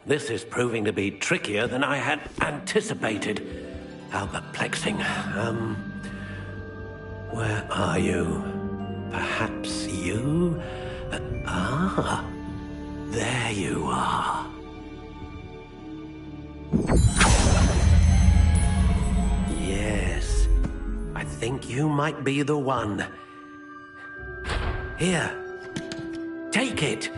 This is proving to be trickier than I had anticipated. How perplexing. Where are you? Perhaps you? There you are. Yes, I think you might be the one. Here, take it.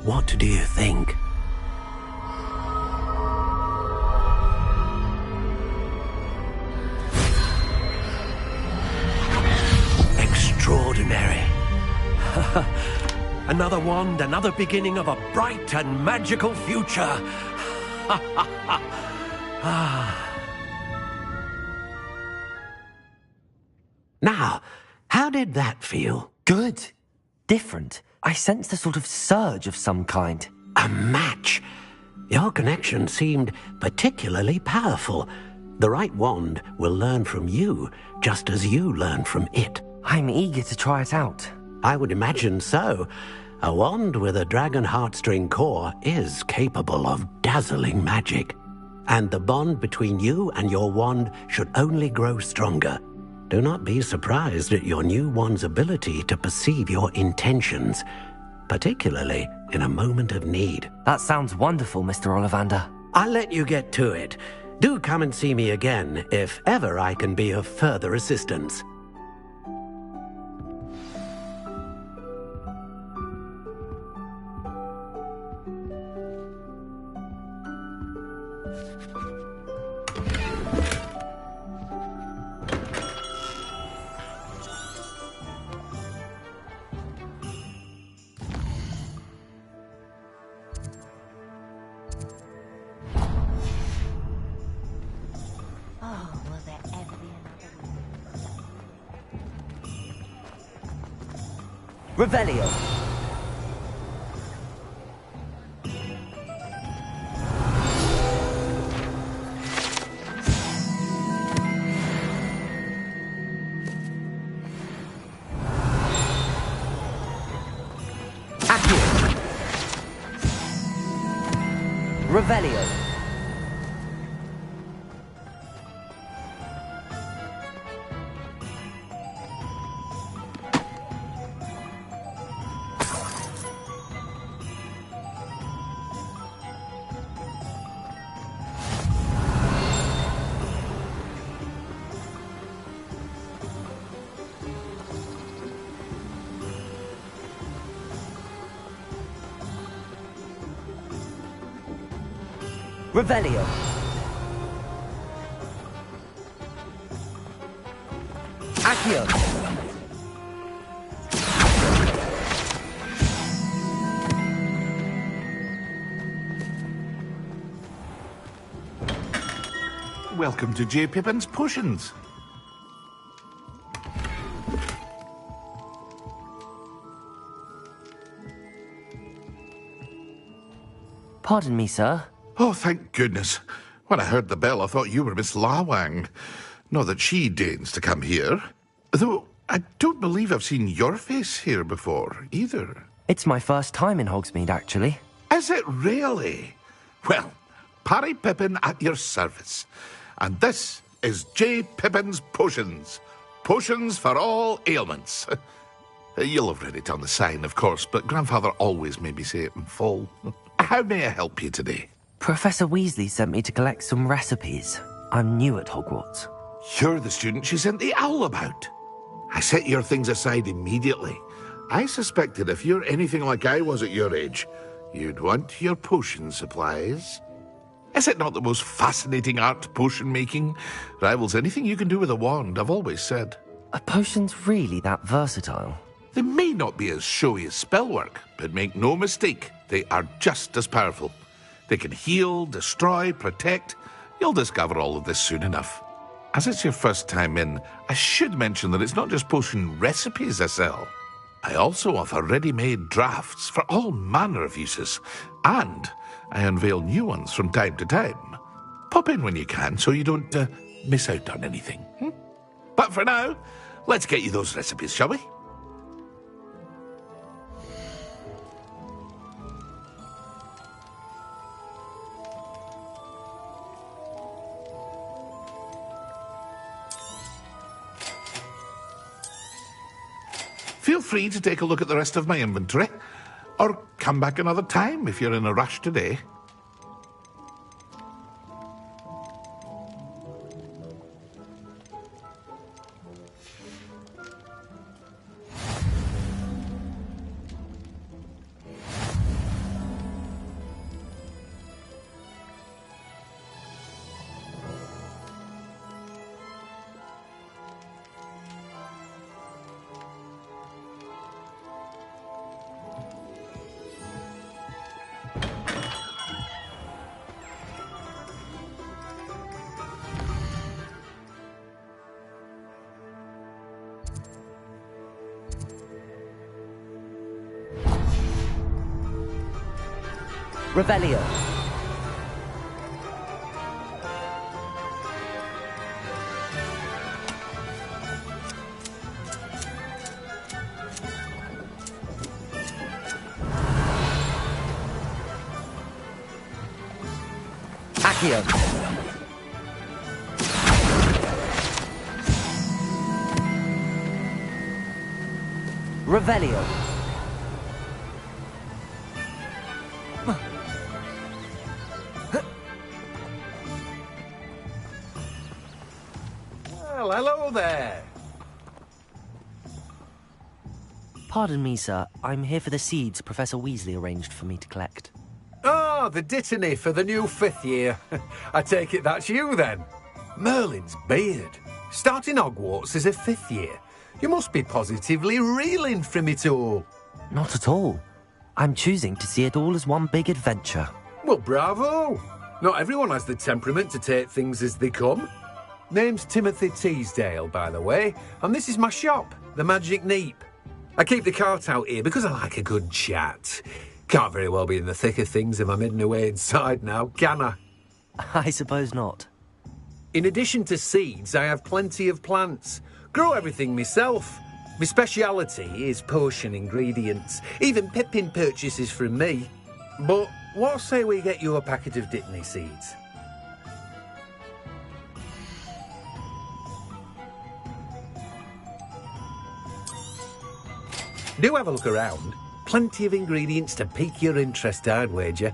What do you think? Extraordinary. Another wand, another beginning of a bright and magical future. Now, how did that feel? Good. Different. I sensed a sort of surge of some kind. A match. Your connection seemed particularly powerful. The right wand will learn from you, just as you learn from it. I'm eager to try it out. I would imagine so. A wand with a dragon heartstring core is capable of dazzling magic. And the bond between you and your wand should only grow stronger. Do not be surprised at your new wand's ability to perceive your intentions, particularly in a moment of need. That sounds wonderful, Mr. Ollivander. I'll let you get to it. Do come and see me again if ever I can be of further assistance. Revelio. Accio. Revelio. Revelio. Accio. Welcome to J. Pippin's Potions. Pardon me, sir. Oh, thank goodness. When I heard the bell, I thought you were Miss Lawang. Not that she deigns to come here. Though, I don't believe I've seen your face here before, either. It's my first time in Hogsmeade, actually. Is it really? Well, Parry Pippin at your service. And this is J. Pippin's Potions. Potions for all ailments. You'll have read it on the sign, of course, but Grandfather always made me say it in full. How may I help you today? Professor Weasley sent me to collect some recipes. I'm new at Hogwarts. You're the student she sent the owl about. I set your things aside immediately. I suspected if you're anything like I was at your age, you'd want your potion supplies. Is it not the most fascinating art, potion making? Rivals anything you can do with a wand, I've always said. Are potions really that versatile? They may not be as showy as spellwork, but make no mistake, they are just as powerful. They can heal, destroy, protect. You'll discover all of this soon enough. As it's your first time in, I should mention that it's not just potion recipes I sell. I also offer ready-made drafts for all manner of uses, and I unveil new ones from time to time. Pop in when you can so you don't miss out on anything. But for now, let's get you those recipes, shall we? Feel free to take a look at the rest of my inventory, or come back another time if you're in a rush today. Revelio. Accio. Revelio. Well, hello there. Pardon me, sir. I'm here for the seeds Professor Weasley arranged for me to collect. Ah, the dittany for the new 5th year. I take it that's you, then. Merlin's beard. Starting Hogwarts as a 5th year. You must be positively reeling from it all. Not at all. I'm choosing to see it all as one big adventure. Well, bravo. Not everyone has the temperament to take things as they come. Name's Timothy Teasdale, by the way, and this is my shop, the Magic Neep. I keep the cart out here because I like a good chat. Can't very well be in the thick of things if I'm hidden away inside now, can I? I suppose not. In addition to seeds, I have plenty of plants. Grow everything myself. My speciality is potion ingredients. Even Pippin purchases from me. But what say we get you a packet of Dittany seeds? Do have a look around. Plenty of ingredients to pique your interest, I'd wager.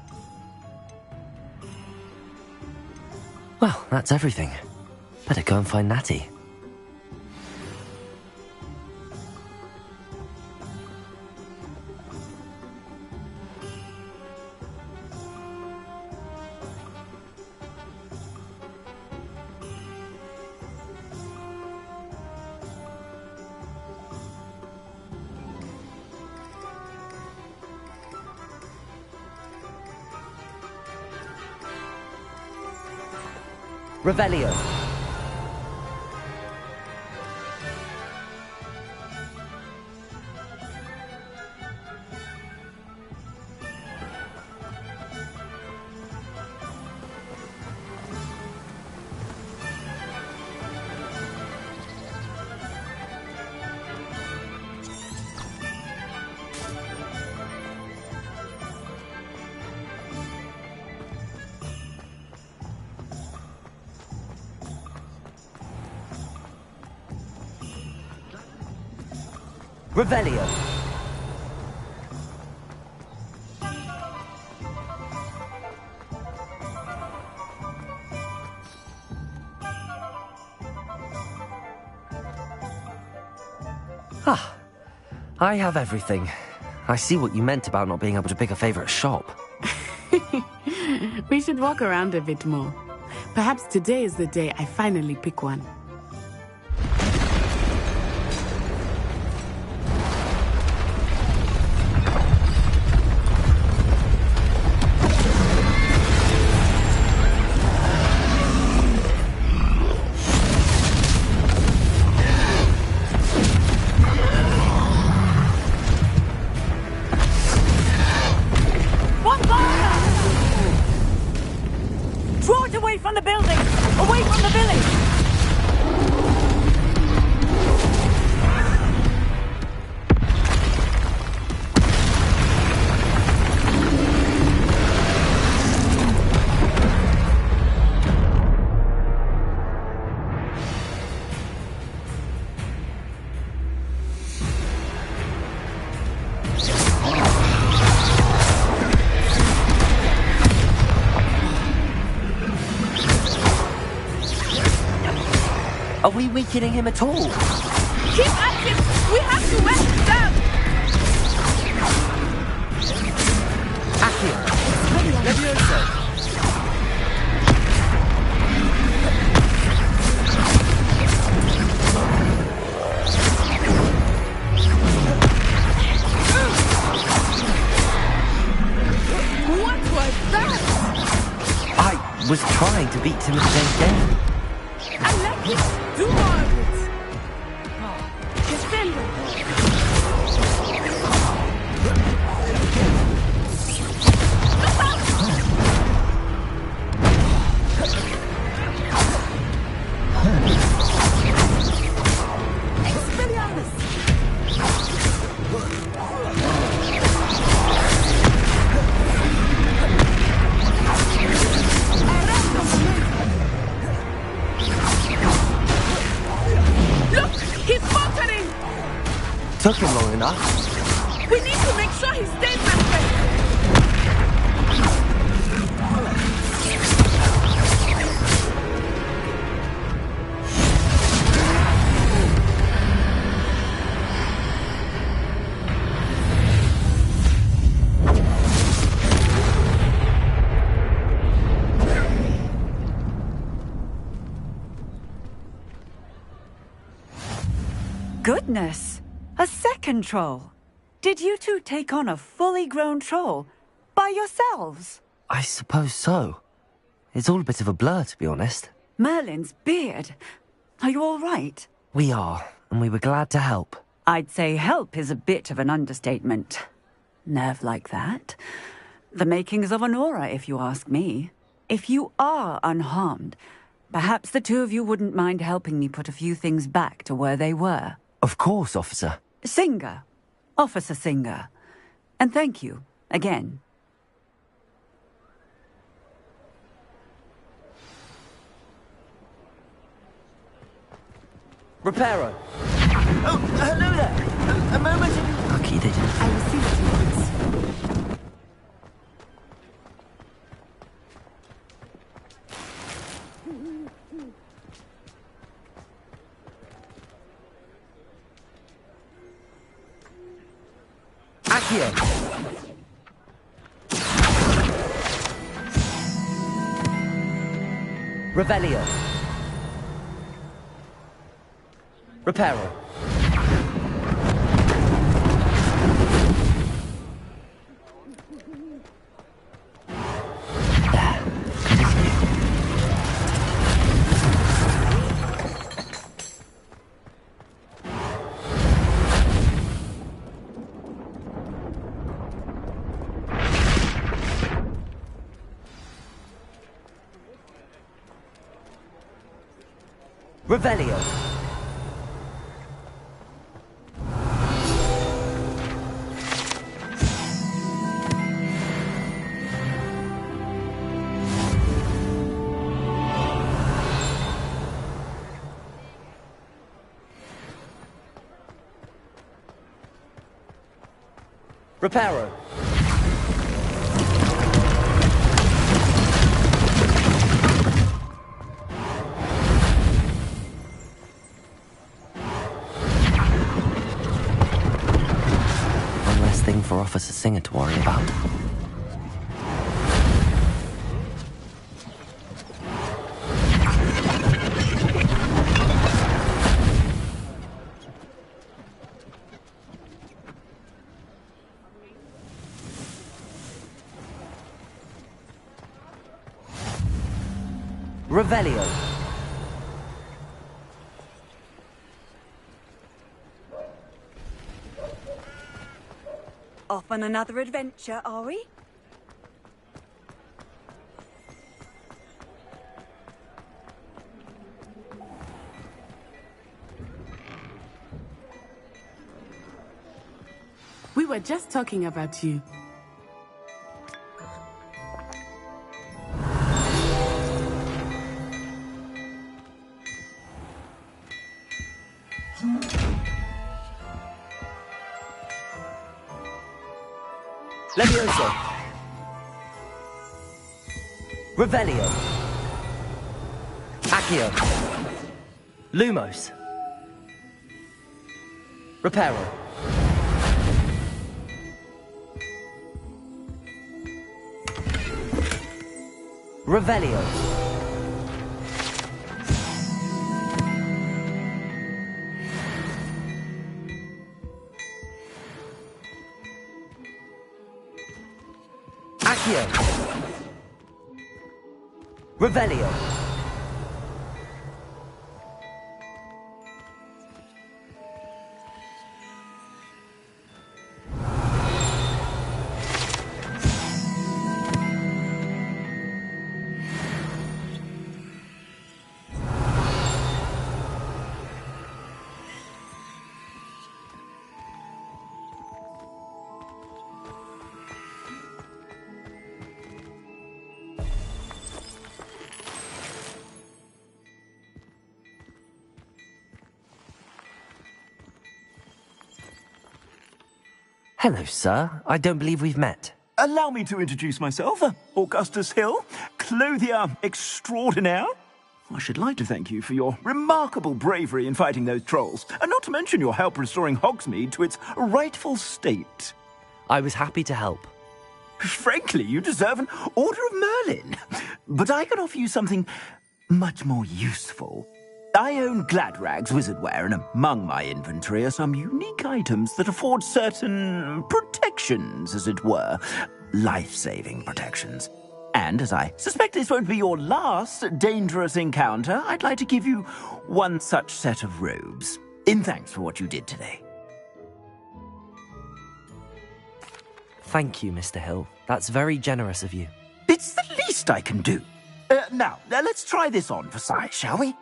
Well, that's everything. Better go and find Natty. Revelio. Revelio. Ah, I have everything. I see what you meant about not being able to pick a favorite shop. We should walk around a bit more. Perhaps today is the day I finally pick one. Draw it away from the building! Away from the village! Are we weakening him at all? Keep active! We have to wear him down! Accio! Levioso! What was that? I was trying to beat Timothy's game. I like it! Do more of it! Defend Took him long enough. We need to make sure he stays that way! Goodness! A second troll! Did you two take on a fully grown troll? By yourselves? I suppose so. It's all a bit of a blur, to be honest. Merlin's beard. Are you all right? We are, and we were glad to help. I'd say help is a bit of an understatement. Nerve like that. The makings of an aura, if you ask me. If you are unharmed, perhaps the two of you wouldn't mind helping me put a few things back to where they were. Of course, officer. Singer. Officer Singer. And thank you, again. Reparo. Oh, hello there. A moment. Lucky they didn't. I will see what he wants. Accio! Revelio. Reparo. Revelio. Reparo. One less thing for Officer Singer to worry about. Revelio. Off on another adventure, are we? We were just talking about you. Levioso. Revelio. Accio. Lumos. Reparo. Revelio. Accio. Revelio. Hello, sir. I don't believe we've met. Allow me to introduce myself. Augustus Hill, clothier extraordinaire. I should like to thank you for your remarkable bravery in fighting those trolls, and not to mention your help restoring Hogsmeade to its rightful state. I was happy to help. Frankly, you deserve an Order of Merlin. But I can offer you something much more useful. I own Gladrag's wizardware, and among my inventory are some unique items that afford certain protections, as it were. Life-saving protections. And as I suspect this won't be your last dangerous encounter, I'd like to give you one such set of robes, in thanks for what you did today. Thank you, Mr. Hill. That's very generous of you. It's the least I can do. Now, let's try this on for size, shall we?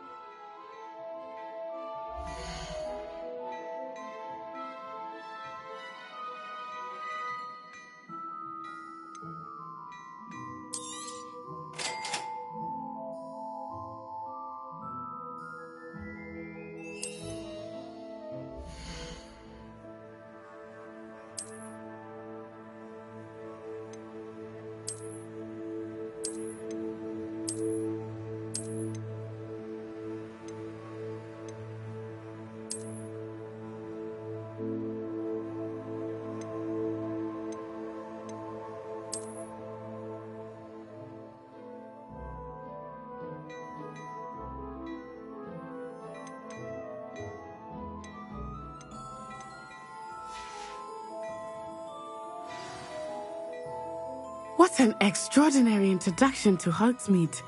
What an extraordinary introduction to Hogsmeade.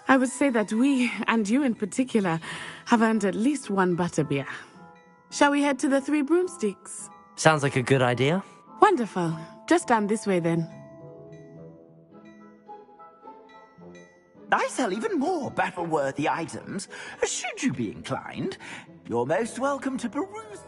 I would say that we, and you in particular, have earned at least one butterbeer. Shall we head to the Three Broomsticks? Sounds like a good idea. Wonderful. Just down this way then. I sell even more battle-worthy items. Should you be inclined, you're most welcome to peruse.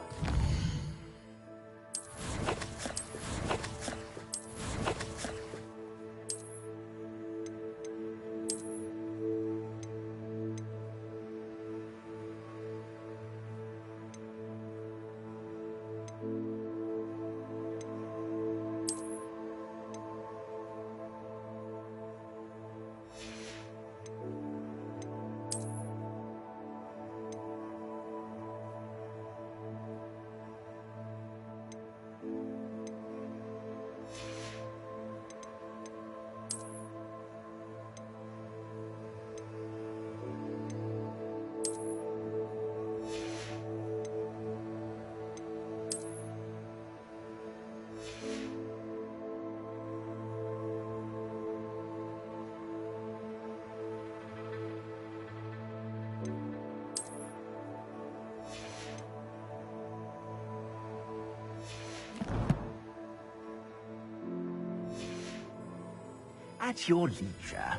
at your leisure.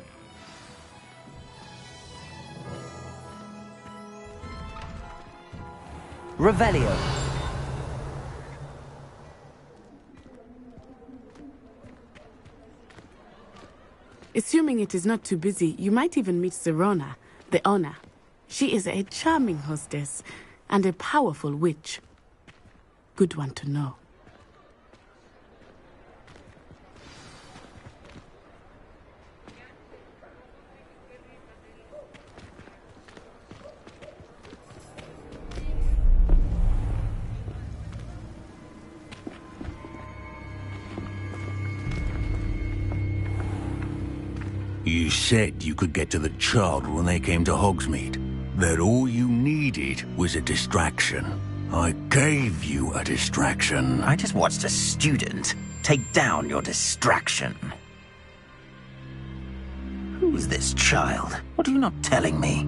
Revelio. Assuming it is not too busy, you might even meet Sirona, the owner. She is a charming hostess and a powerful witch. Good one to know. You said you could get to the child when they came to Hogsmeade. That all you needed was a distraction. I gave you a distraction. I just watched a student take down your distraction. Who's this child? What are you not telling me?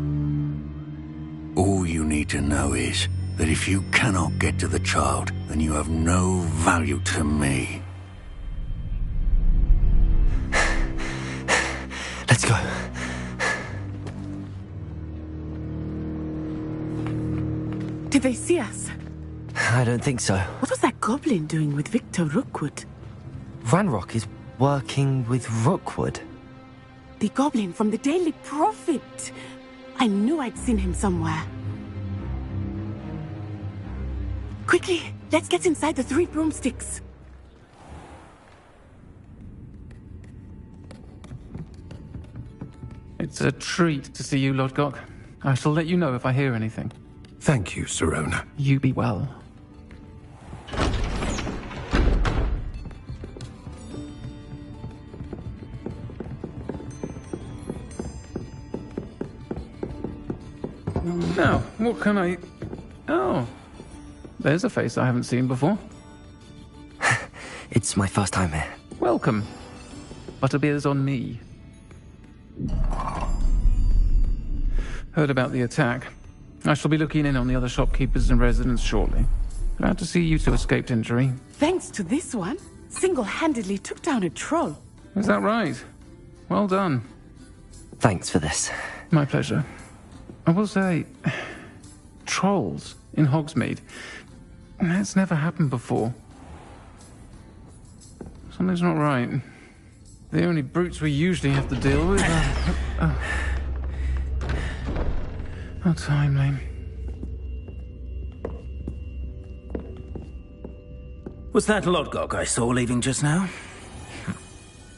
All you need to know is that if you cannot get to the child, then you have no value to me. Let's go. Did they see us? I don't think so. What was that goblin doing with Victor Rookwood? Ranrock is working with Rookwood. The goblin from the Daily Prophet. I knew I'd seen him somewhere. Quickly, let's get inside the 3 broomsticks. It's a treat to see you, Lodgok. I shall let you know if I hear anything. Thank you, Sirona. You be well. Now, what can I... Oh, there's a face I haven't seen before. It's my first time here. Welcome. Butterbeer's on me. Heard about the attack. I shall be looking in on the other shopkeepers and residents shortly. Glad to see you two escaped injury. Thanks to this one, single-handedly took down a troll. Is that right? Well done. Thanks for this. My pleasure. I will say, trolls in Hogsmeade. That's never happened before. Something's not right. The only brutes we usually have to deal with are... How timely. Was that Lodgok I saw leaving just now?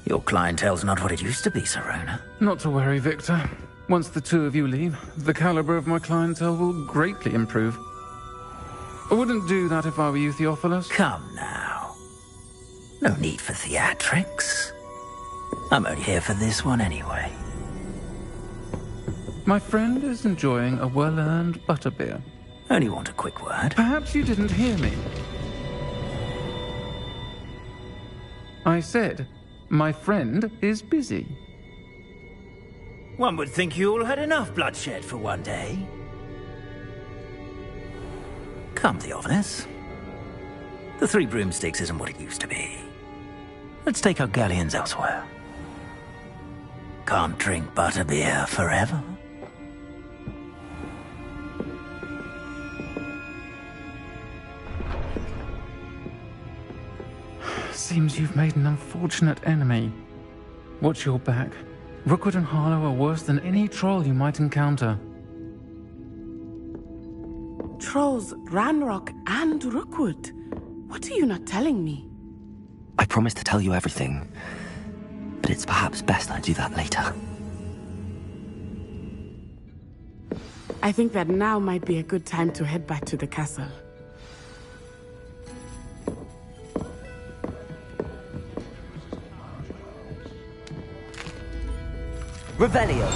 Your clientele's not what it used to be, Sirona. Not to worry, Victor. Once the two of you leave, the caliber of my clientele will greatly improve. I wouldn't do that if I were you, Theophilus. Come now. No need for theatrics. I'm only here for this one anyway. My friend is enjoying a well-earned butterbeer. Only want a quick word. Perhaps you didn't hear me. I said, my friend is busy. One would think you all had enough bloodshed for one day. Come, Theophilus. The 3 broomsticks isn't what it used to be. Let's take our galleons elsewhere. Can't drink butterbeer forever. Seems you've made an unfortunate enemy. Watch your back. Rookwood and Harlow are worse than any troll you might encounter. Trolls, Ranrock, and Rookwood. What are you not telling me? I promised to tell you everything, but it's perhaps best I do that later. I think that now might be a good time to head back to the castle. Revelio.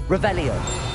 Revelio.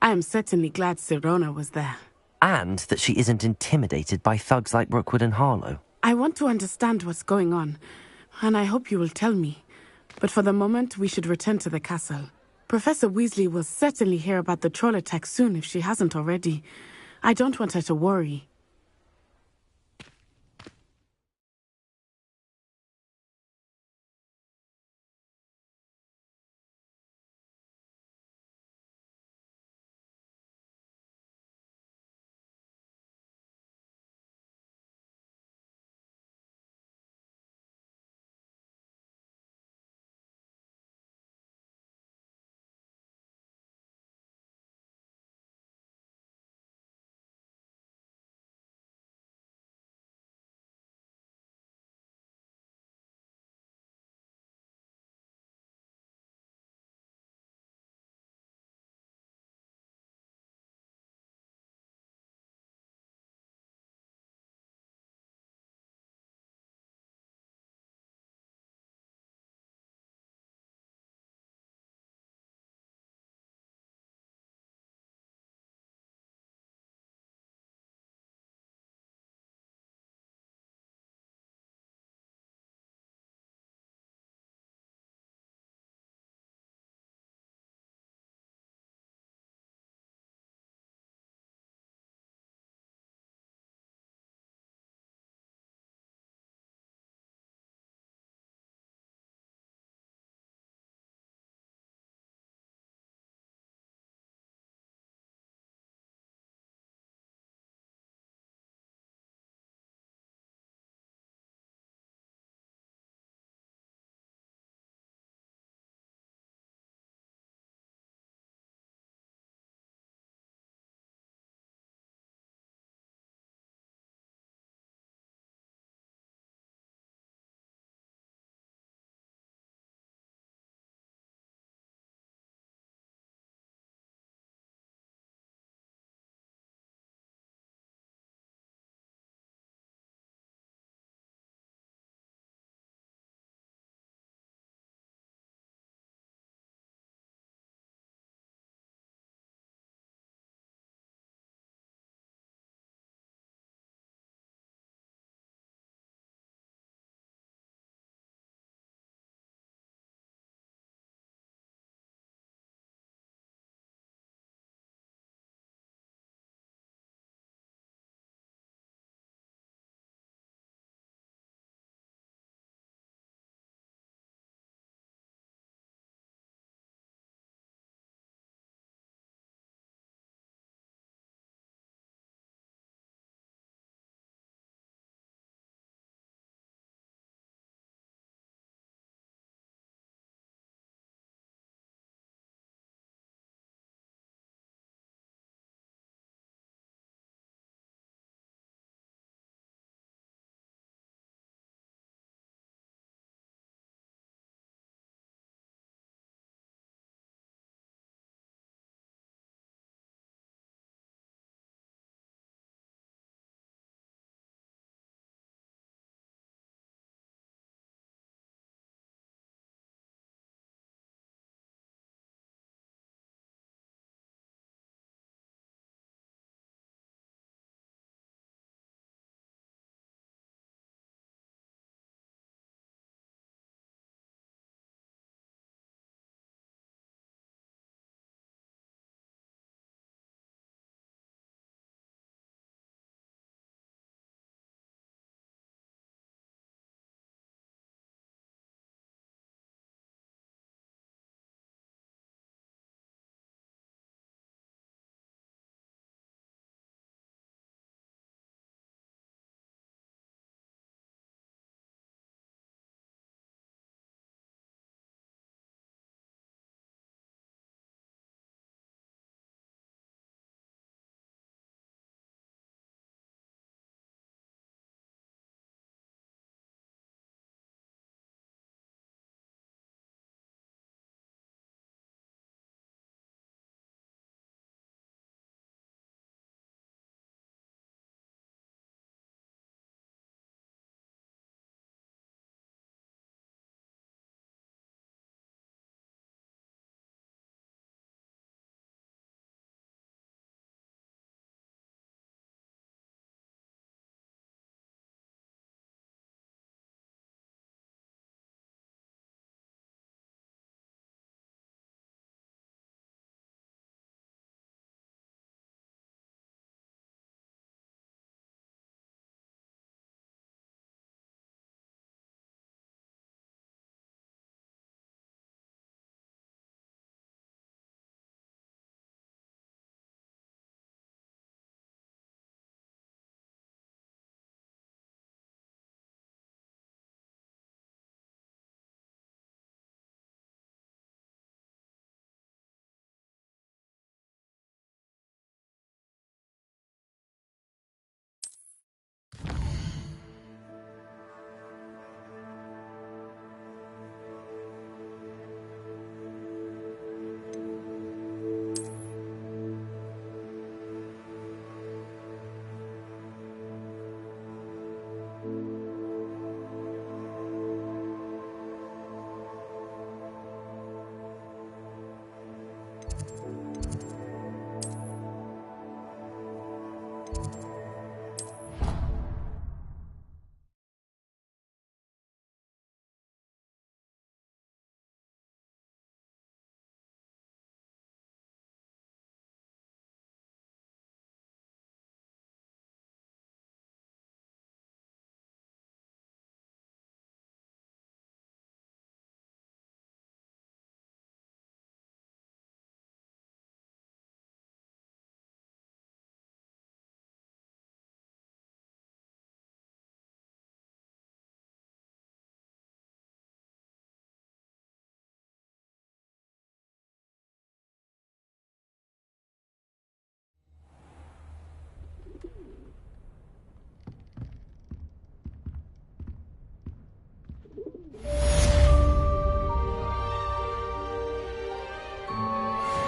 I am certainly glad Sirona was there. And that she isn't intimidated by thugs like Rookwood and Harlow. I want to understand what's going on, and I hope you will tell me. But for the moment, we should return to the castle. Professor Weasley will certainly hear about the troll attack soon if she hasn't already. I don't want her to worry.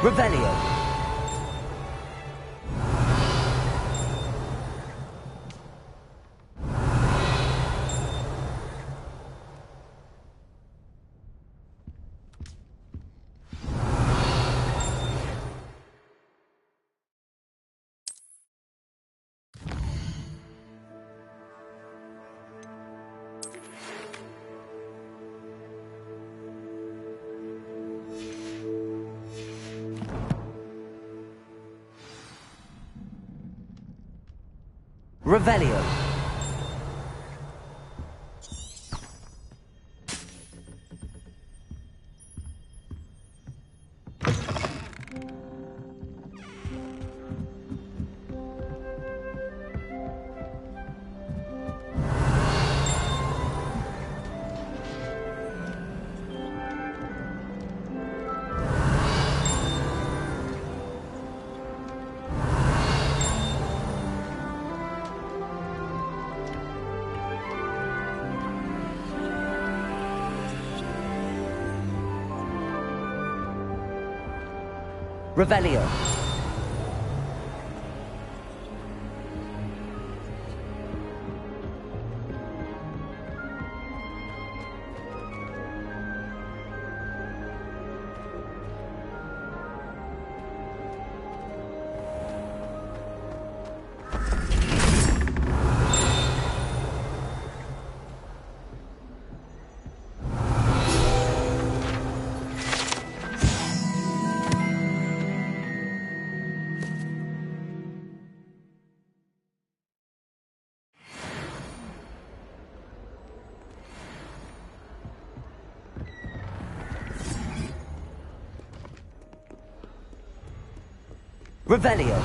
Revelio. Revelio. Revelio. Revelio.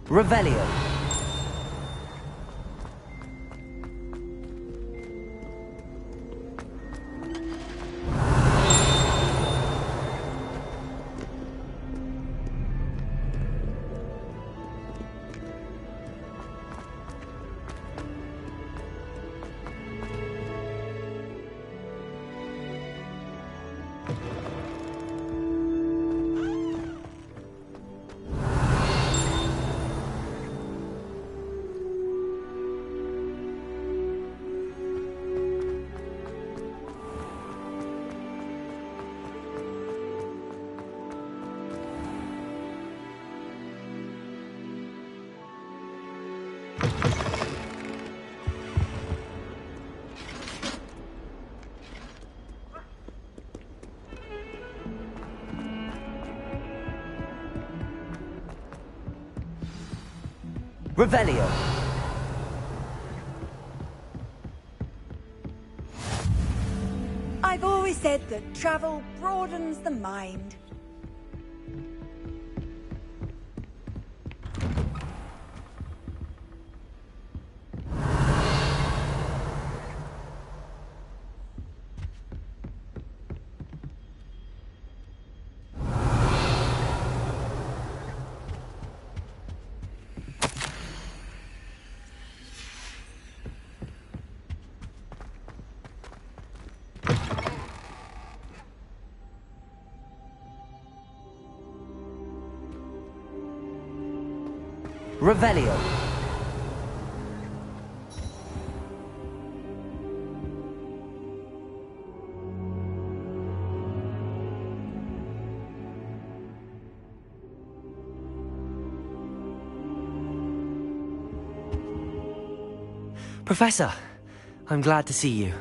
Revelio. Revelio. I've always said that travel broadens the mind. Revelio. Professor, I'm glad to see you.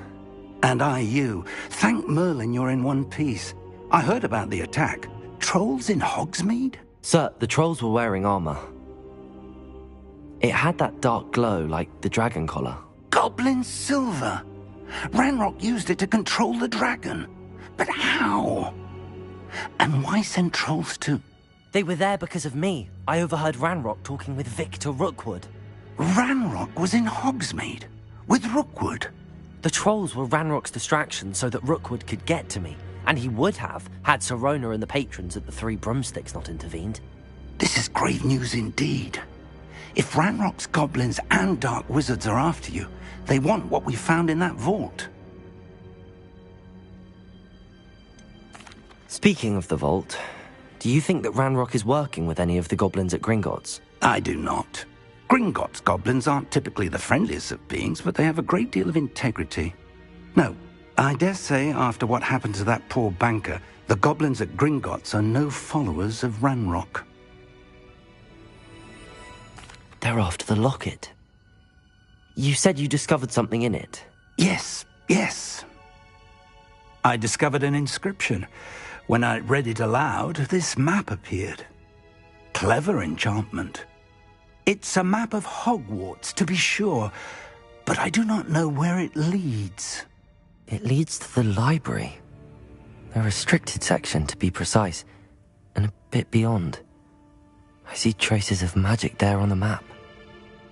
And I you. Thank Merlin you're in one piece. I heard about the attack. Trolls in Hogsmeade? Sir, the trolls were wearing armor. It had that dark glow like the dragon collar. Goblin silver! Ranrock used it to control the dragon. But how? And why send trolls to... They were there because of me. I overheard Ranrock talking with Victor Rookwood. Ranrock was in Hogsmeade? With Rookwood? The trolls were Ranrock's distraction so that Rookwood could get to me. And he would have, had Sirona and the patrons at the Three Broomsticks not intervened. This is grave news indeed. If Ranrock's goblins and dark wizards are after you, they want what we found in that vault. Speaking of the vault, do you think that Ranrock is working with any of the goblins at Gringotts? I do not. Gringotts goblins aren't typically the friendliest of beings, but they have a great deal of integrity. No, I dare say after what happened to that poor banker, the goblins at Gringotts are no followers of Ranrock. They're after the locket. You said you discovered something in it. Yes. I discovered an inscription. When I read it aloud, this map appeared. Clever enchantment. It's a map of Hogwarts, to be sure, but I do not know where it leads. It leads to the library. A restricted section, to be precise, and a bit beyond. I see traces of magic there on the map.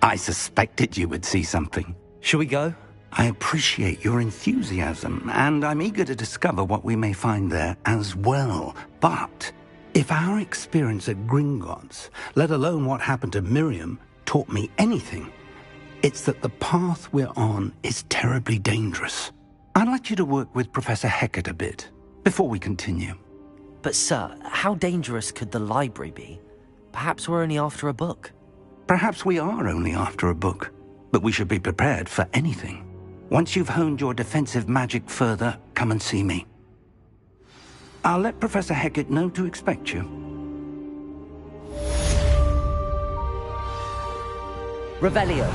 I suspected you would see something. Shall we go? I appreciate your enthusiasm, and I'm eager to discover what we may find there as well. But if our experience at Gringotts, let alone what happened to Miriam, taught me anything, it's that the path we're on is terribly dangerous. I'd like you to work with Professor Hecat a bit before we continue. But sir, how dangerous could the library be? Perhaps we're only after a book. Perhaps we are only after a book, but we should be prepared for anything. Once you've honed your defensive magic further, come and see me. I'll let Professor Hecat know to expect you. Revelio.